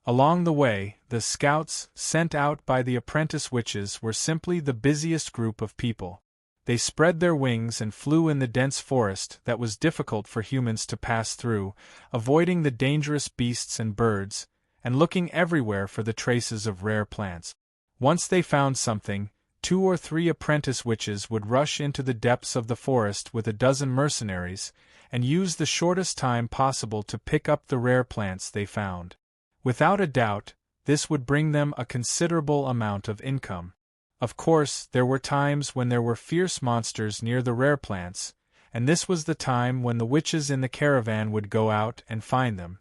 Along the way, the scouts, sent out by the apprentice witches, were simply the busiest group of people. They spread their wings and flew in the dense forest that was difficult for humans to pass through, avoiding the dangerous beasts and birds, and looking everywhere for the traces of rare plants. Once they found something, 2 or 3 apprentice witches would rush into the depths of the forest with a dozen mercenaries, and use the shortest time possible to pick up the rare plants they found. Without a doubt, this would bring them a considerable amount of income. Of course, there were times when there were fierce monsters near the rare plants, and this was the time when the witches in the caravan would go out and find them.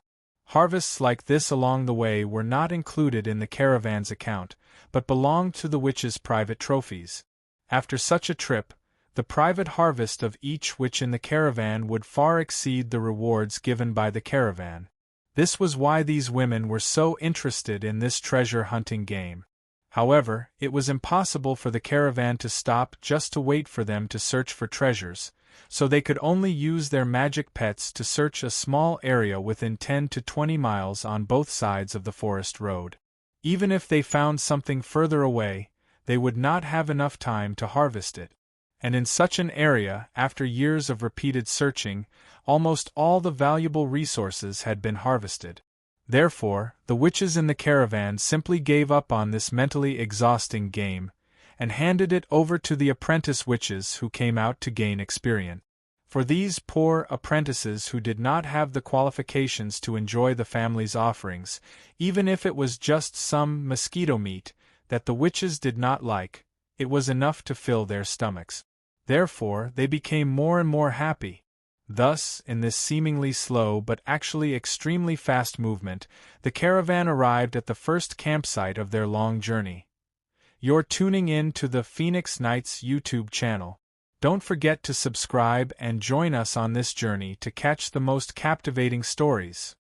Harvests like this along the way were not included in the caravan's account, but belonged to the witches' private trophies. After such a trip, the private harvest of each witch in the caravan would far exceed the rewards given by the caravan. This was why these women were so interested in this treasure-hunting game. However, it was impossible for the caravan to stop just to wait for them to search for treasures, so they could only use their magic pets to search a small area within 10 to 20 miles on both sides of the forest road. Even if they found something further away, they would not have enough time to harvest it. And in such an area, after years of repeated searching, almost all the valuable resources had been harvested. Therefore, the witches in the caravan simply gave up on this mentally exhausting game, and handed it over to the apprentice witches who came out to gain experience. For these poor apprentices who did not have the qualifications to enjoy the family's offerings, even if it was just some mosquito meat that the witches did not like, it was enough to fill their stomachs. Therefore, they became more and more happy. Thus, in this seemingly slow but actually extremely fast movement, the caravan arrived at the first campsite of their long journey. You're tuning in to the Phoenix Nights YouTube channel. Don't forget to subscribe and join us on this journey to catch the most captivating stories.